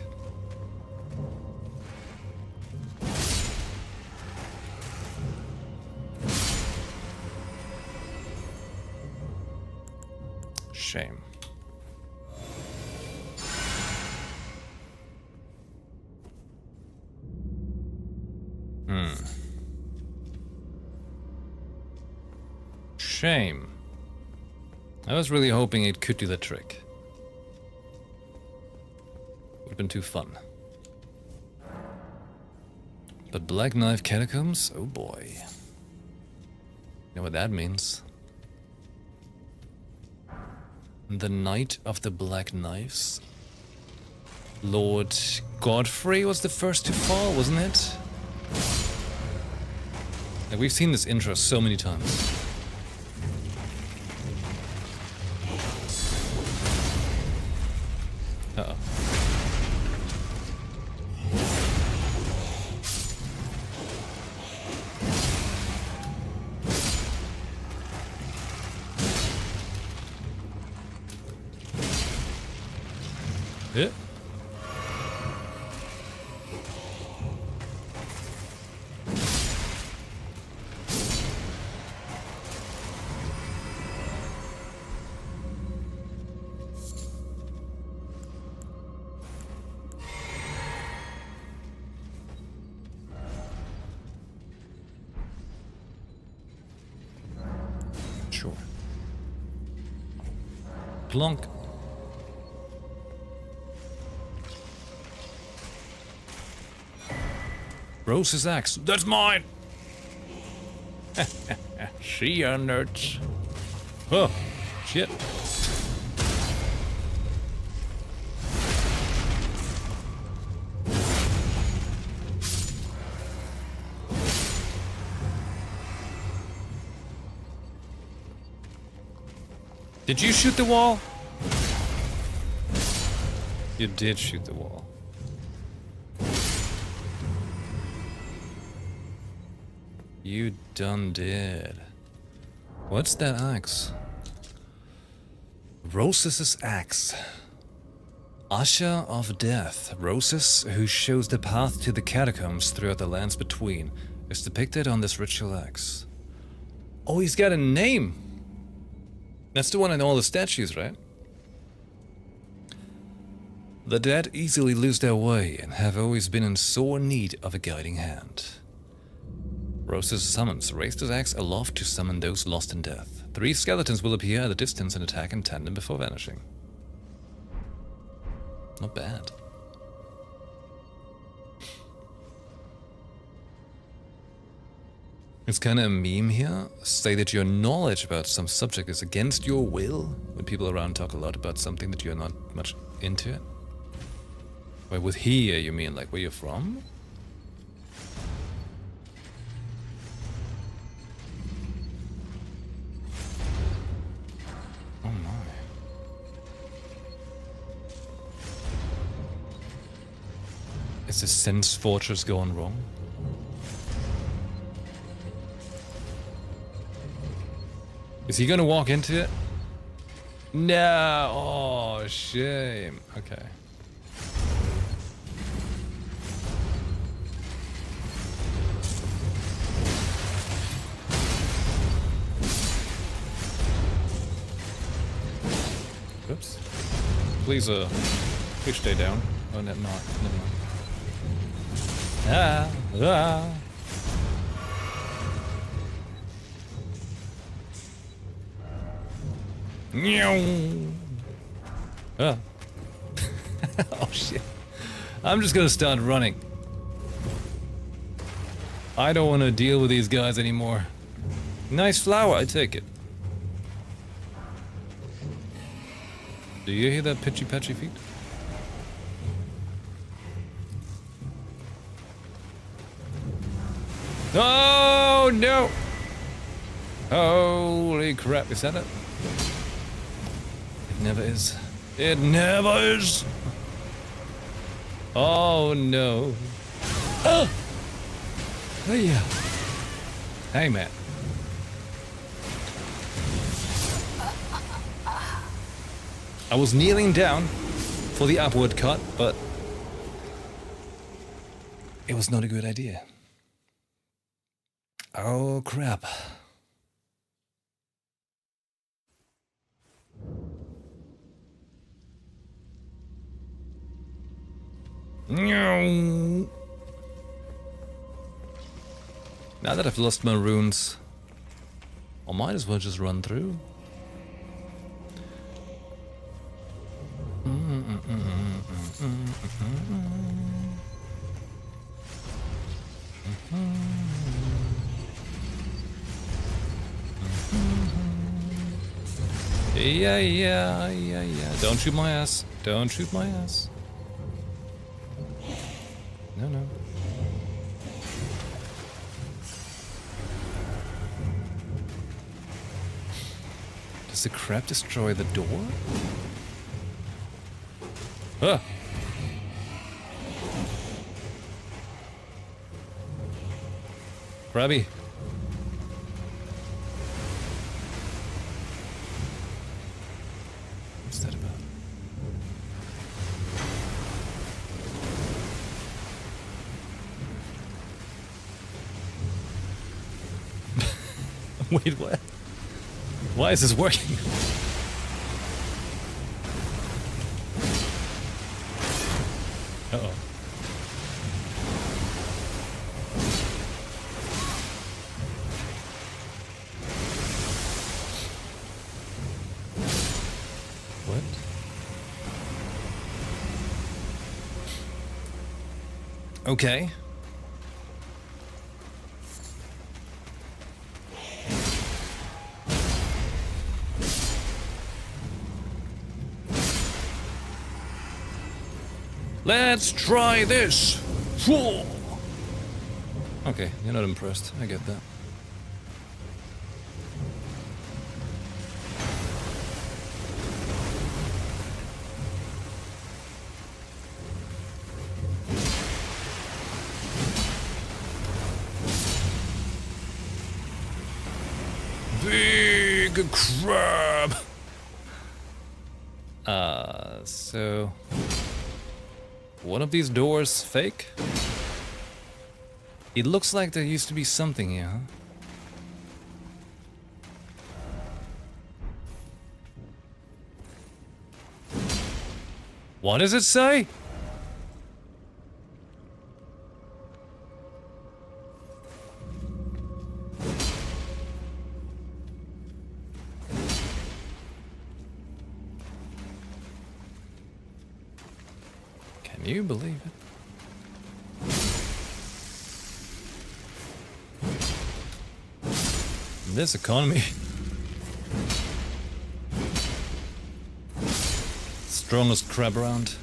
Shame. Shame. I was really hoping it could do the trick. Would have been too fun. But Black Knife Catacombs? Oh boy. You know what that means? The Knight of the Black Knives? Lord Godfrey was the first to fall, wasn't it? Like, we've seen this intro so many times. Uh-oh. Yeah. Sure. Plonk. Rose's axe. That's mine! See ya, nerds. Oh, shit. Did you shoot the wall? You did shoot the wall. You done did. What's that axe? Rose's axe. Usher of Death. Roses, who shows the path to the catacombs throughout the lands between, is depicted on this ritual axe. Oh, he's got a name! That's the one in all the statues, right? The dead easily lose their way and have always been in sore need of a guiding hand. Roses summons raised his axe aloft to summon those lost in death. 3 skeletons will appear at a distance and attack in tandem before vanishing. Not bad. It's kind of a meme here. Say that your knowledge about some subject is against your will when people around talk a lot about something that you're not much into it. Well, with here, you mean like where you're from? Oh my. Is the Sense Fortress going wrong? Is he gonna walk into it? No! Oh, shame. Okay. Oops. Please stay down. Oh, no, not. Never mind. Ah! Oh. Oh shit. I'm just gonna start running. I don't want to deal with these guys anymore. Nice flower, I take it. Do you hear that pitchy patchy feet? Oh no! Holy crap, is that it? It never is. It never is! Oh no. Oh! Hey! Hey, man. I was kneeling down for the upward cut, but it was not a good idea. Oh, crap. Now that I've lost my runes, I might as well just run through. Yeah. Don't shoot my ass. Don't shoot my ass. No. Does the crab destroy the door? Ah! Crabby. What's that about? Wait, what? Why is this working? Uh-oh. What? Okay. Let's try this! Whoa. Okay, you're not impressed. I get that. Big crab! So... one of these doors fake? It looks like there used to be something here, huh? What does it say? Can you believe it? This economy. Strongest crab around.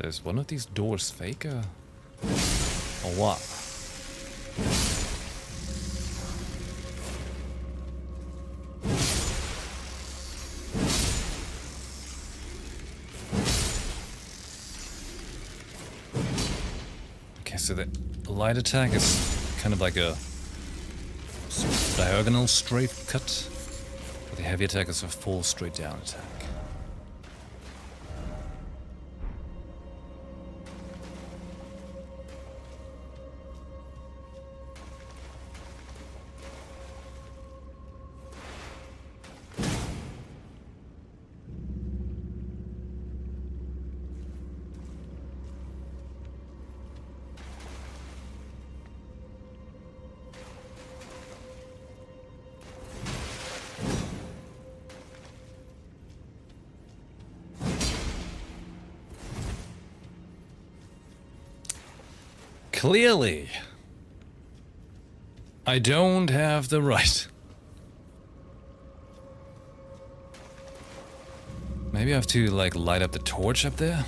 Is one of these doors fake or what? Okay, so the light attack is kind of like a diagonal straight cut, but the heavy attack is a full straight down attack. Clearly, I don't have the right. Maybe I have to, like, light up the torch up there?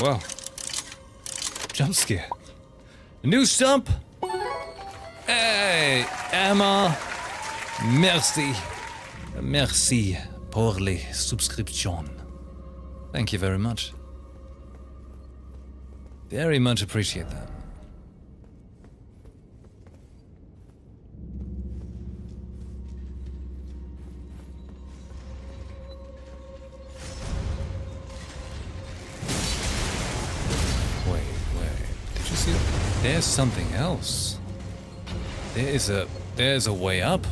Wow. Jump scare. New stump. Hey, Emma. Merci. Merci pour les subscriptions. Thank you very much. Very much appreciate that. Wait. Did you see that? There's something else. There's a way up.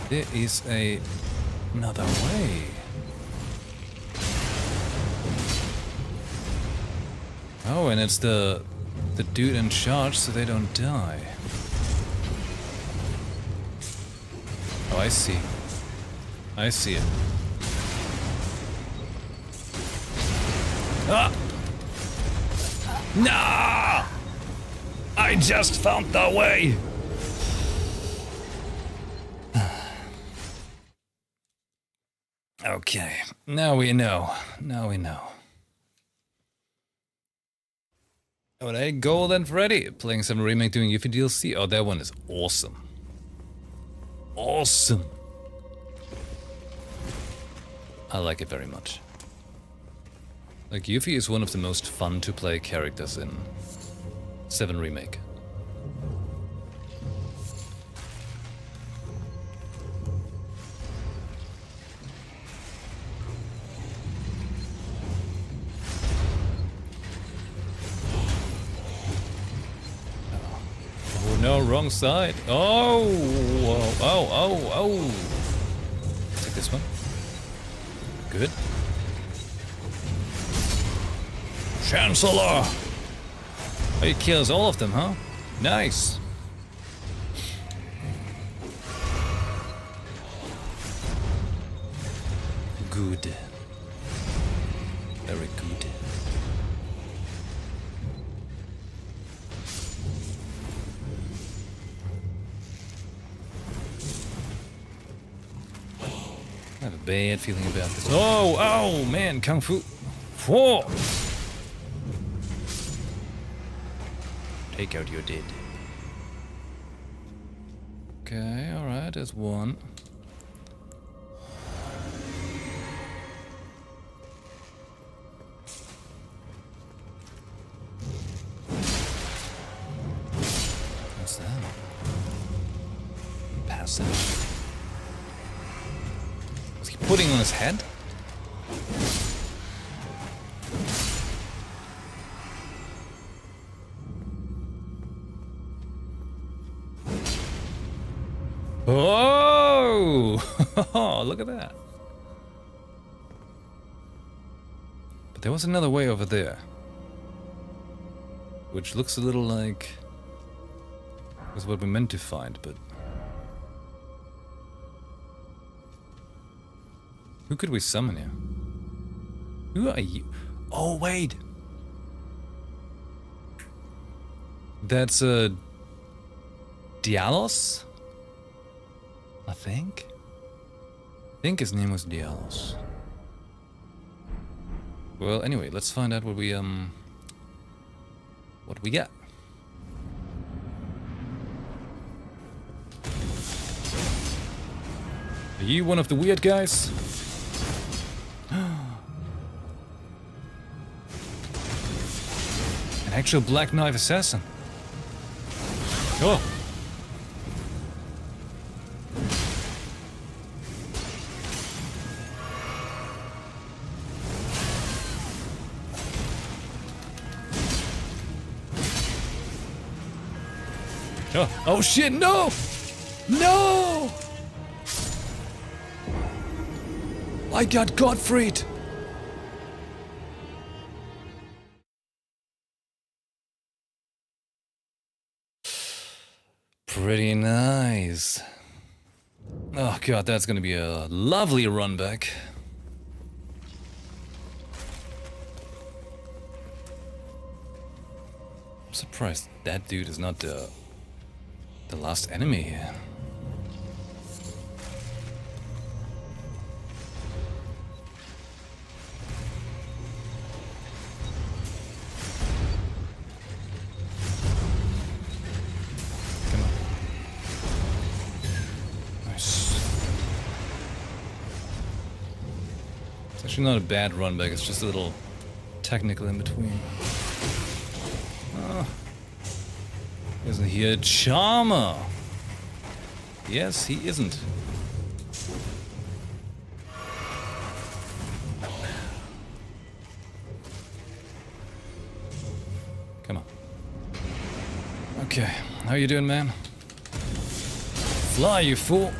There is another way. Oh, and it's the dude in charge, so they don't die. Oh, I see. I see it. Ah! No! I just found the way. Okay, now we know. Now we know. Alright, Golden Freddy playing some remake doing Yuffie DLC. Oh, that one is awesome. Awesome. I like it very much. Like, Yuffie is one of the most fun to play characters in 7 Remake. No, wrong side. Oh. Take this one. Good. Chancellor! Oh, he kills all of them, huh? Nice. Good. Very good. I have a bad feeling about this. Oh, man, Kung Fu. Whoa! Take out your dead. Okay, alright, there's one. What's that? Passage. Was he putting on his head? Oh! Look at that. But there was another way over there. Which looks a little like... was what we meant to find, but... who could we summon here? Who are you? Oh, wait! That's Dialos? I think his name was Dialos. Well, anyway, let's find out what we got. Are you one of the weird guys? An actual Black Knife assassin. Oh. Oh shit, no! No! I got Gottfried! Pretty nice. Oh god, that's gonna be a lovely run back. I'm surprised that dude is not the last enemy here. Come on. Nice. It's actually not a bad run back, it's just a little technical in between. Isn't he a charmer? Yes, he isn't. Come on. Okay, how you doing, man? Fly, you fool!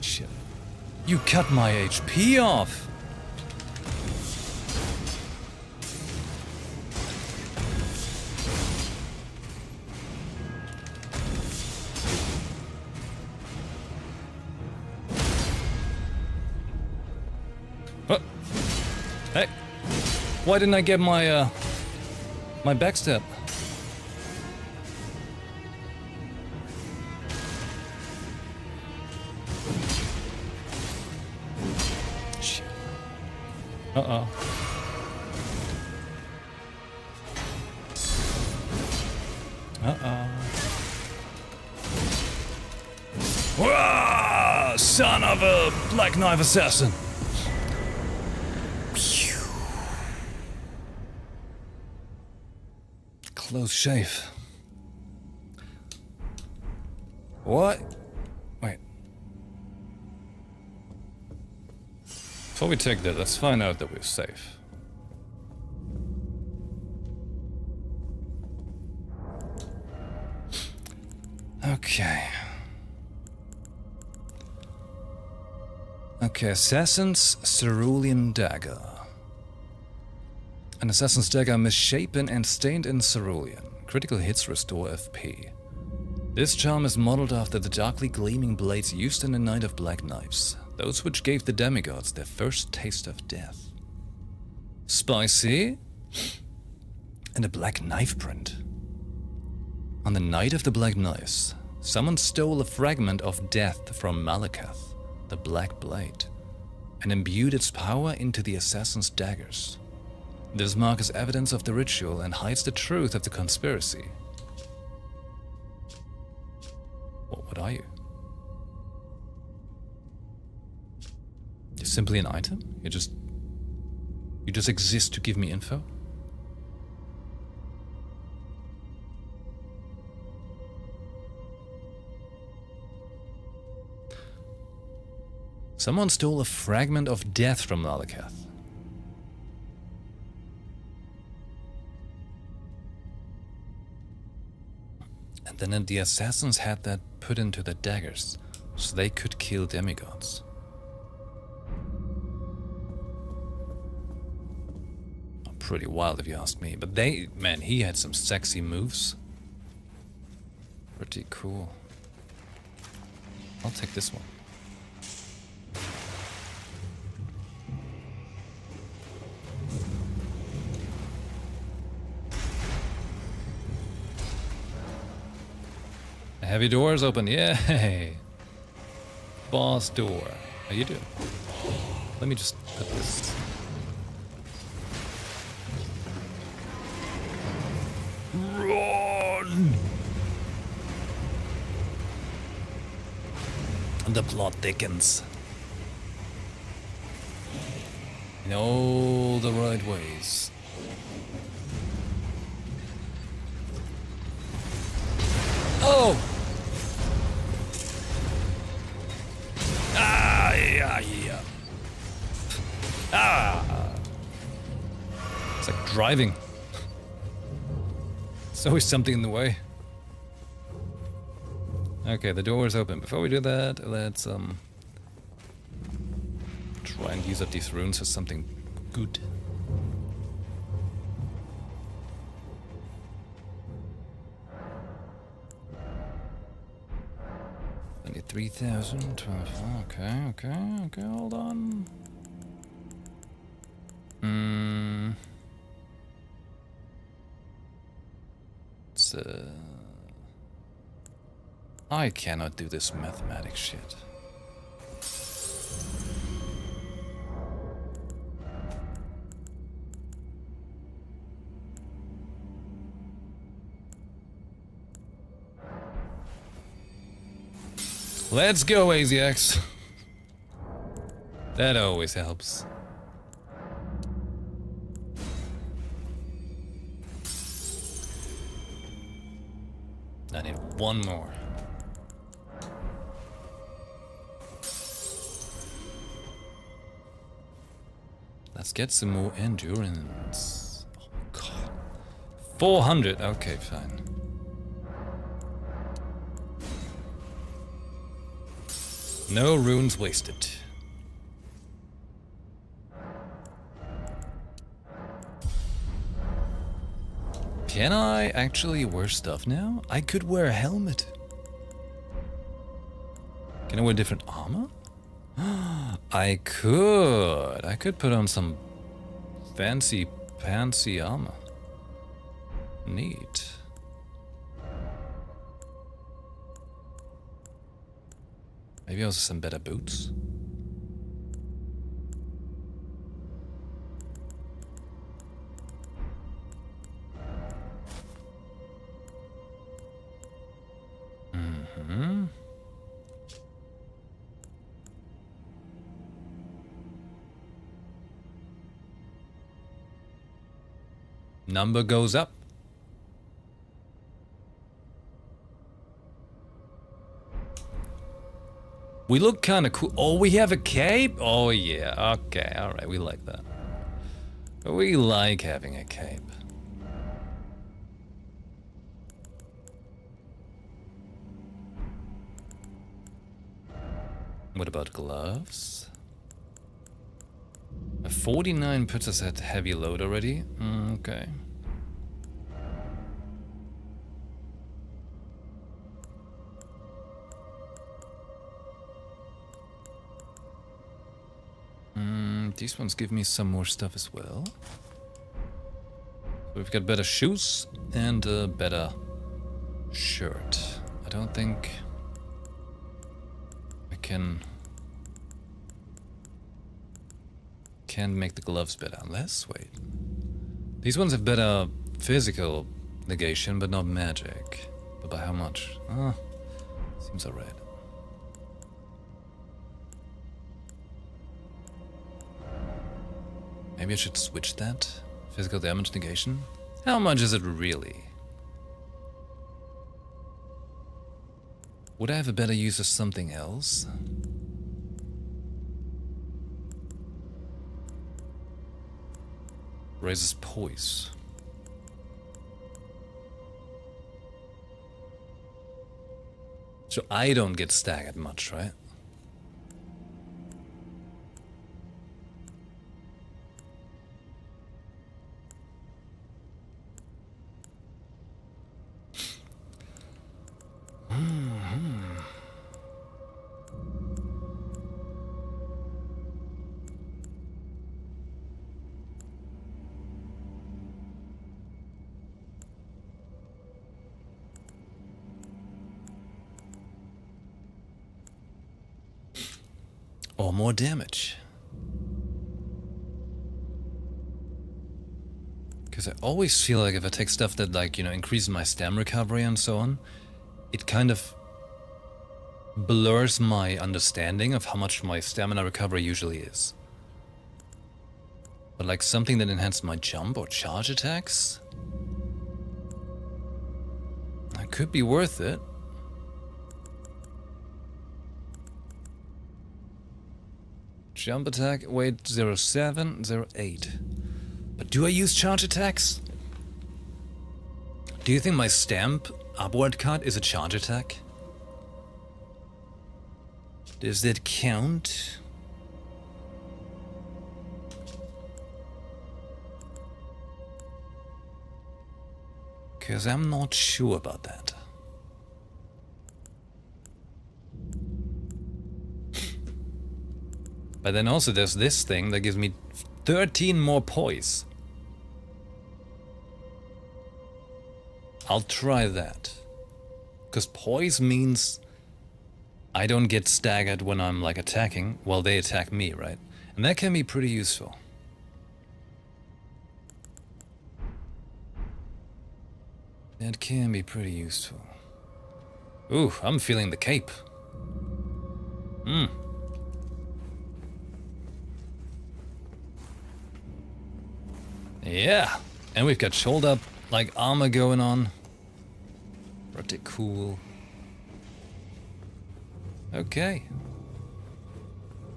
Shit. You cut my HP off! Hey, why didn't I get my my backstep? Shit. Uh-oh. Uh-oh. Wah! Son of a Black Knife assassin! Close shave. What? Wait. Before we take that, let's find out that we're safe. Okay. Okay, Assassin's Cerulean Dagger. An Assassin's Dagger misshapen and stained in cerulean. Critical hits restore FP. This charm is modeled after the darkly gleaming blades used in the Night of Black Knives, those which gave the demigods their first taste of death. Spicy? And a black knife print. On the Night of the Black Knives, someone stole a fragment of death from Malakath, the Black Blade, and imbued its power into the assassin's daggers. This mark is evidence of the ritual and hides the truth of the conspiracy. What are you? You're simply an item? You just exist to give me info? Someone stole a fragment of death from Malakath. And then the assassins had that put into the daggers, so they could kill demigods. Pretty wild if you ask me, but man, he had some sexy moves. Pretty cool. I'll take this one. Heavy doors open, yay! Boss door. How you doing? Let me just put this. Run! The plot thickens. In all the right ways. Oh! Ah, yeah. Ah! It's like driving. There's always something in the way. Okay, the door is open. Before we do that, let's try and use up these runes for something good. Only 3,000, 12. Okay, hold on. It's, I cannot do this mathematics shit. Let's go, AZX. That always helps. I need one more. Let's get some more endurance. Oh my god. 400. Okay, fine. No runes wasted. Can I actually wear stuff now? I could wear a helmet. Can I wear different armor? I could put on some fancy armor. Neat. Maybe also some better boots. Number goes up. We look kind of cool. Oh, we have a cape? Oh, yeah. Okay, alright. We like that. We like having a cape. What about gloves? A 49 puts us at heavy load already. Okay. These ones give me some more stuff as well. So we've got better shoes and a better shirt. I don't think I can make the gloves better unless, wait. These ones have better physical negation but not magic. But by how much? Seems alright. Maybe I should switch that? Physical damage negation? How much is it really? Would I have a better use of something else? Raises poise. So I don't get staggered much, right? Or more damage. Because I always feel like if I take stuff that, like, you know, increases my stam recovery and so on, it kind of blurs my understanding of how much my stamina recovery usually is. But like something that enhances my jump or charge attacks, that could be worth it. Jump attack, weight 07, 08. But do I use charge attacks? Do you think my stamp upward cut is a charge attack? Does that count? Because I'm not sure about that. But then also there's this thing that gives me 13 more poise. I'll try that. Because poise means I don't get staggered when I'm like attacking while they attack me, right? And that can be pretty useful. That can be pretty useful. Ooh, I'm feeling the cape. Yeah, and we've got shoulder like armor going on. Pretty cool. Okay.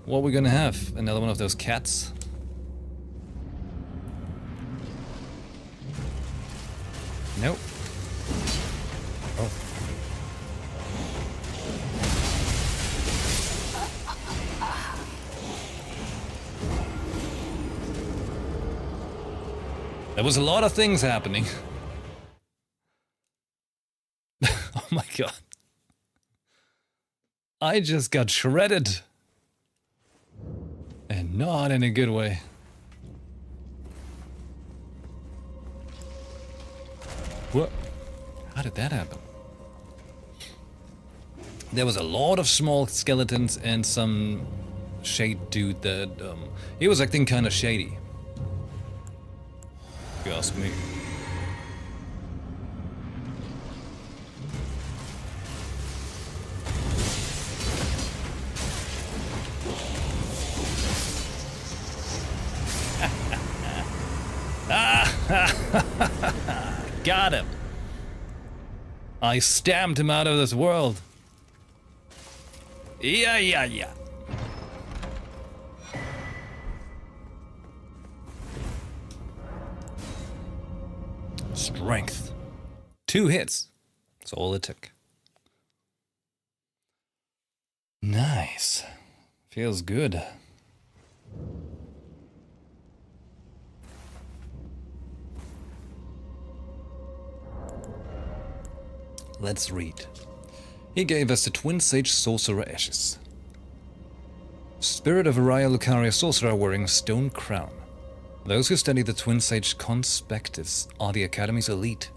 What are we gonna have? Another one of those cats? Nope. Oh. There was a lot of things happening. Oh my god. I just got shredded. And not in a good way. What? How did that happen? There was a lot of small skeletons and some shade dude that he was acting kind of shady. If you ask me. Got him. I stamped him out of this world. Yeah. Strength. 2 hits. That's all it took. Nice. Feels good. Let's read. He gave us the Twin Sage Sorcerer Ashes. Spirit of Araya Lucaria Sorcerer wearing Stone Crown. Those who study the Twin Sage Conspectus are the Academy's elite,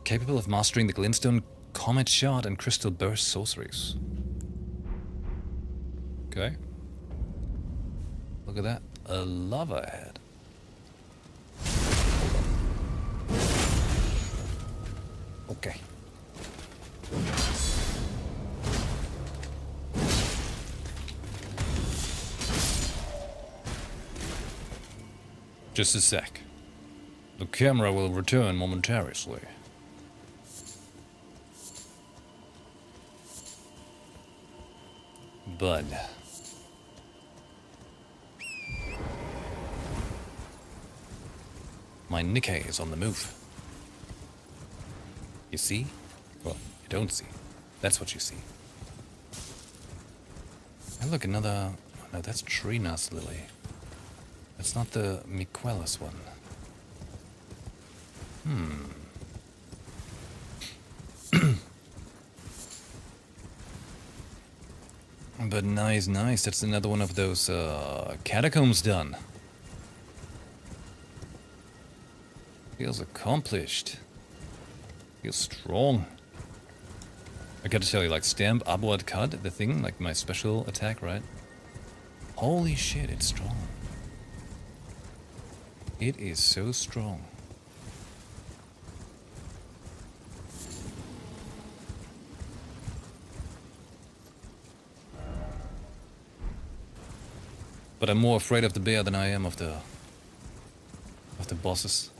capable of mastering the Glintstone, Comet Shard, and Crystal Burst sorceries. Okay. Look at that. A lava head. Okay. Just a sec. The camera will return momentarily. Bud. My Nikkei is on the move. You see? Well, you don't see. That's what you see. And look, another... Oh, no, that's Trina's lily. That's not the Miquelis one. But nice. That's another one of those catacombs done. Feels accomplished. Feels strong. I gotta tell you, like, stamp, upward cut, the thing, like my special attack, right? Holy shit, it's strong. It is so strong. But I'm more afraid of the bear than I am of the bosses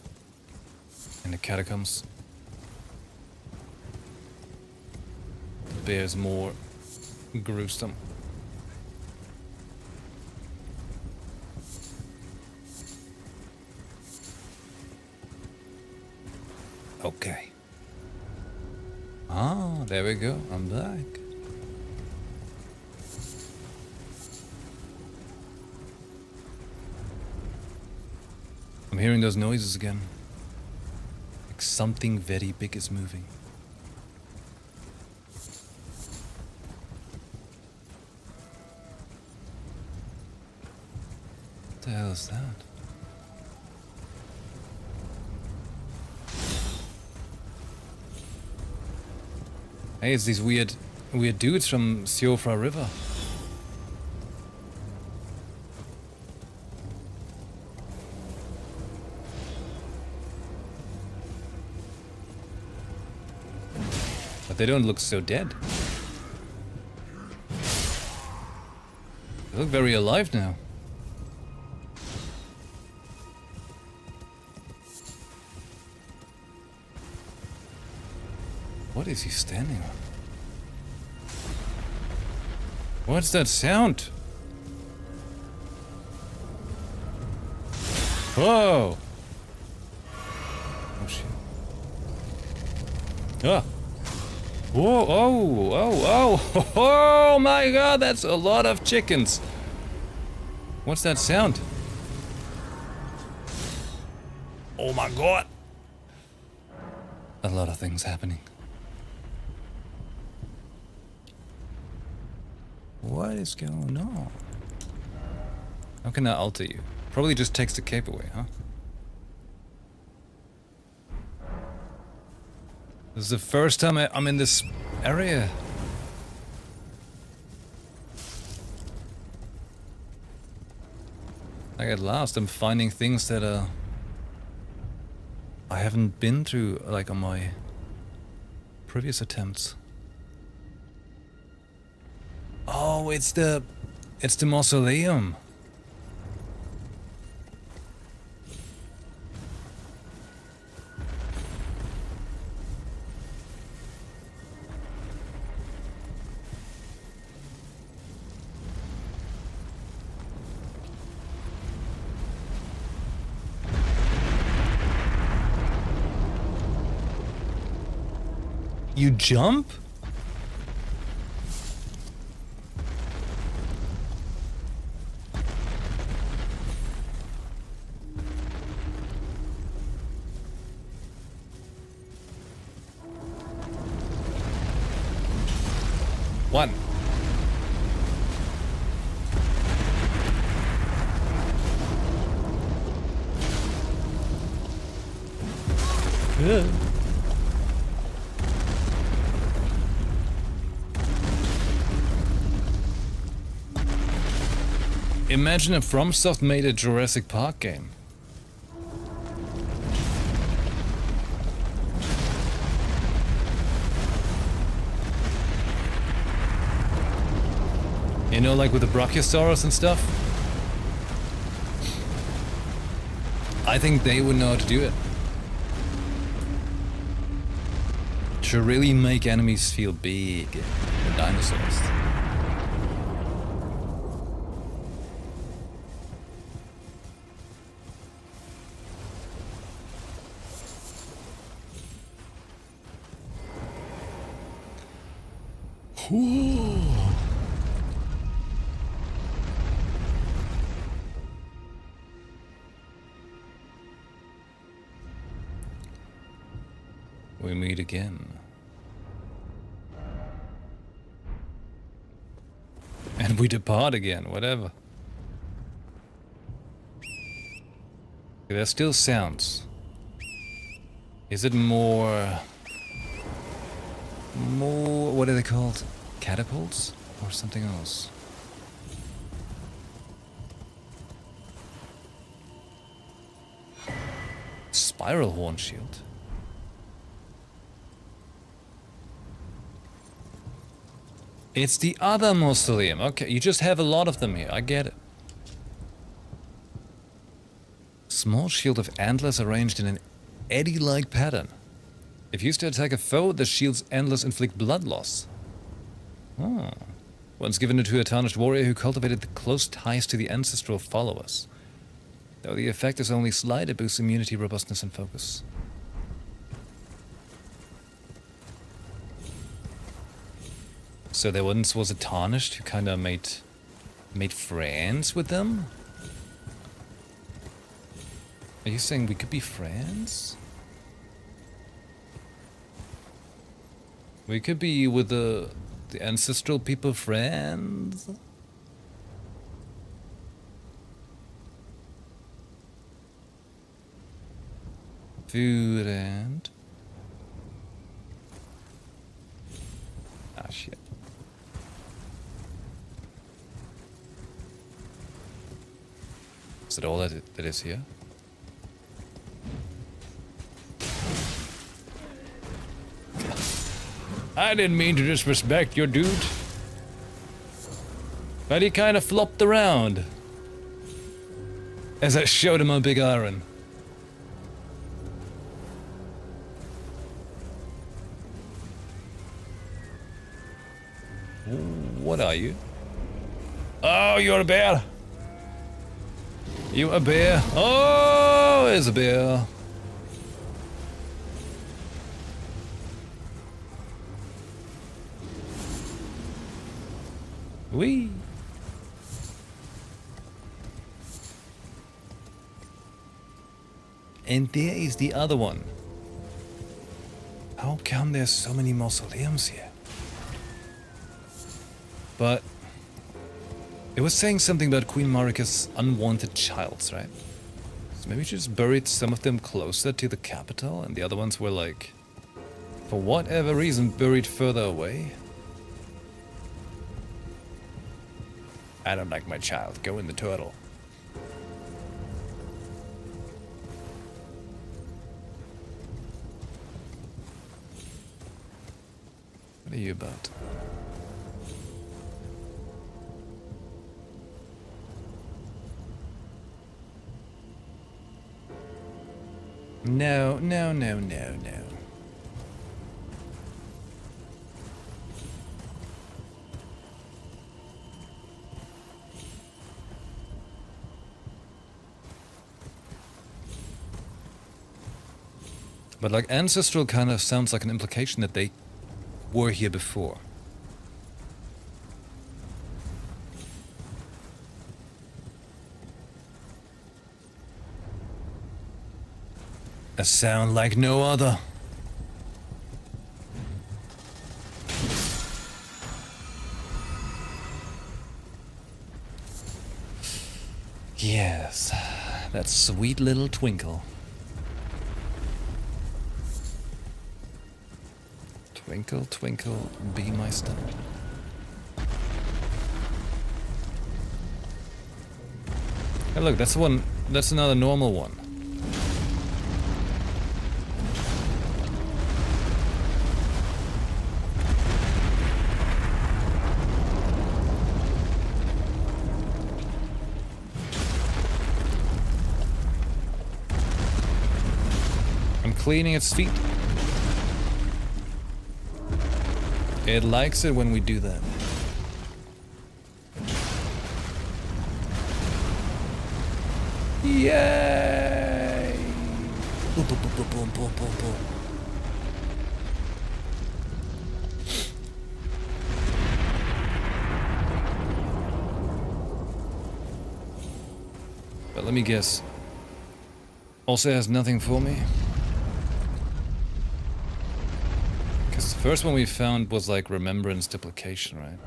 in the catacombs. The bear's more gruesome. Okay. Ah, there we go. I'm back. I'm hearing those noises again. Like something very big is moving. What the hell is that? Hey, it's these weird dudes from Siofra River. But they don't look so dead. They look very alive now. What is he standing on? What's that sound? Whoa! Oh shit. Ah! Whoa! Oh! Oh! Oh! Oh my god! That's a lot of chickens. What's that sound? Oh my god! A lot of things happening. What is going on? How can I alter you? Probably just takes the cape away, huh? This is the first time I'm in this area. Like at last I'm finding things that I haven't been through like on my previous attempts. Oh, it's the mausoleum. You jump? One. Good. Imagine if FromSoft made a Jurassic Park game. You know, like with the Brachiosaurus and stuff? I think they would know how to do it. To really make enemies feel big. The dinosaurs. We meet again. And we depart again, whatever. There's still sounds. Is it more, what are they called? Catapults? Or something else? Spiral horn shield. It's the other mausoleum. Okay, you just have a lot of them here. I get it. Small shield of antlers arranged in an eddy-like pattern. If used to attack a foe, the shield's antlers inflict blood loss. Oh. Once given to a tarnished warrior who cultivated the close ties to the ancestral followers. Though the effect is only slight, it boosts immunity, robustness, and focus. So there once was a tarnished who kind of made friends with them? Are you saying we could be friends? We could be with the ancestral people friends? Food and... Ah, shit. Is that all that is here? I didn't mean to disrespect your dude. But he kind of flopped around as I showed him a big iron. What are you? Oh, you're a bear. You a bear? Oh, there's a bear. Wee. And there is the other one. How come there's so many mausoleums here? But it was saying something about Queen Marika's unwanted childs, right? So maybe she just buried some of them closer to the capital and the other ones were like, for whatever reason, buried further away. I don't like my child. Go in the turtle. What are you about? No, no, no, no, no. But like ancestral kind of sounds like an implication that they were here before. A sound like no other. Yes, that sweet little twinkle. Twinkle, twinkle, be my star. Hey, look, that's one. That's another normal one. I'm cleaning its feet. It likes it when we do that. Yay! Boom, boom, boom, boom, boom, boom, boom, boom. But let me guess. Also has nothing for me. Because the first one we found was like remembrance duplication, right?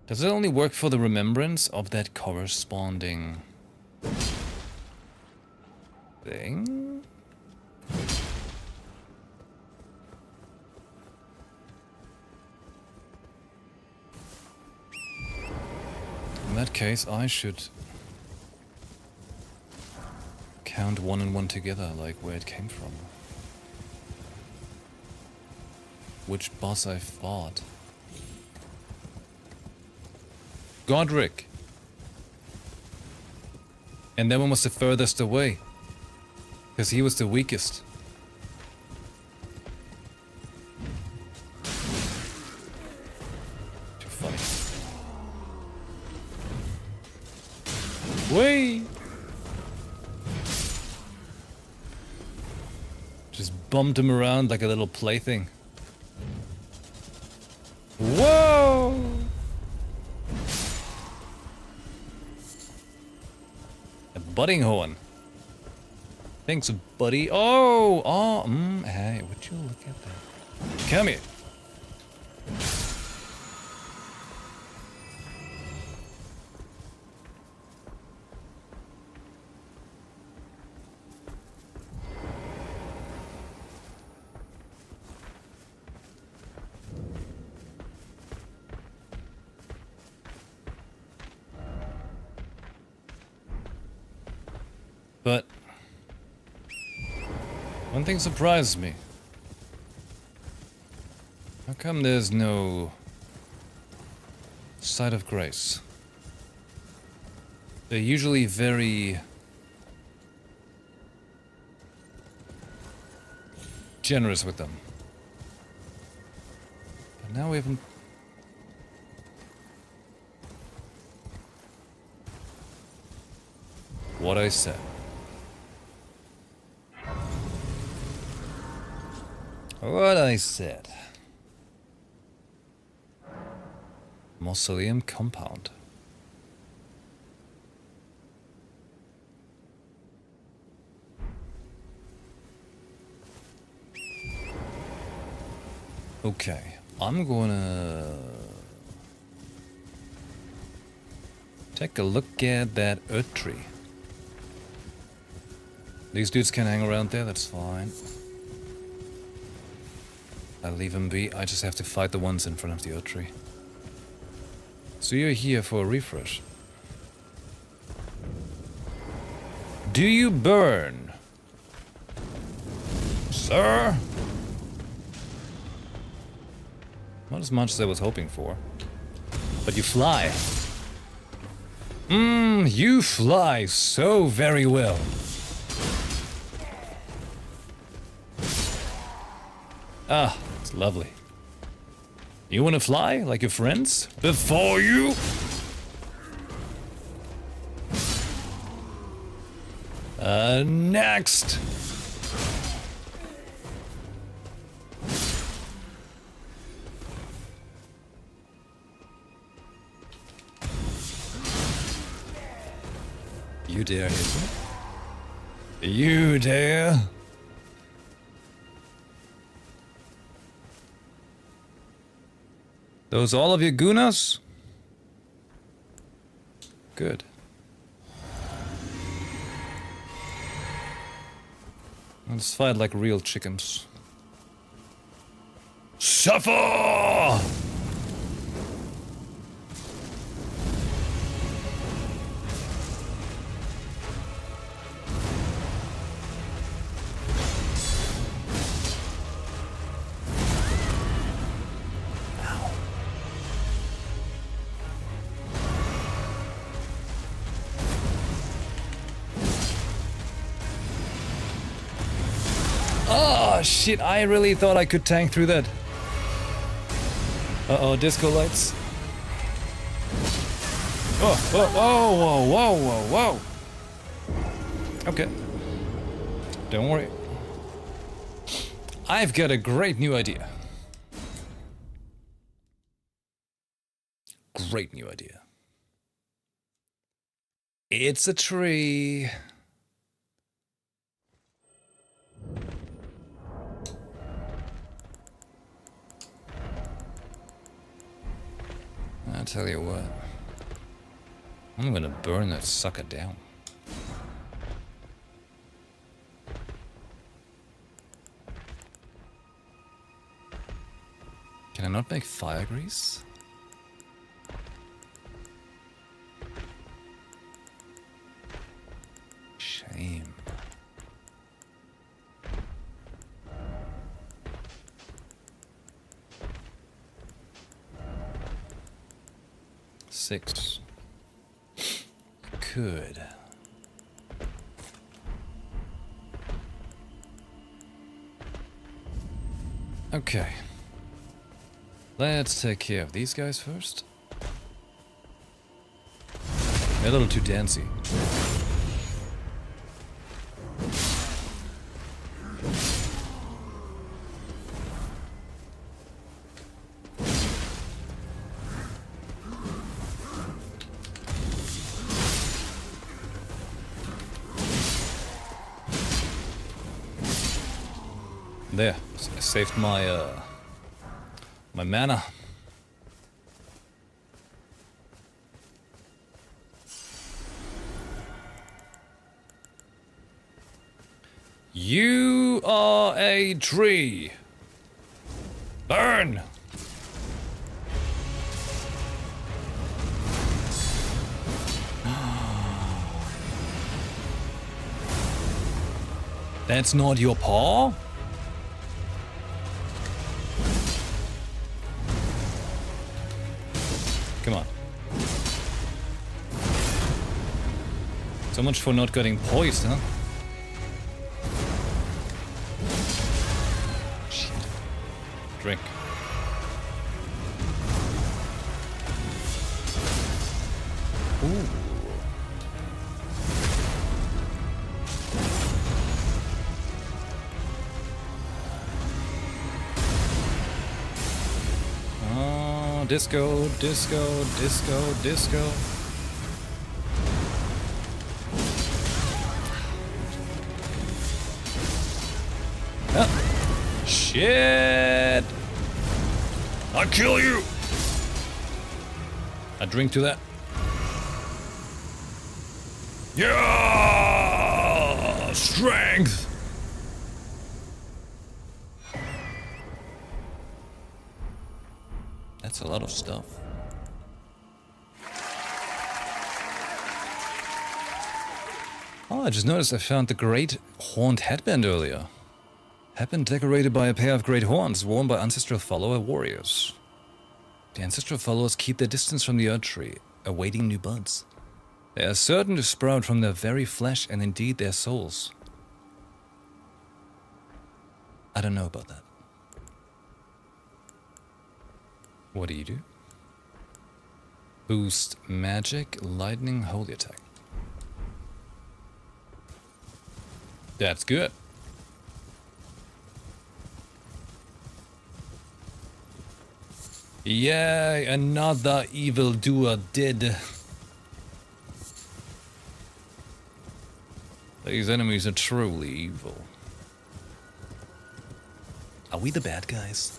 Does it only work for the remembrance of that corresponding thing? In that case, I should count one and one together, like where it came from. Which boss I fought. Godric. And that one was the furthest away. Because he was the weakest. Too funny. Wait! Just bumped him around like a little plaything. Whoa! A budding horn. Thanks, buddy. Oh! Oh! Hey, would you look at that? Come here. One thing surprises me. How come there's no site of grace? They're usually very generous with them. But now we haven't. What I said. What I said. Mausoleum compound. Okay, I'm gonna take a look at that earth tree. These dudes can hang around there, that's fine. I'll leave them be, I just have to fight the ones in front of the earth tree. So you're here for a refresh. Do you burn? Sir? Not as much as I was hoping for. But you fly. You fly so very well. Ah, it's lovely. You wanna fly like your friends? Before you? Next! You dare hit me? You dare? Those all of your Gunas? Good. Let's fight like real chickens. Suffer! Oh shit, I really thought I could tank through that. Uh-oh, disco lights. Oh, whoa, whoa, whoa, whoa, whoa. Okay. Don't worry. I've got a great new idea. Great new idea. It's a tree. I'll tell you what. I'm gonna burn that sucker down. Can I not make fire grease? Shame. Six. Good. Okay. Let's take care of these guys first. They're a little too dancey. There, I saved my my mana. You are a tree. Burn. That's not your paw? Come on. So much for not getting poised, huh? Shit. Drink. Ooh. Oh, disco, disco, disco, disco. Oh. Shit! I'll kill you! I drink to that. Yeah! Strength! That's a lot of stuff. Oh, I just noticed I found the great horned headband earlier. Headband decorated by a pair of great horns worn by ancestral follower warriors. The ancestral followers keep their distance from the Earth Tree, awaiting new buds. They are certain to sprout from their very flesh and indeed their souls. I don't know about that. What do you do? Boost magic, lightning, holy attack. That's good. Yay, another evildoer dead. These enemies are truly evil. Are we the bad guys?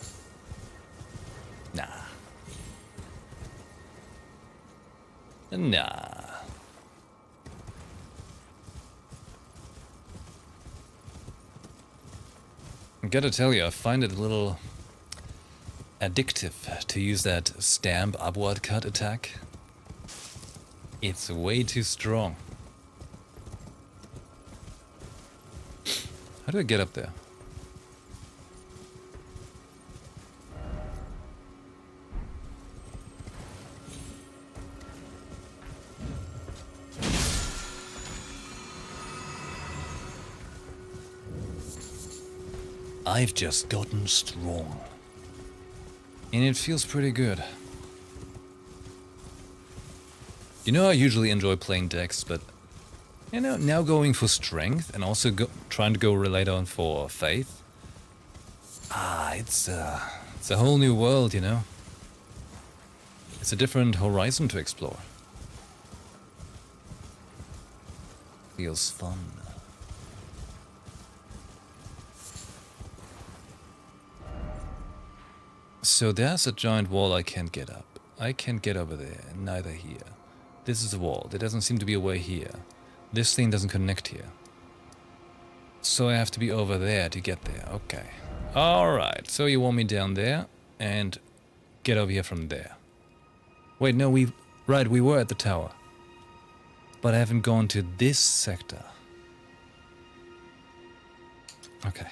Nah. Nah. I gotta tell you, I find it a little addictive to use that stamp upward cut attack. It's way too strong. How do I get up there? I've just gotten strong. And it feels pretty good. You know, I usually enjoy playing decks, but you know, now going for strength and also trying to go later on for faith. It's a whole new world, you know. It's a different horizon to explore. Feels fun. So there's a giant wall I can't get up. I can't get over there, neither here. This is a wall. There doesn't seem to be a way here. This thing doesn't connect here. So I have to be over there to get there. Okay. Alright, so you want me down there and get over here from there. Wait, no, we were at the tower. But I haven't gone to this sector. Okay.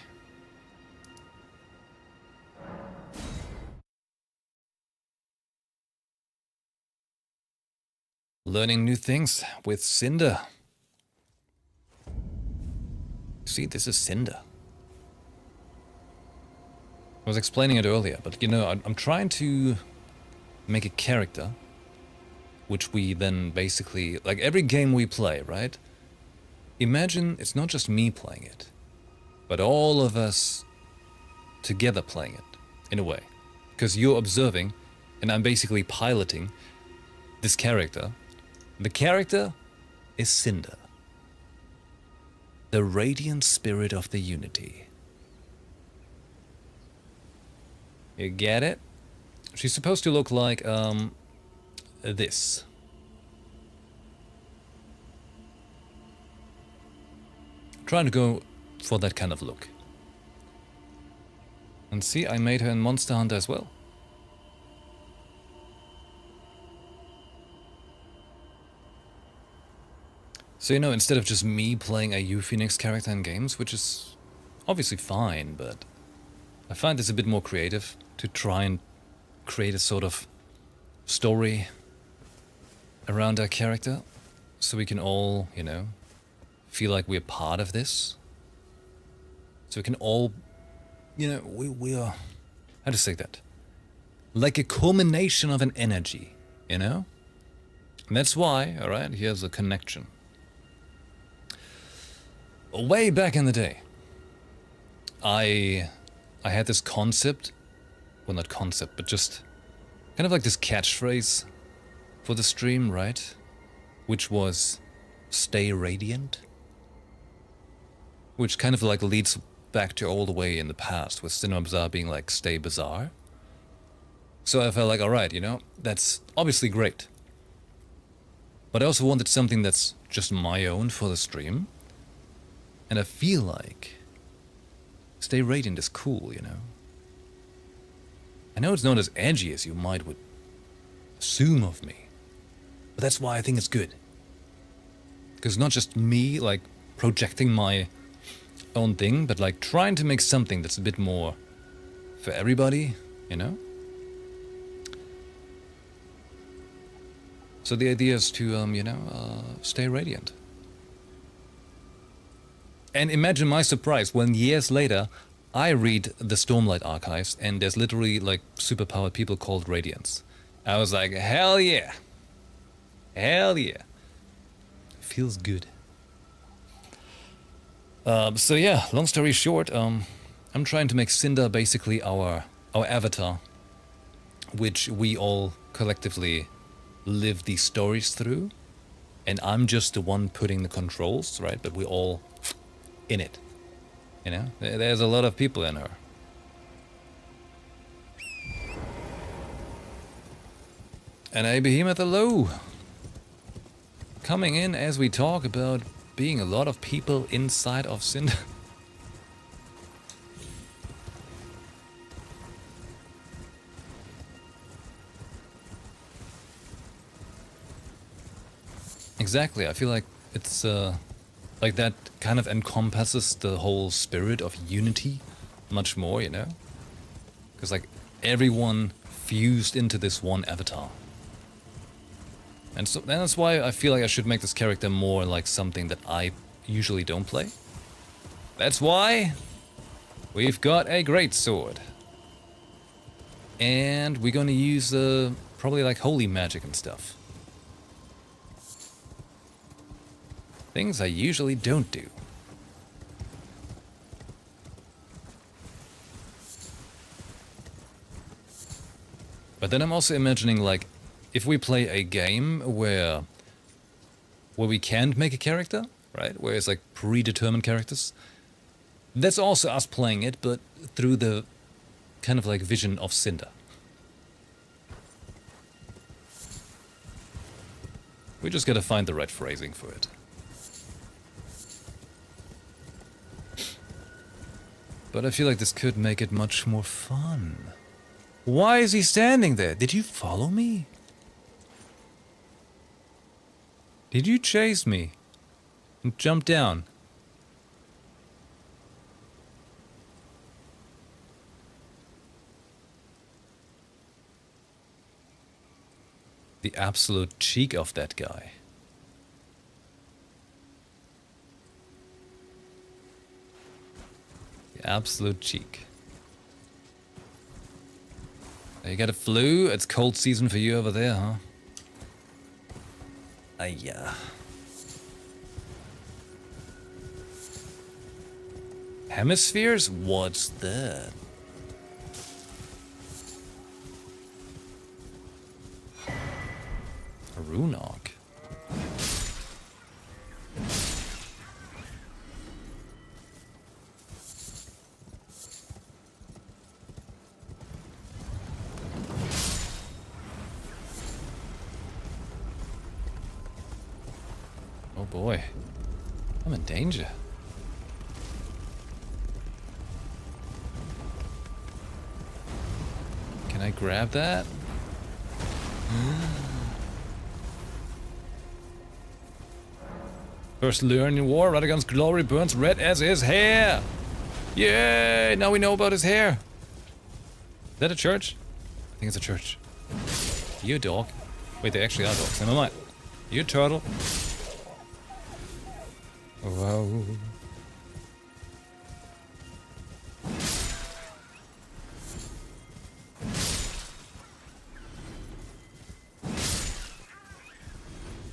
Learning new things with Cinder. See, this is Cinder. I was explaining it earlier, but you know, I'm trying to make a character which we then basically, like every game we play, right? Imagine it's not just me playing it, but all of us together playing it, in a way. Because you're observing, and I'm basically piloting this character. The character is Cinder, the radiant spirit of the Unity. You get it? She's supposed to look like, this. Trying to go for that kind of look. And see, I made her in Monster Hunter as well. So, you know, instead of just me playing a Phoenix character in games, which is obviously fine, but I find this a bit more creative to try and create a sort of story around our character so we can all, you know, feel like we're part of this. So we can all, you know, we are, how to say that? Like a culmination of an energy, you know? And that's why, alright, here's a connection. Way back in the day, I had this concept, well not concept, but just kind of like this catchphrase for the stream, right? Which was, stay radiant. Which kind of like leads back to all the way in the past, with Cinema Bazaar being like, stay bizarre. So I felt like, alright, you know, that's obviously great. But I also wanted something that's just my own for the stream. And I feel like stay radiant is cool, you know. I know it's not as edgy as you might would assume of me. But that's why I think it's good. Because not just me, like, projecting my own thing, but like trying to make something that's a bit more for everybody, you know? So the idea is to, you know, stay radiant. And imagine my surprise when years later I read the Stormlight archives and there's literally like superpowered people called Radiants. I was like, hell yeah. Hell yeah. Feels good. So yeah, long story short, I'm trying to make Cinder basically our avatar, which we all collectively live these stories through, and I'm just the one putting the controls, right? But we're all in it, you know? There's a lot of people in her. And a Behemoth hello! Coming in as we talk about being a lot of people inside of Cinder. Exactly, I feel like it's like that kind of encompasses the whole spirit of unity much more, you know? Because like everyone fused into this one avatar. And so that's why I feel like I should make this character more like something that I usually don't play. That's why we've got a greatsword. And we're gonna use probably like holy magic and stuff. Things I usually don't do. But then I'm also imagining like, if we play a game where we can't make a character, right? Where it's like predetermined characters. That's also us playing it, but through the kind of like vision of Cinder. We just gotta find the right phrasing for it. But I feel like this could make it much more fun. Why is he standing there? Did you follow me? Did you chase me? And jump down? The absolute cheek of that guy. The absolute cheek. You got a flu? It's cold season for you over there, huh? Yeah. Hemispheres? What's that? A Runok. Oh boy, I'm in danger. Can I grab that? First learn in war, Radagon's glory burns red as his hair. Yay! Now we know about his hair. Is that a church? I think it's a church. You dog. Wait, they actually are dogs. Never mind. You turtle. Whoa.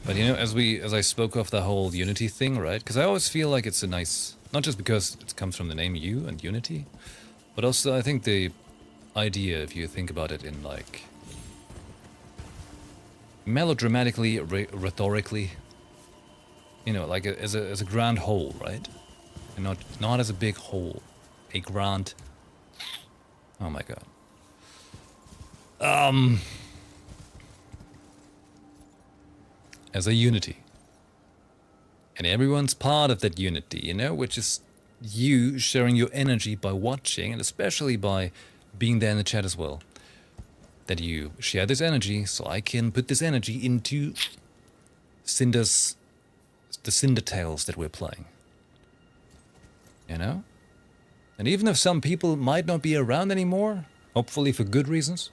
But you know, as I spoke of the whole Unity thing, right? Because I always feel like it's a nice, not just because it comes from the name U and Unity, but also I think the idea, if you think about it in like melodramatically, rhetorically, you know, like as a grand whole, right? And not as a big whole, a grand. Oh my god. As a unity. And everyone's part of that unity, you know, which is you sharing your energy by watching, and especially by being there in the chat as well. That you share this energy, so I can put this energy into the Cinder Tales that we're playing. You know? And even if some people might not be around anymore, hopefully for good reasons,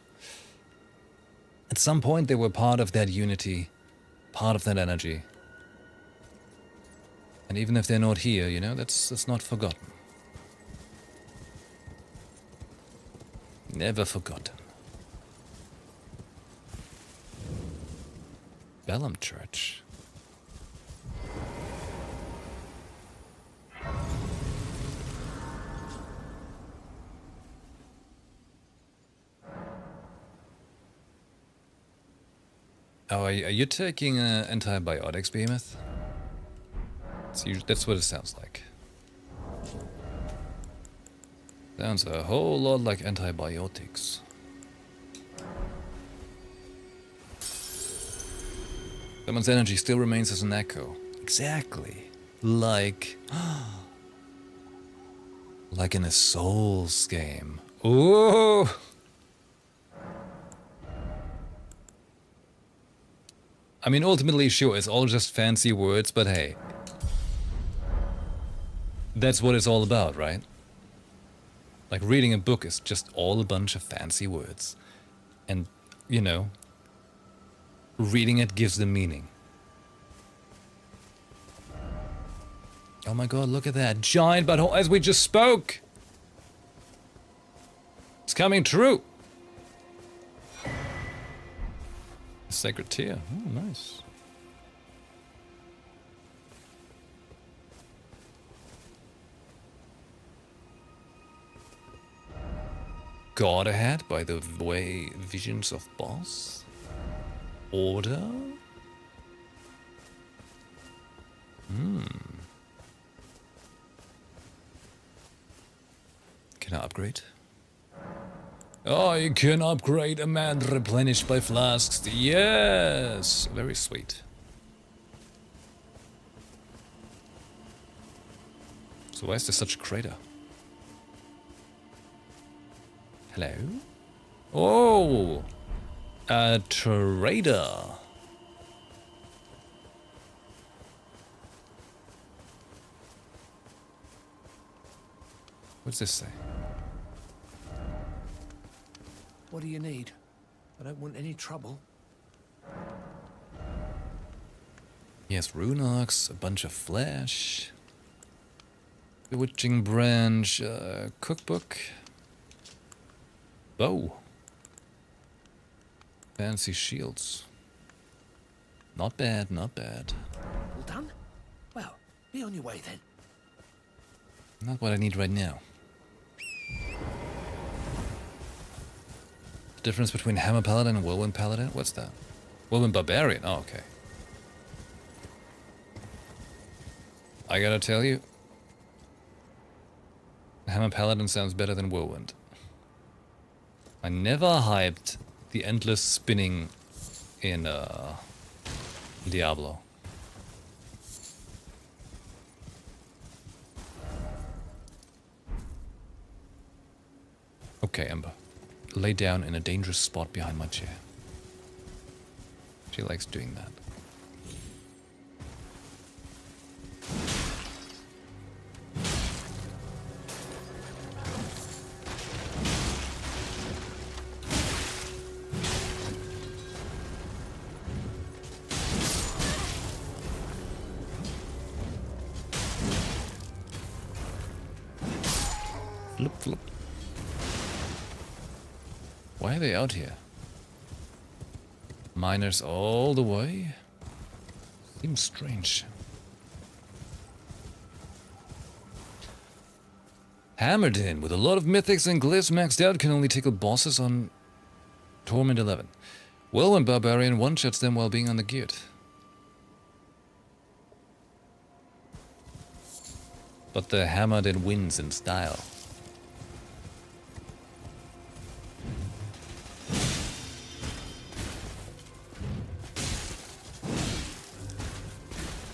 at some point they were part of that unity, part of that energy. And even if they're not here, you know, that's not forgotten. Never forgotten. Bellum Church. Oh, are you taking antibiotics, Behemoth? That's what it sounds like. Sounds a whole lot like antibiotics. Someone's energy still remains as an echo. Exactly. Like in a Souls game. Ooh! I mean, ultimately, sure, it's all just fancy words, but hey. That's what it's all about, right? Like, reading a book is just all a bunch of fancy words. And, you know, reading it gives them meaning. Oh my god, look at that. Giant butthole, as we just spoke! It's coming true! Sacred Tear. Oh, nice. God Ahead by the way Visions of Boss. Order. Can I upgrade? Oh, you can upgrade a man replenished by flasks. Yes! Very sweet. So why is there such a crater? Hello? Oh! A trader. What's this say? What do you need? I don't want any trouble. Yes, rune arcs, a bunch of flesh. Bewitching branch, cookbook. Bow. Fancy shields. Not bad, not bad. All done? Well, be on your way then. Not what I need right now. The difference between Hammer Paladin and Whirlwind Paladin? What's that? Whirlwind Barbarian. Oh, okay. I gotta tell you, Hammer Paladin sounds better than Whirlwind. I never hyped the endless spinning in Diablo. Okay, Ember. Lay down in a dangerous spot behind my chair. She likes doing that. Flip, flip. Why are they out here? Miners all the way? Seems strange. Hammered in with a lot of mythics and glyphs maxed out, can only tickle bosses on Torment 11. Well, when Barbarian one-shots them while being on the geared. But the hammered in wins in style.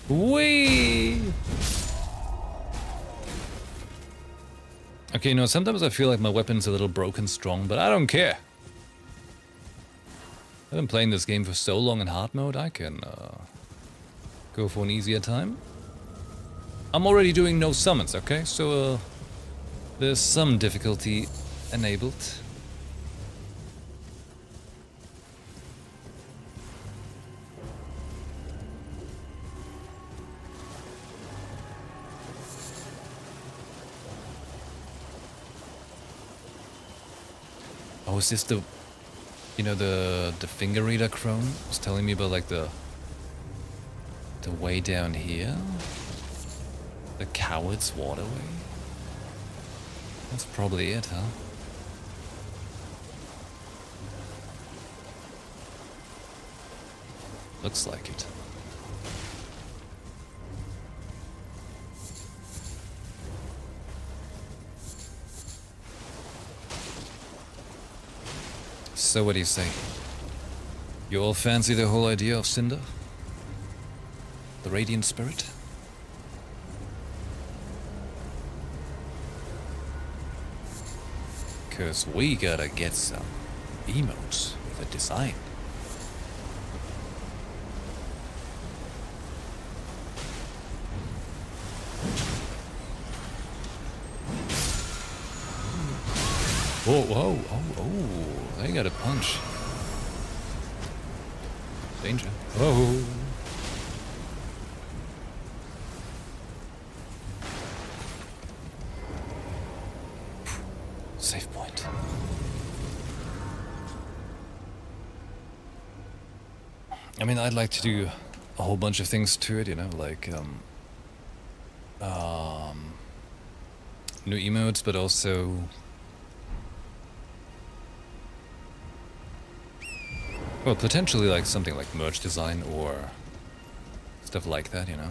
Whee! Okay, no, sometimes I feel like my weapon's a little broken strong, but I don't care. I've been playing this game for so long in hard mode, I can go for an easier time. I'm already doing no summons, okay? So there's some difficulty enabled. Oh, is this the, you know, the finger reader crone was telling me about, like the way down here? The Coward's Waterway? That's probably it, huh? Looks like it. So what do you say? You all fancy the whole idea of Cinder? The Radiant Spirit? Cause we gotta get some emotes with a design. Whoa, whoa, oh, they got a punch. Danger. Oh. Save point. I mean, I'd like to do a whole bunch of things to it, you know, like new emotes, but also well, potentially like something like merch design or stuff like that, you know.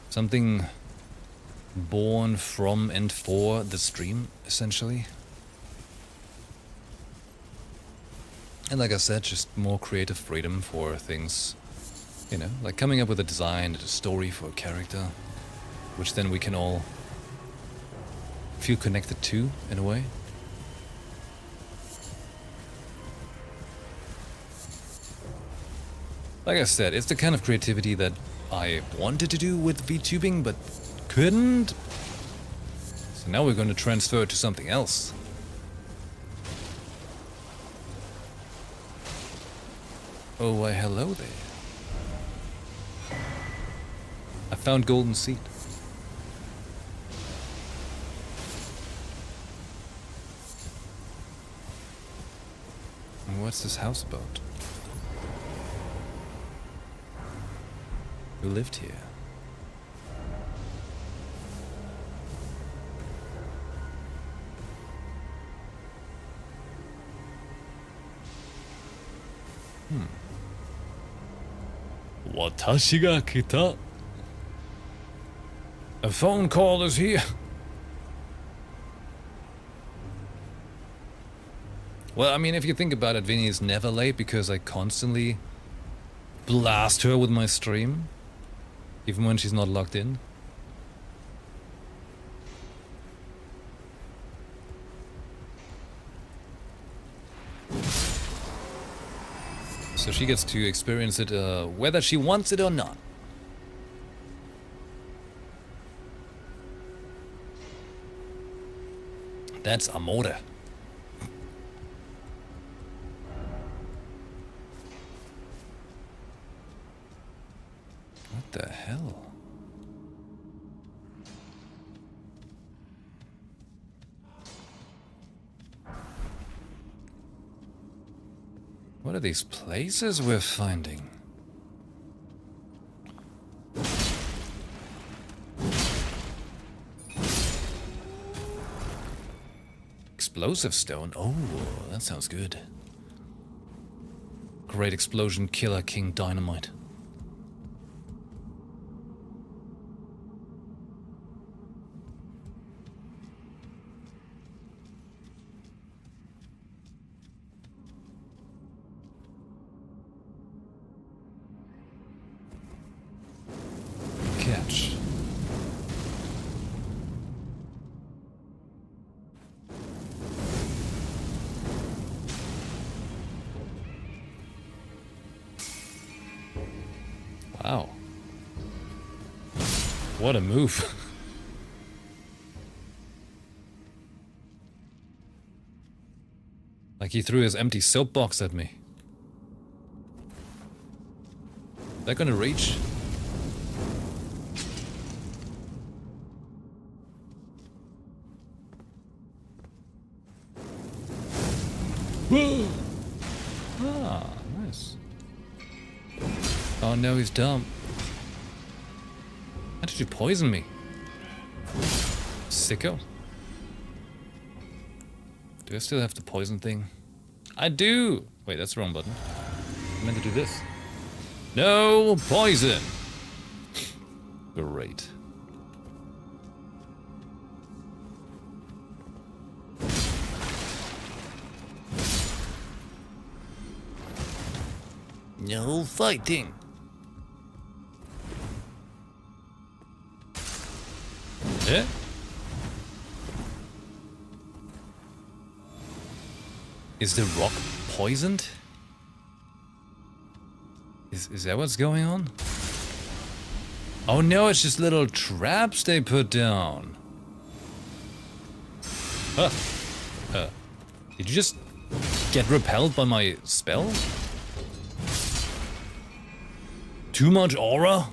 Something born from and for the stream, essentially. And like I said, just more creative freedom for things, you know, like coming up with a design and a story for a character, which then we can all feel connected to, in a way. Like I said, it's the kind of creativity that I wanted to do with VTubing, but couldn't. So now we're going to transfer it to something else. Oh, why hello there. I found Golden Seed. And what's this house about? Who lived here? Watashi ga kita. A phone call is here. Well, I mean, if you think about it, Vinny is never late because I constantly blast her with my stream. Even when she's not logged in. So she gets to experience it whether she wants it or not. That's amore. What the hell? What are these places we're finding? Explosive stone. Oh, that sounds good. Great explosion, killer king dynamite. Catch. Wow. What a move. Like he threw his empty soapbox at me. Is that gonna reach? Ah, nice. Oh no, he's dumb. How did you poison me? Sicko. Do I still have the poison thing? I do! Wait, that's the wrong button. I meant to do this. No poison! Great. No fighting. Yeah? Is the rock poisoned? Is that what's going on? Oh no, it's just little traps they put down. Did you just get repelled by my spell? Too much aura?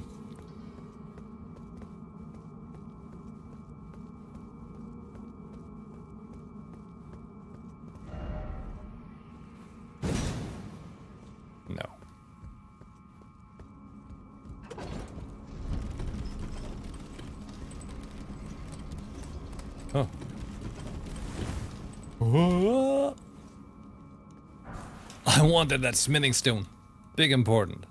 No. Oh. Whoa. I wanted that smithing stone. Big important.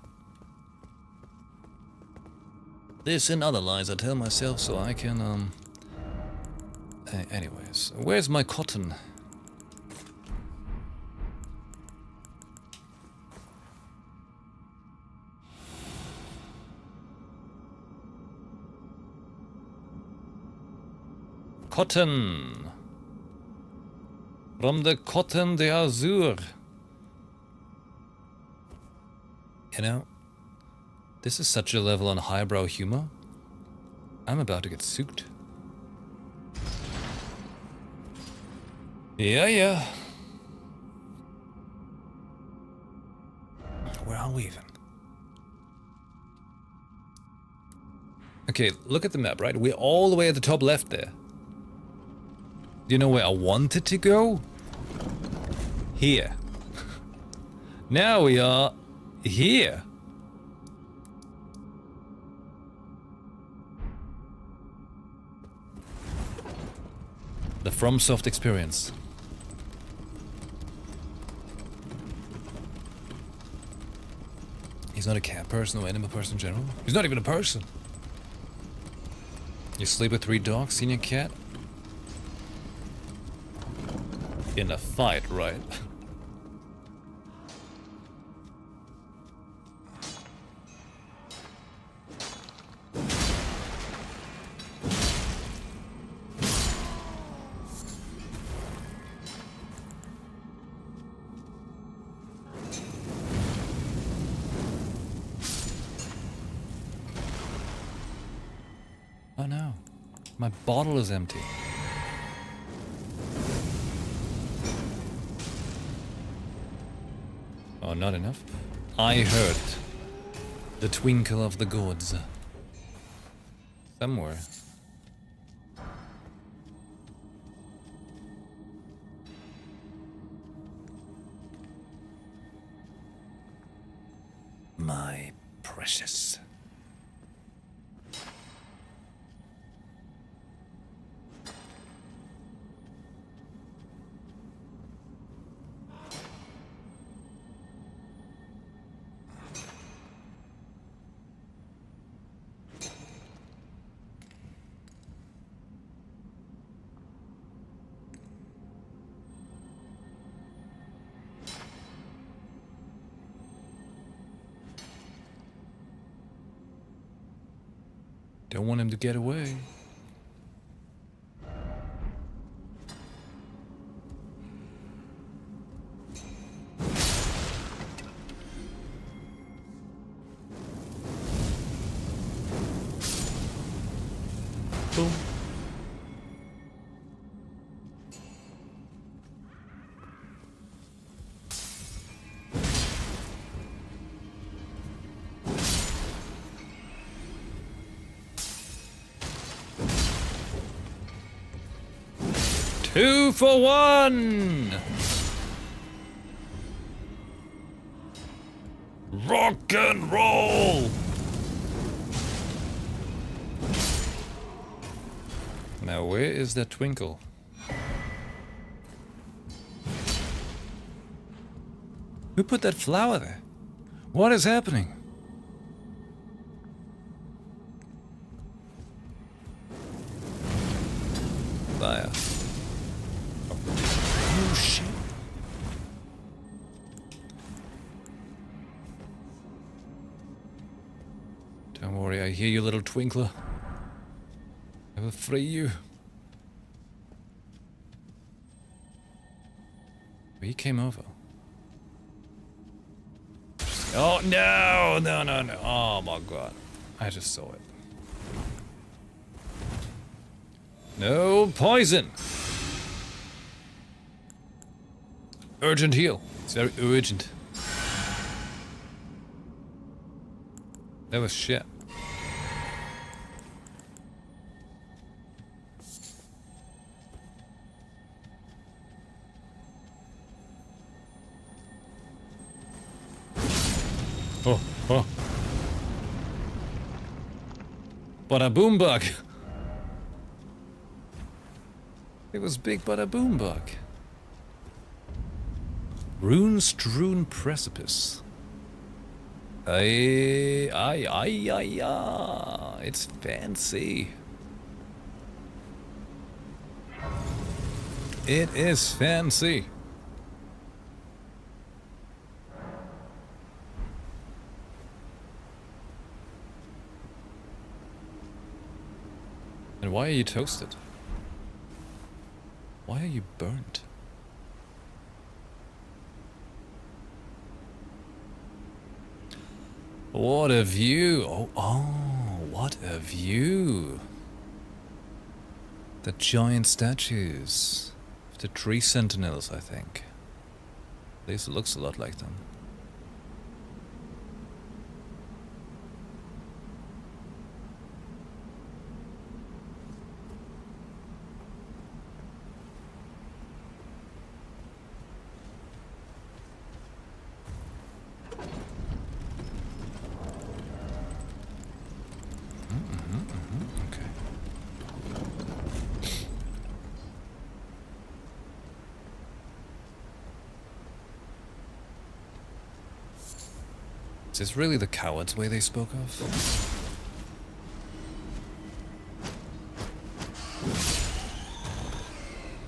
This and other lies I tell myself so I can, anyways, where's my cotton? Cotton! From the Cotton d'Azur. You know, this is such a level on highbrow humor. I'm about to get souped. Yeah. Where are we even? Okay, look at the map, right? We're all the way at the top left there. Do you know where I wanted to go? Here. Now we are here. The FromSoft experience. He's not a cat person or animal person in general. He's not even a person. You sleep with 3 dogs, senior cat? In a fight, right? Oh no, my bottle is empty. Oh, not enough? I heard the twinkle of the gods. Somewhere. my precious. Don't want him to get away. Boom. Two for one! Rock and roll! Now where is that twinkle? Who put that flower there? What is happening? Fire. Oh shit. Don't worry, I hear you, little twinkler. I will free you. He came over. Oh no, no, no, no. Oh my god. I just saw it. No poison. Urgent heal. It's very urgent. That was shit. Oh, oh. Bada boom bug. It was big bada boom bug. Rune strewn precipice. Ay. It's fancy. It is fancy. And why are you toasted? Why are you burnt? What a view! Oh, what a view! The giant statues. The tree sentinels, I think. At least it looks a lot like them. Is this really the coward's way they spoke of?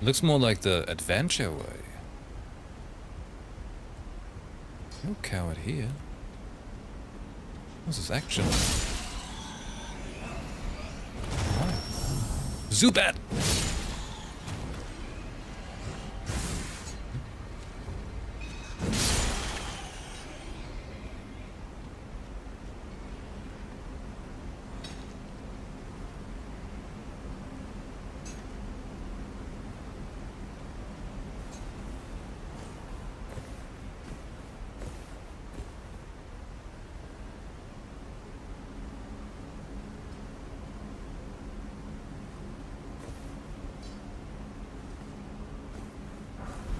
Looks more like the adventure way. No coward here. What's this action? Zubat!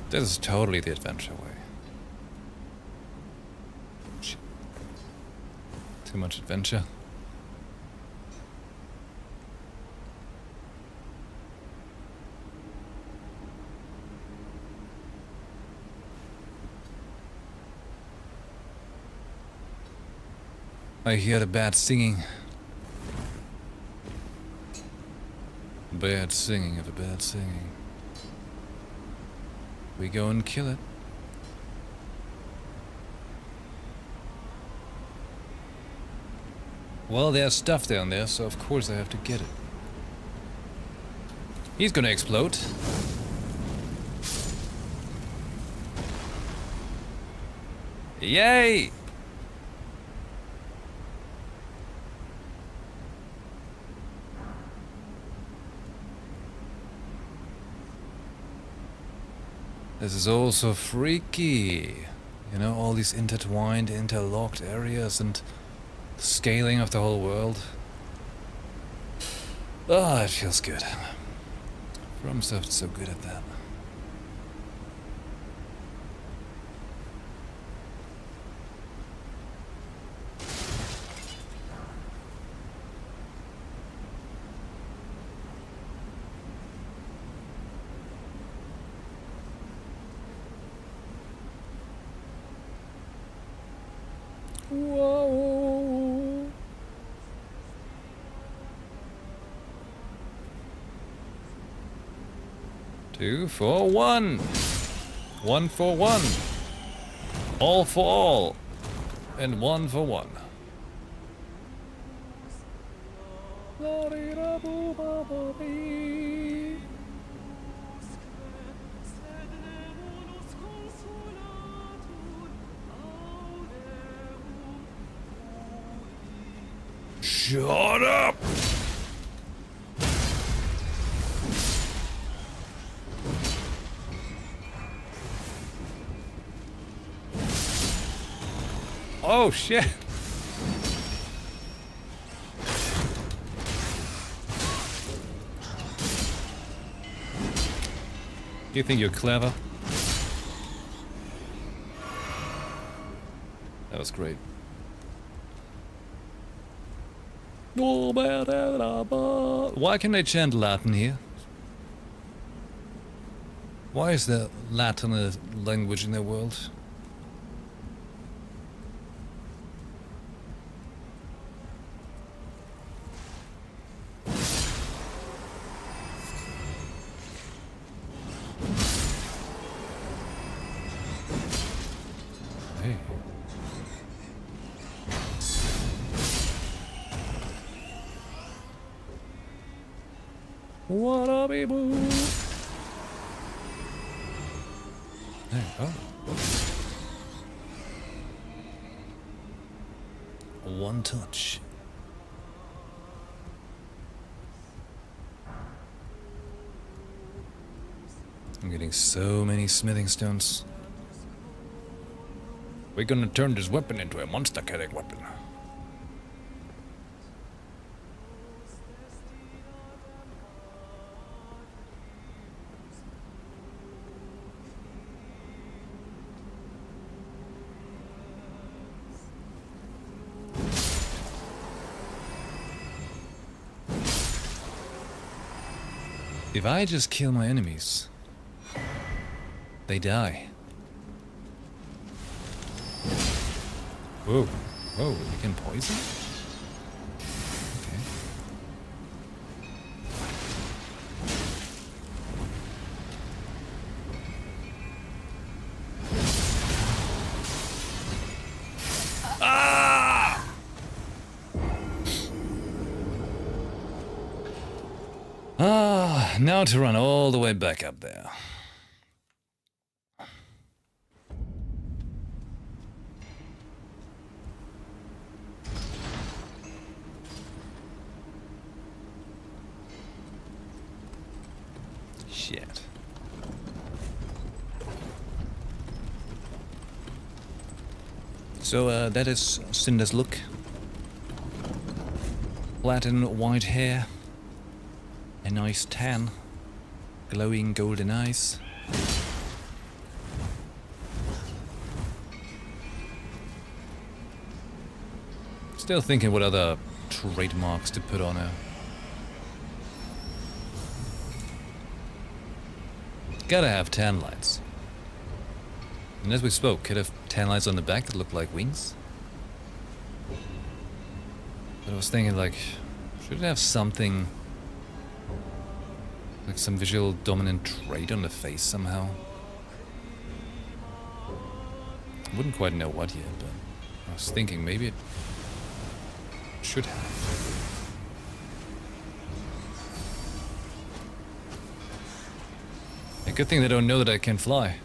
This is totally the adventure way. Shit. Too much adventure. I hear the bad singing. Bad singing of a bad singing. We go and kill it. Well, there's stuff down there, so of course I have to get it. He's gonna explode. Yay! This is all so freaky. You know, all these intertwined, interlocked areas and scaling of the whole world. Ah, it feels good. FromSoft's so good at that. Whoa. 2 for 1. 1 for 1. All for all. And 1 for 1. Shut up! Oh shit! You think you're clever? That was great. Why can they chant Latin here? Why is there Latin a language in the world? Hey. What a be boo. Hey, oh. One touch. I'm getting so many smithing stones. We're gonna turn this weapon into a monster-killing weapon. If I just kill my enemies, they die. Whoa, whoa, you can poison? Okay. Ah! Ah, now to run all the way back up there. Shit. So, that is Cinder's look. Platinum white hair. A nice tan. Glowing golden eyes. Still thinking what other trademarks to put on her. Gotta have tan lights. And as we spoke, could have tan lights on the back that look like wings. But I was thinking, like, should it have something, like some visual dominant trait on the face somehow? I wouldn't quite know what yet, but I was thinking maybe it should have. A good thing they don't know that I can fly.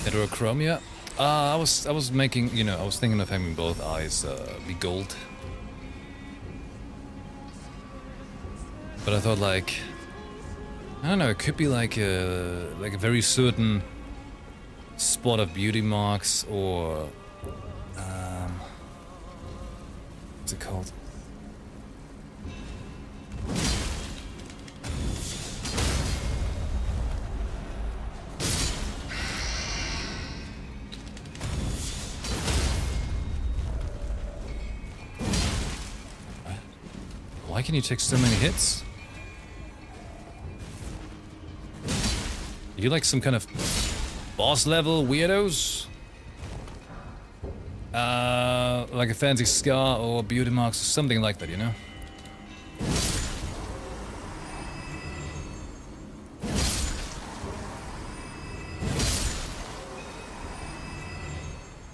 Heterochromia? I was making, you know, I was thinking of having both eyes be gold. But I thought, like, I don't know, it could be like a very certain spot of beauty marks, or what's it called? Why can you take so many hits? You like some kind of boss level weirdos? Like a fancy scar or beauty marks or something like that, you know?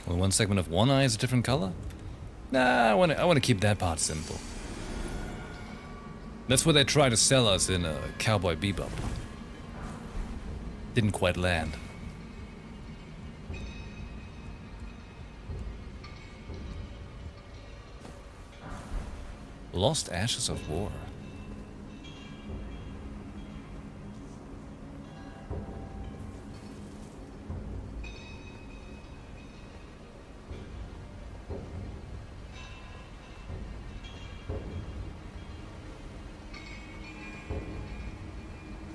Well, one segment of one eye is a different color? Nah, I want to keep that part simple. That's what they try to sell us in Cowboy Bebop. Didn't quite land. Lost Ashes of War.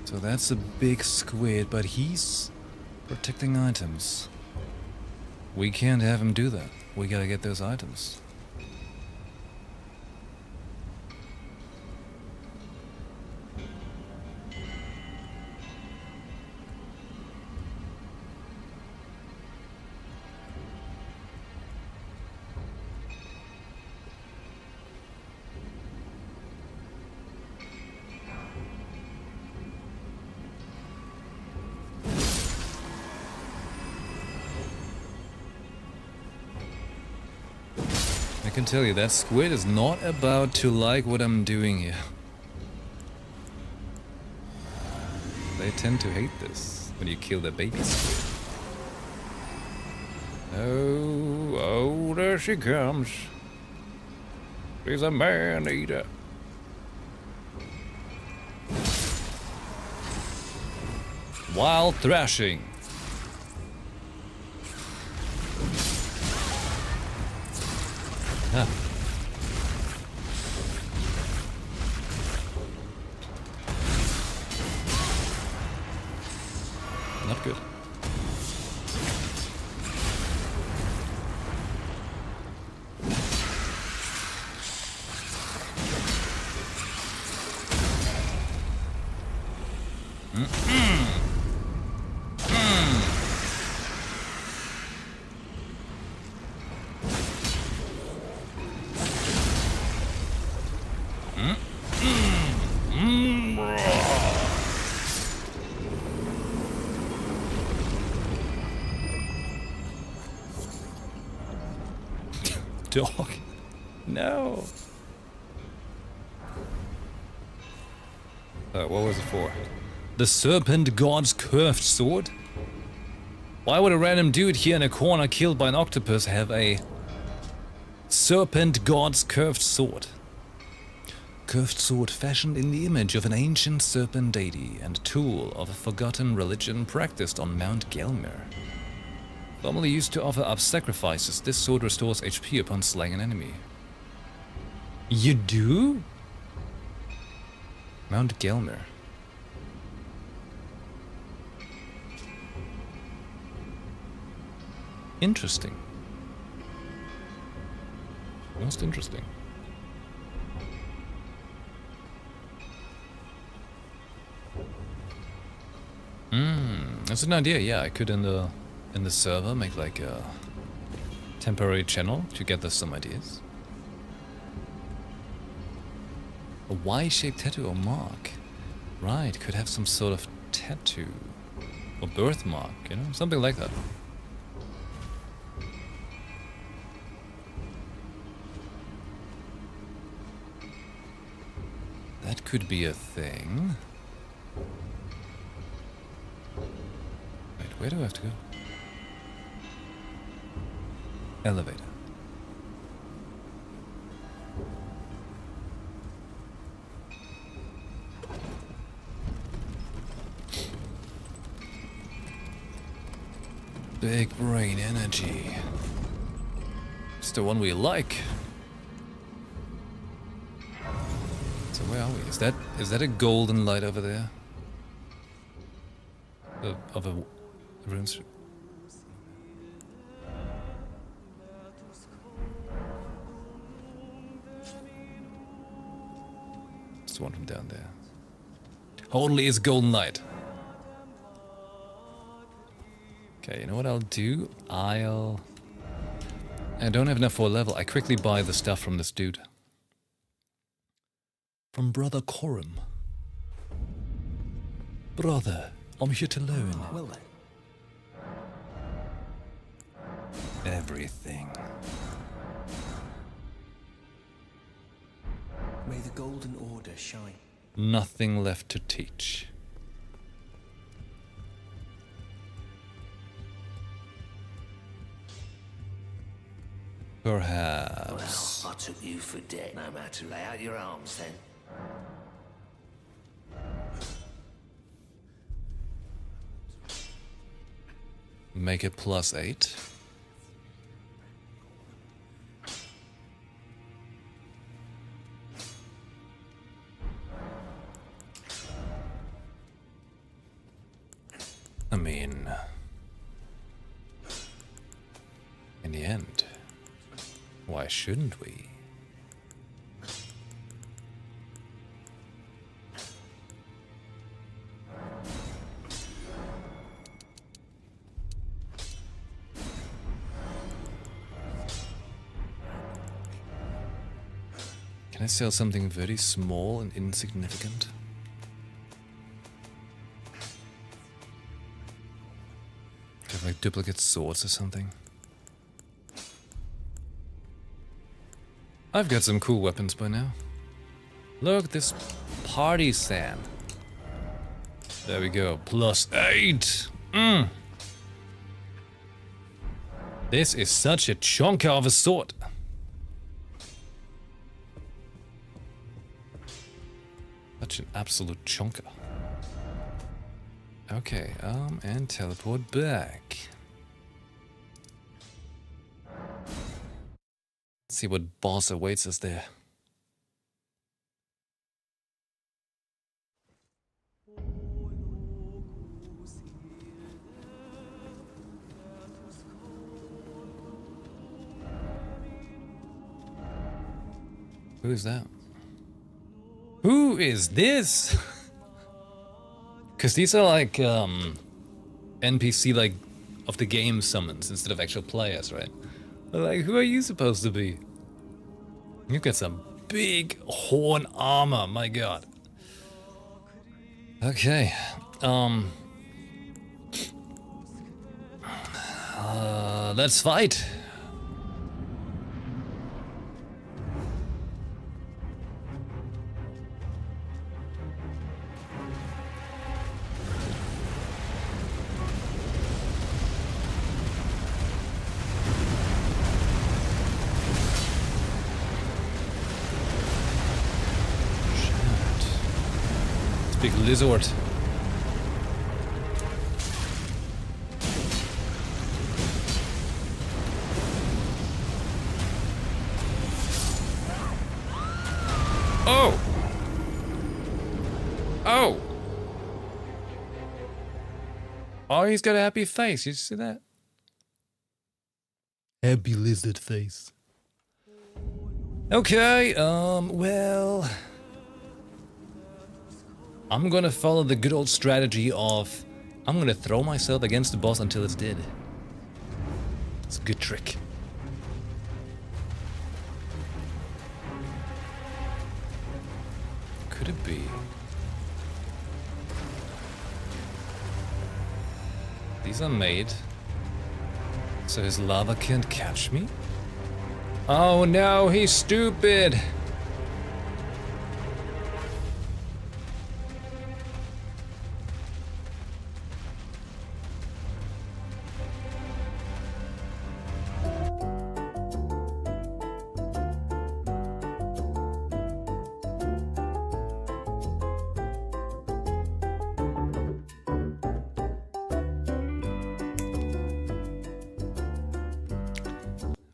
So that's a big squid, but he's protecting items. We can't have him do that. We gotta get those items. I can tell you that squid is not about to like what I'm doing here. They tend to hate this when you kill the baby squid. Oh, there she comes. She's a man-eater. Wild thrashing. Huh. Not good. Dog. No. What was it for? The Serpent God's curved sword? Why would a random dude here in a corner killed by an octopus have a Serpent God's curved sword? Curved sword fashioned in the image of an ancient serpent deity and tool of a forgotten religion practiced on Mount Gelmir. Formerly used to offer up sacrifices, this sword restores HP upon slaying an enemy. You do? Mount Gelmir. Interesting. Most interesting. That's an idea. Yeah, I could in the server make like a temporary channel to gather some ideas. A Y-shaped tattoo or mark. Right, could have some sort of tattoo or birthmark, you know, something like that. That could be a thing. Wait, where do I have to go? Elevator. Big brain energy. It's the one we like. So where are we? Is that a golden light over there? Of a runes. It's the one from down there. Only is golden light. Okay, you know what I'll do? I don't have enough for a level. I quickly buy the stuff from this dude. From Brother Corum. Brother, I'm here to learn. Well then. Everything. May the Golden Order shine. Nothing left to teach. Perhaps. Well, I took you for dead. No matter. Lay out your arms then. Make it +8. I mean, in the end, why shouldn't we? Can I sell something very small and insignificant? Have like duplicate swords or something? I've got some cool weapons by now. Look, this party Sam. There we go, +8. This is such a chonker of a sword. Such an absolute chonker. Okay, and teleport back. Let's see what boss awaits us there. Who is that? Who is this? Because these are like NPC like of the game summons instead of actual players, right? Like, who are you supposed to be? You've got some big horn armor, my god. Okay, let's fight. Big lizard. Oh! Oh! Oh, he's got a happy face. You see that? Happy lizard face. Okay, well... I'm gonna follow the good old strategy of... I'm gonna throw myself against the boss until it's dead. It's a good trick. Could it be? These are made so his lava can't catch me? Oh no, he's stupid!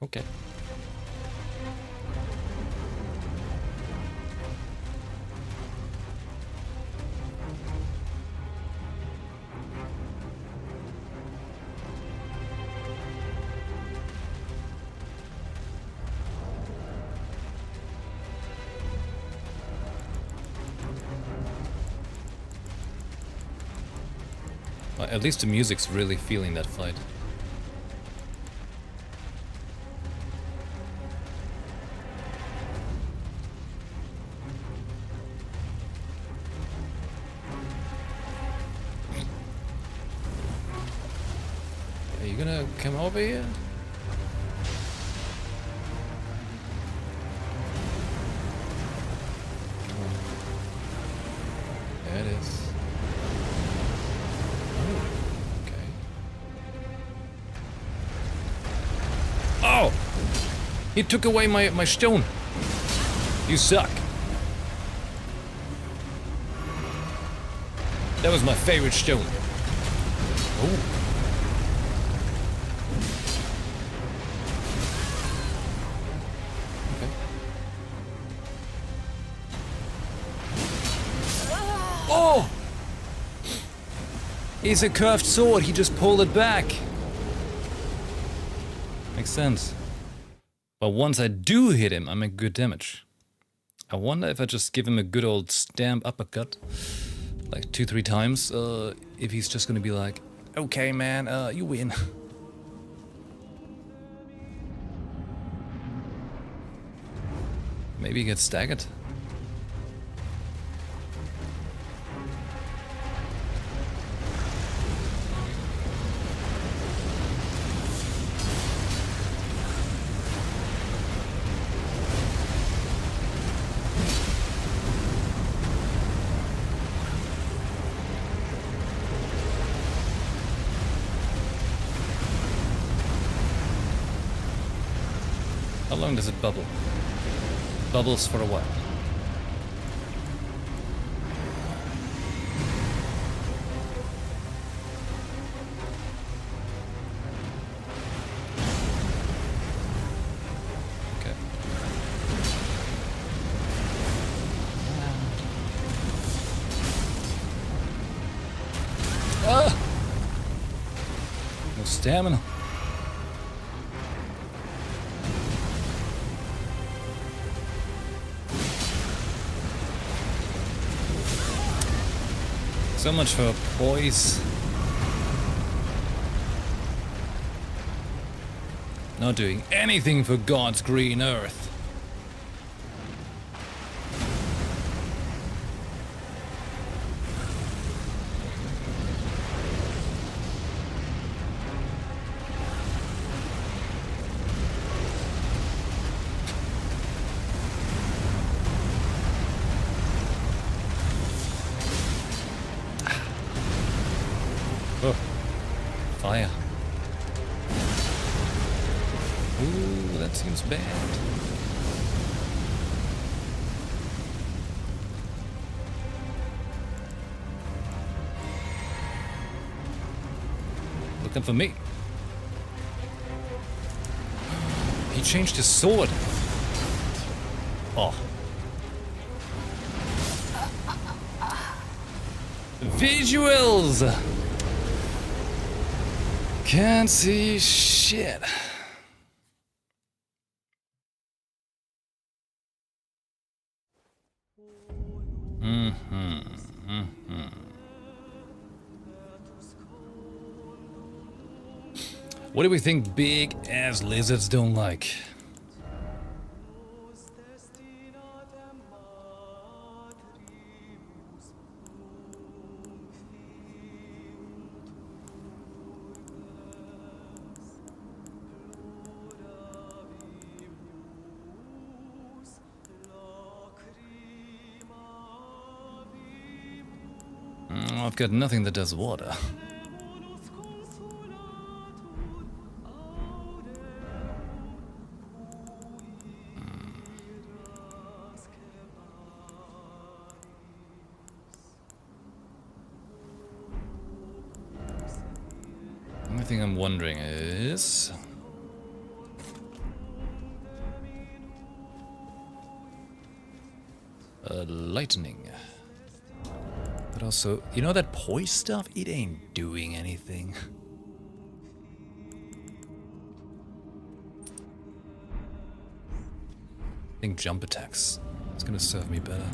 Okay. Well, at least the music's really feeling that fight. Are you gonna come over here? There it is. Oh, okay. Oh! He took away my stone. You suck. That was my favorite stone. Oh. Oh! It's a curved sword, he just pulled it back. Makes sense. But once I do hit him, I make good damage. I wonder if I just give him a good old stamp uppercut, like 2-3 times, if he's just gonna be like, okay man, you win. Maybe he gets staggered. How long does it bubble? Bubbles for a while. Okay. Ah! No stamina. So much for poise. Not doing anything for God's green earth. Oh, fire. Ooh, that seems bad. Looking for me. He changed his sword. Oh. visuals! Can't see shit. What do we think big ass lizards don't like? I've got nothing that does water. Only thing I'm wondering is... lightning. But also, you know that poise stuff? It ain't doing anything. I think jump attacks is gonna serve me better.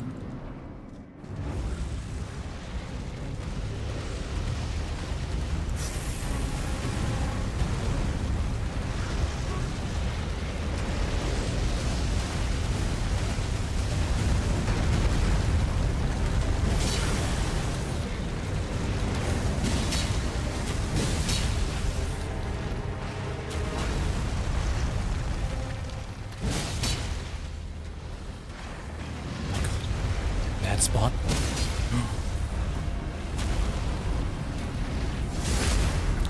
Spot.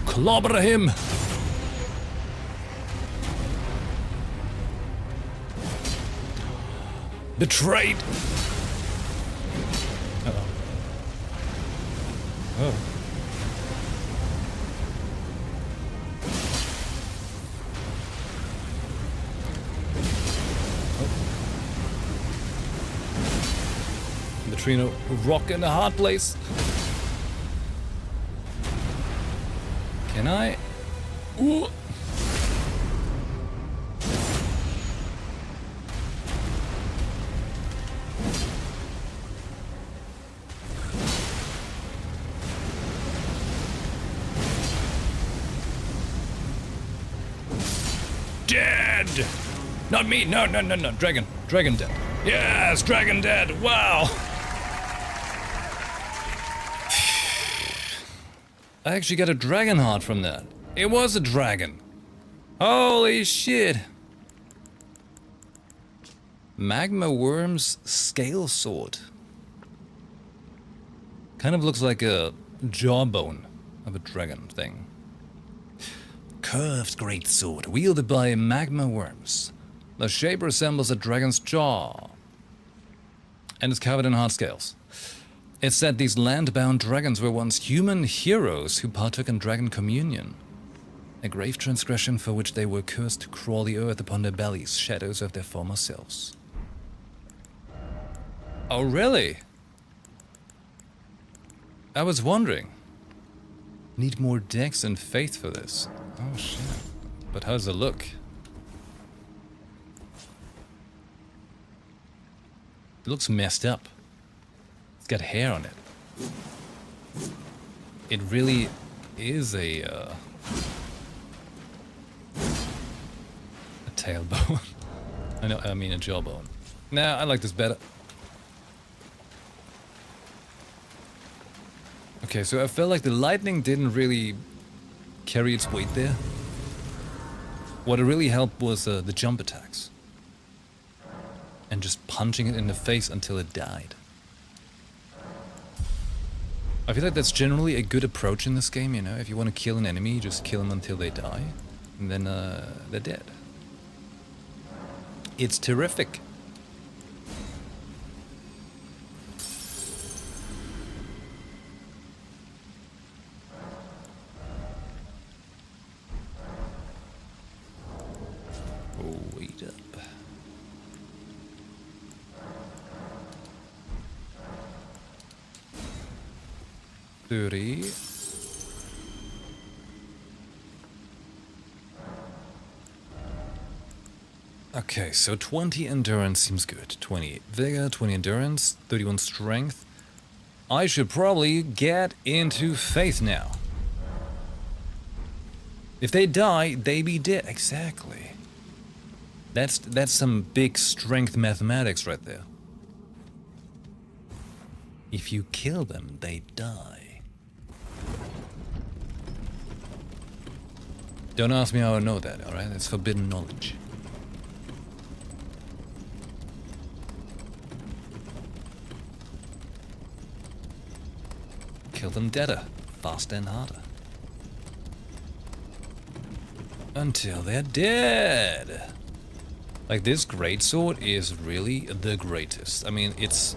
Clobber him! Betrayed! Uh-oh. Oh. Trino, rock in a hard place. Can I? Ooh. Dead! Not me, no, dragon dead. Yes, dragon dead, wow! I actually got a dragon heart from that. It was a dragon. Holy shit. Magma Worm's Scale Sword. Kind of looks like a jawbone of a dragon thing. Curved great sword wielded by magma worms. The shape resembles a dragon's jaw and is covered in hard scales. It's said these land-bound dragons were once human heroes who partook in dragon communion. A grave transgression for which they were cursed to crawl the earth upon their bellies, shadows of their former selves. Oh, really? I was wondering. Need more dex and faith for this. Oh, shit. But how's it look? It looks messed up. It's got hair on it. It really is a tailbone. I mean a jawbone. Nah, I like this better. Okay, so I felt like the lightning didn't really carry its weight there. What it really helped was the jump attacks. And just punching it in the face until it died. I feel like that's generally a good approach in this game, you know? If you want to kill an enemy, you just kill them until they die. And then they're dead. It's terrific. Oh, wait up. 30. Okay, so 20 endurance seems good. 20 vigor, 20 endurance, 31 strength. I should probably get into faith now. If they die, they be dead. Exactly. That's some big strength mathematics right there. If you kill them, they die. Don't ask me how I know that, alright? That's forbidden knowledge. Kill them deader, faster and harder. Until they're dead. Like, this greatsword is really the greatest. I mean, it's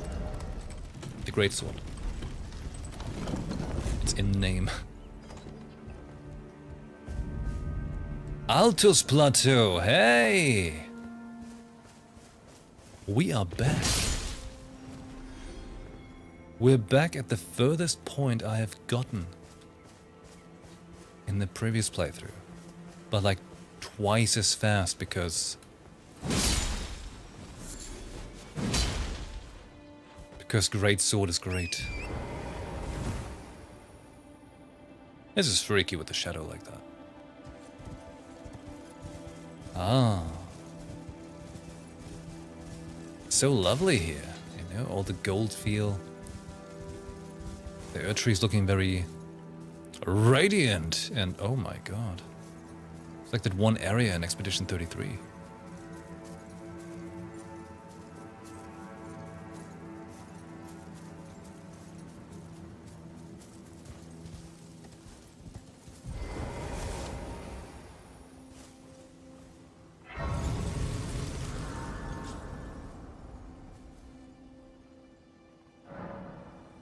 the greatsword. It's in name. Altus Plateau, hey! We are back. We're back at the furthest point I have gotten in the previous playthrough. But like twice as fast because greatsword is great. This is freaky with the shadow like that. Ah. So lovely here, you know, all the gold feel. The Erdtree's looking very radiant, and oh my god. It's like that one area in Expedition 33.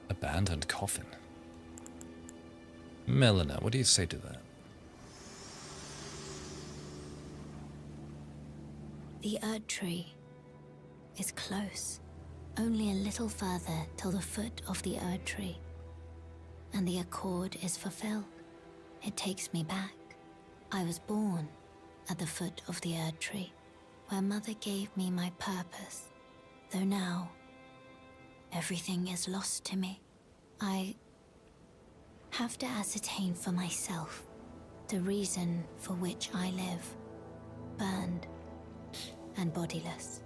Abandoned coffin. Melina, what do you say to that? The Erdtree is close. Only a little further till the foot of the Erdtree. And the accord is fulfilled. It takes me back. I was born at the foot of the Erdtree, where Mother gave me my purpose. Though now, everything is lost to me. I have to ascertain for myself the reason for which I live, burned and bodiless.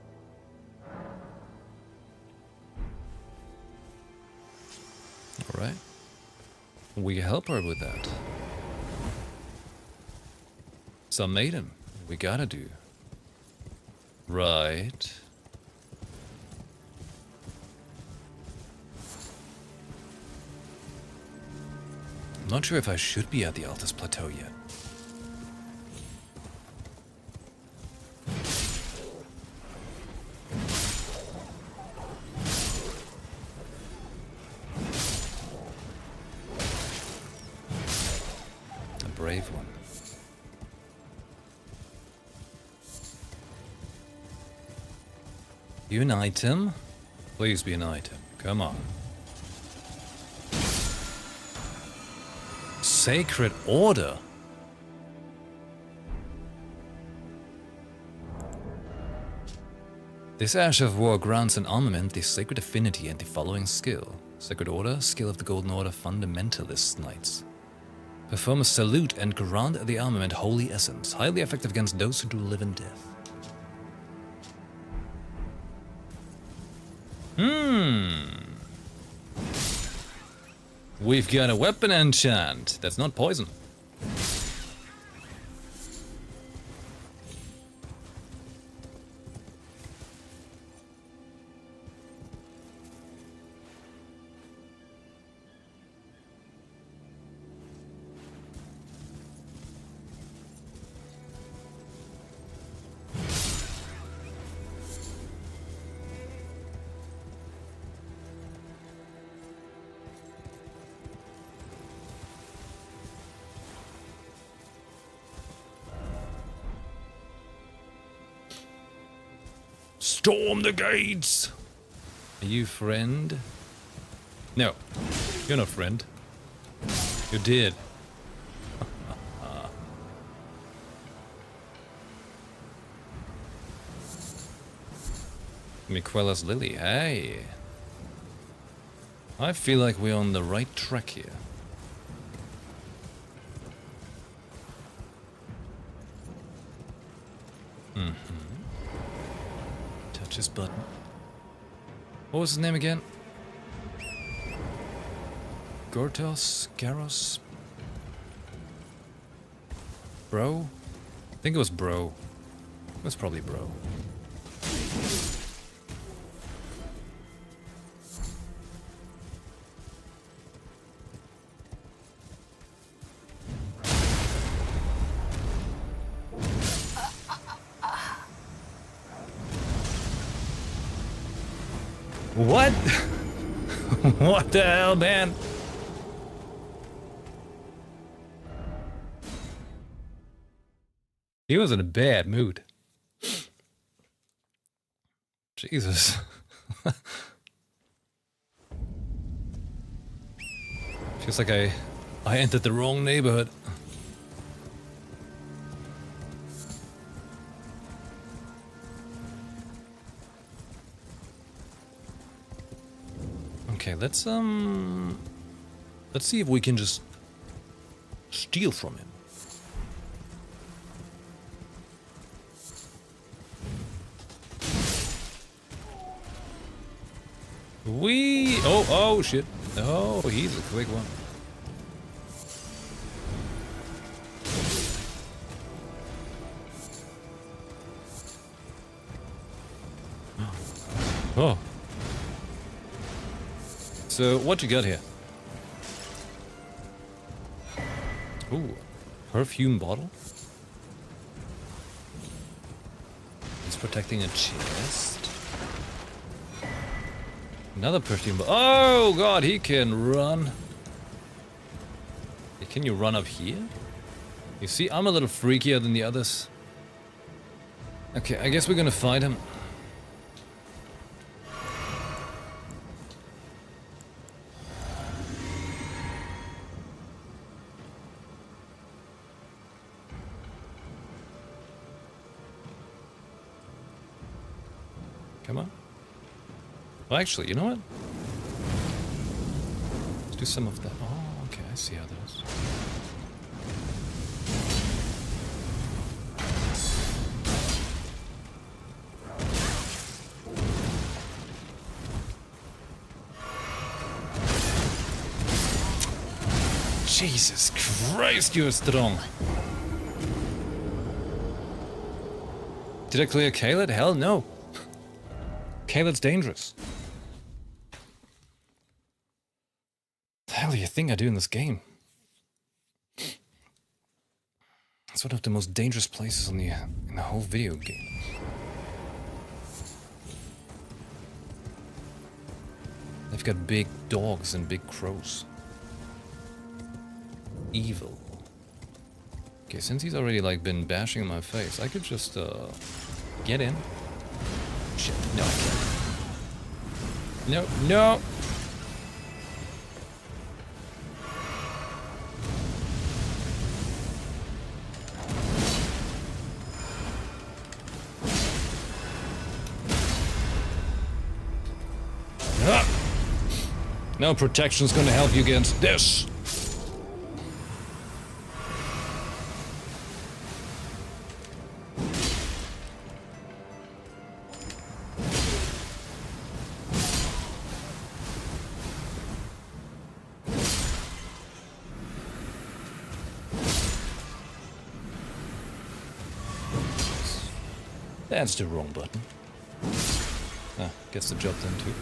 All right. We help her with that. Some maiden, we gotta do. Right. I'm not sure if I should be at the Altus Plateau yet. A brave one. You an item? Please be an item. Come on. Sacred Order? This Ash of War grants an armament the Sacred Affinity and the following skill. Sacred Order, skill of the Golden Order Fundamentalist Knights. Perform a salute and grant the armament Holy Essence, highly effective against those who do live in death. We've got a weapon enchant. That's not poison. Storm the gates! Are you friend? No, you're not friend. You did. Miquella's Lily, hey. I feel like we're on the right track here. Touch his button. What was his name again? Gortos? Garros? Bro? I think it was Bro. It was probably Bro. What? What the hell, man? He was in a bad mood. Jesus. Feels like I entered the wrong neighborhood. Okay, let's see if we can just steal from him. Oh shit. Oh, he's a quick one. Oh. So, what you got here? Ooh, perfume bottle? It's protecting a chest. Another perfume bottle. Oh god, he can run. Can you run up here? You see, I'm a little freakier than the others. Okay, I guess we're gonna fight him. Come on. Well, actually, you know what? Let's do some of that. Oh, okay, I see how that is. Jesus Christ, you're strong. Did I clear Caelid? Hell no. Caelid's dangerous. The hell do you think I do in this game? It's one of the most dangerous places in the whole video game. They've got big dogs and big crows. Evil. Okay, since he's already like been bashing in my face, I could just get in. Shit, no I can't. No, no! Ah! No protection's gonna help you against this! That's the wrong button. Ah, gets the job done too.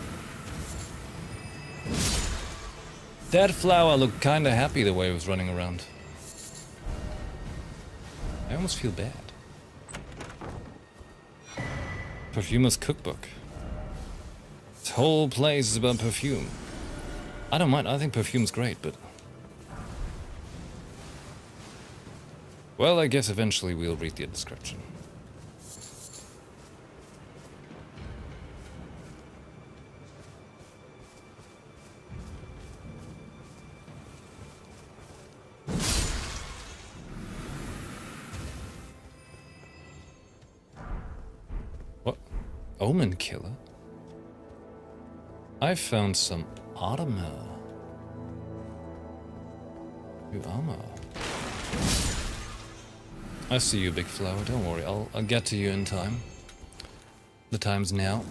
That flower looked kinda happy the way it was running around. I almost feel bad. Perfumer's cookbook. This whole place is about perfume. I don't mind, I think perfume's great, but... Well, I guess eventually we'll read the description. Omen Killer? I found some armor. New armor. I see you, Big Flower. Don't worry, I'll get to you in time. The time's now.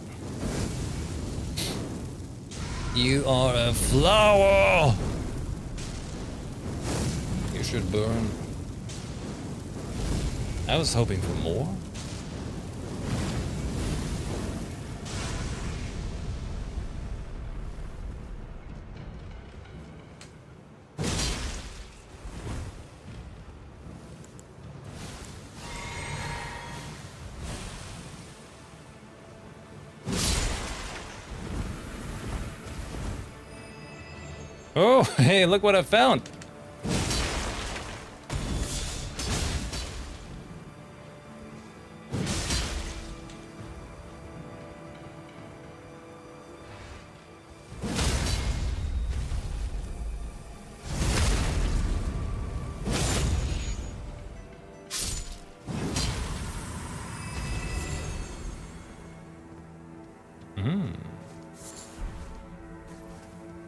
You are a flower! You should burn. I was hoping for more. Oh, hey, look what I found!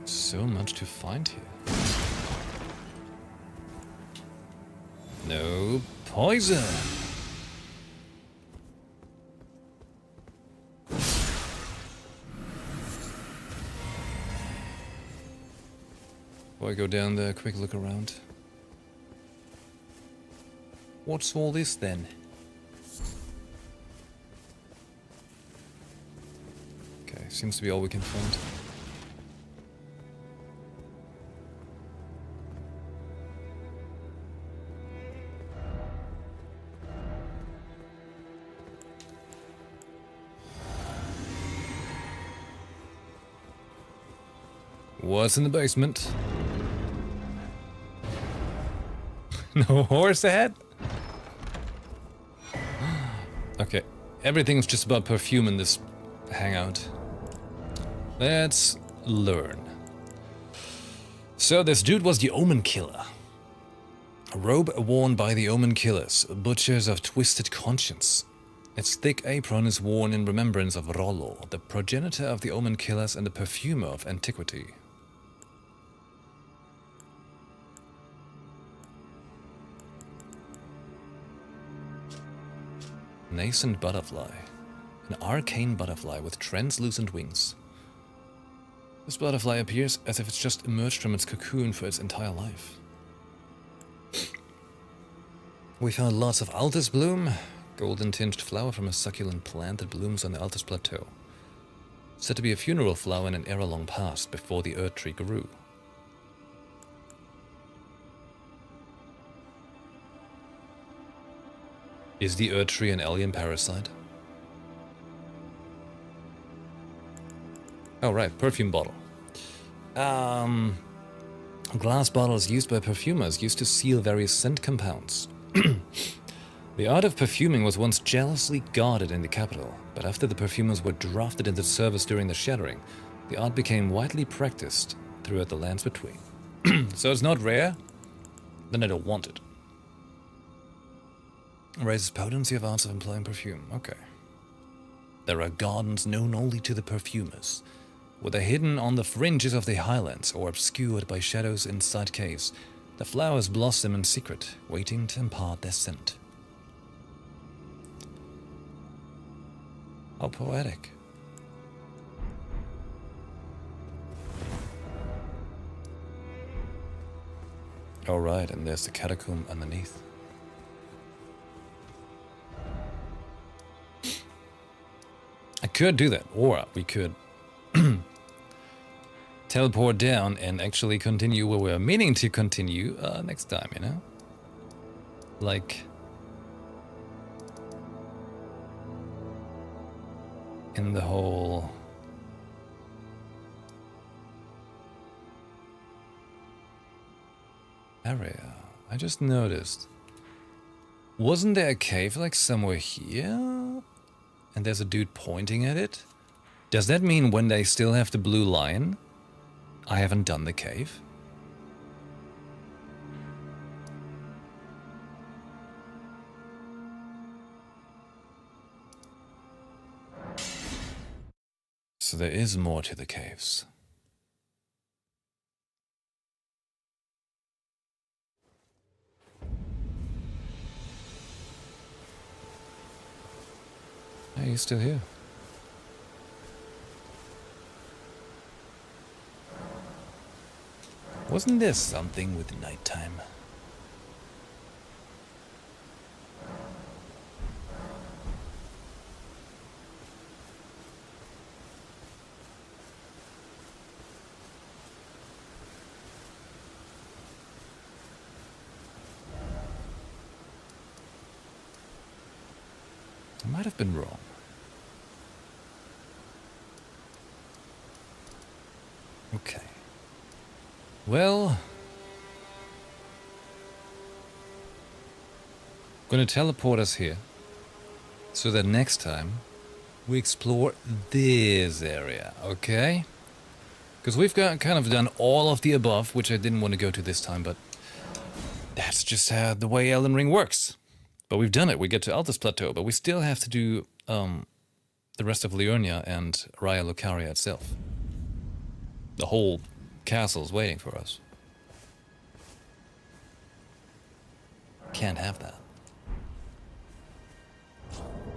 So much to find here. No poison. Before I go down there, quick look around. What's all this then? Okay, seems to be all we can find. What's in the basement? No horse ahead? Okay, everything's just about perfume in this hangout. Let's learn. So this dude was the Omen Killer. A robe worn by the Omen Killers, butchers of twisted conscience. Its thick apron is worn in remembrance of Rollo, the progenitor of the Omen Killers and the perfumer of antiquity. Nascent butterfly. An arcane butterfly with translucent wings. This butterfly appears as if it's just emerged from its cocoon for its entire life. We found lots of Altus bloom, golden-tinged flower from a succulent plant that blooms on the Altus Plateau. Said to be a funeral flower in an era long past, before the Earth Tree grew. Is the Earth Tree an alien parasite? Oh right, perfume bottle. Glass bottles used by perfumers used to seal various scent compounds. The art of perfuming was once jealously guarded in the capital, but after the perfumers were drafted into service during the Shattering, the art became widely practiced throughout the lands between. So it's not rare? Then I don't want it. Raises potency of arts of employing perfume. Okay. There are gardens known only to the perfumers, whether hidden on the fringes of the highlands or obscured by shadows inside caves. The flowers blossom in secret, waiting to impart their scent. How poetic. Alright, and there's the catacomb underneath. I could do that, or we could teleport down and actually continue where we're meaning to continue next time, you know? Like in the whole area. I just noticed. Wasn't there a cave like somewhere here? And there's a dude pointing at it? Does that mean when they still have the blue lion, I haven't done the cave? So there is more to the caves. Hey, you're still here. Wasn't there something with nighttime? I might have been wrong. Okay. Well, gonna teleport us here so that next time we explore this area, okay? Because we've got kind of done all of the above, which I didn't want to go to this time, but that's just how the way Elden Ring works. But we've done it. We get to Altus Plateau, but we still have to do the rest of Liurnia and Raya Lucaria itself. The whole castle's waiting for us. Can't have that.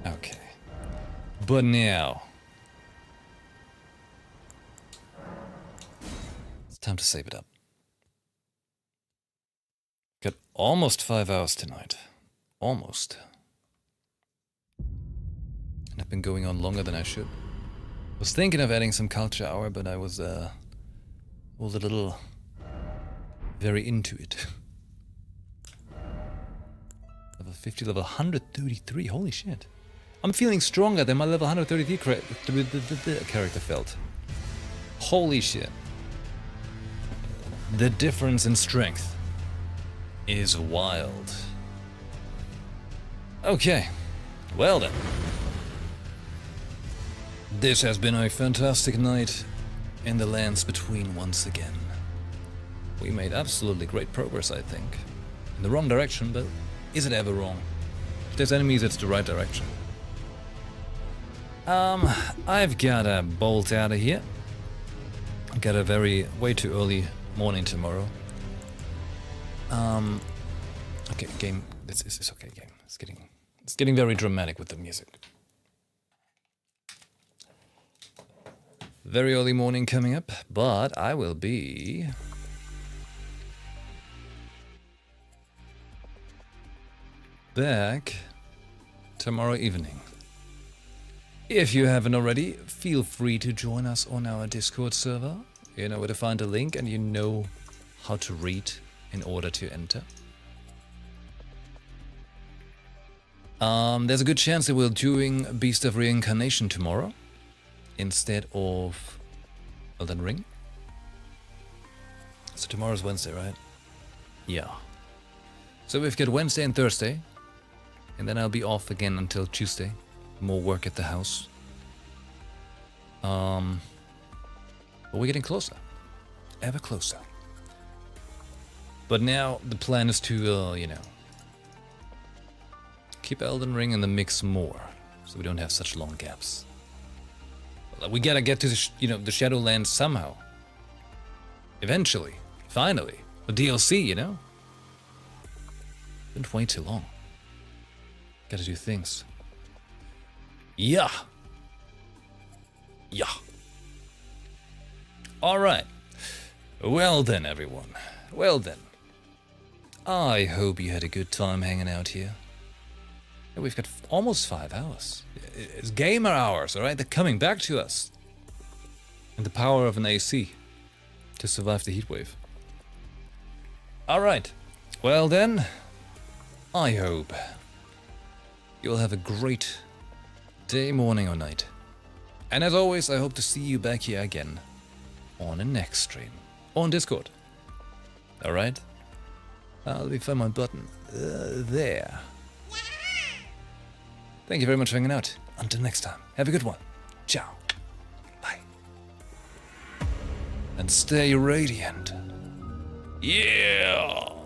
Okay. But now, it's time to save it up. Got almost 5 hours tonight. Almost. And I've been going on longer than I should. Was thinking of adding some culture hour, but I was a little very into it. Level 50, level 133, holy shit. I'm feeling stronger than my level 133 character felt. Holy shit. The difference in strength is wild. Okay, well then. This has been a fantastic night in the lands between once again. We made absolutely great progress, I think. In the wrong direction, but is it ever wrong? If there's enemies, it's the right direction. I've gotta bolt out of here. I've got a way too early morning tomorrow. Okay, game, it's okay, game. It's getting very dramatic with the music. Very early morning coming up, but I will be back tomorrow evening. If you haven't already, feel free to join us on our Discord server. You know where to find a link and you know how to read in order to enter. There's a good chance that we're doing Beast of Reincarnation tomorrow instead of Elden Ring. So tomorrow's Wednesday, right? Yeah. So we've got Wednesday and Thursday, and then I'll be off again until Tuesday. More work at the house. But we're getting closer. Ever closer. But now the plan is to, keep Elden Ring in the mix more, so we don't have such long gaps. We gotta get to the Shadowlands somehow. Eventually, finally, the DLC, Been way too long. Gotta do things. Yeah. All right. Well then, everyone. Well then. I hope you had a good time hanging out here. We've got almost 5 hours. It's gamer hours, all right? They're coming back to us. And the power of an AC to survive the heatwave. All right. Well then, I hope you'll have a great day, morning, or night. And as always, I hope to see you back here again on the next stream. On Discord. All right? Let me find my button. There. Thank you very much for hanging out. Until next time, have a good one. Ciao. Bye. And stay radiant. Yeah!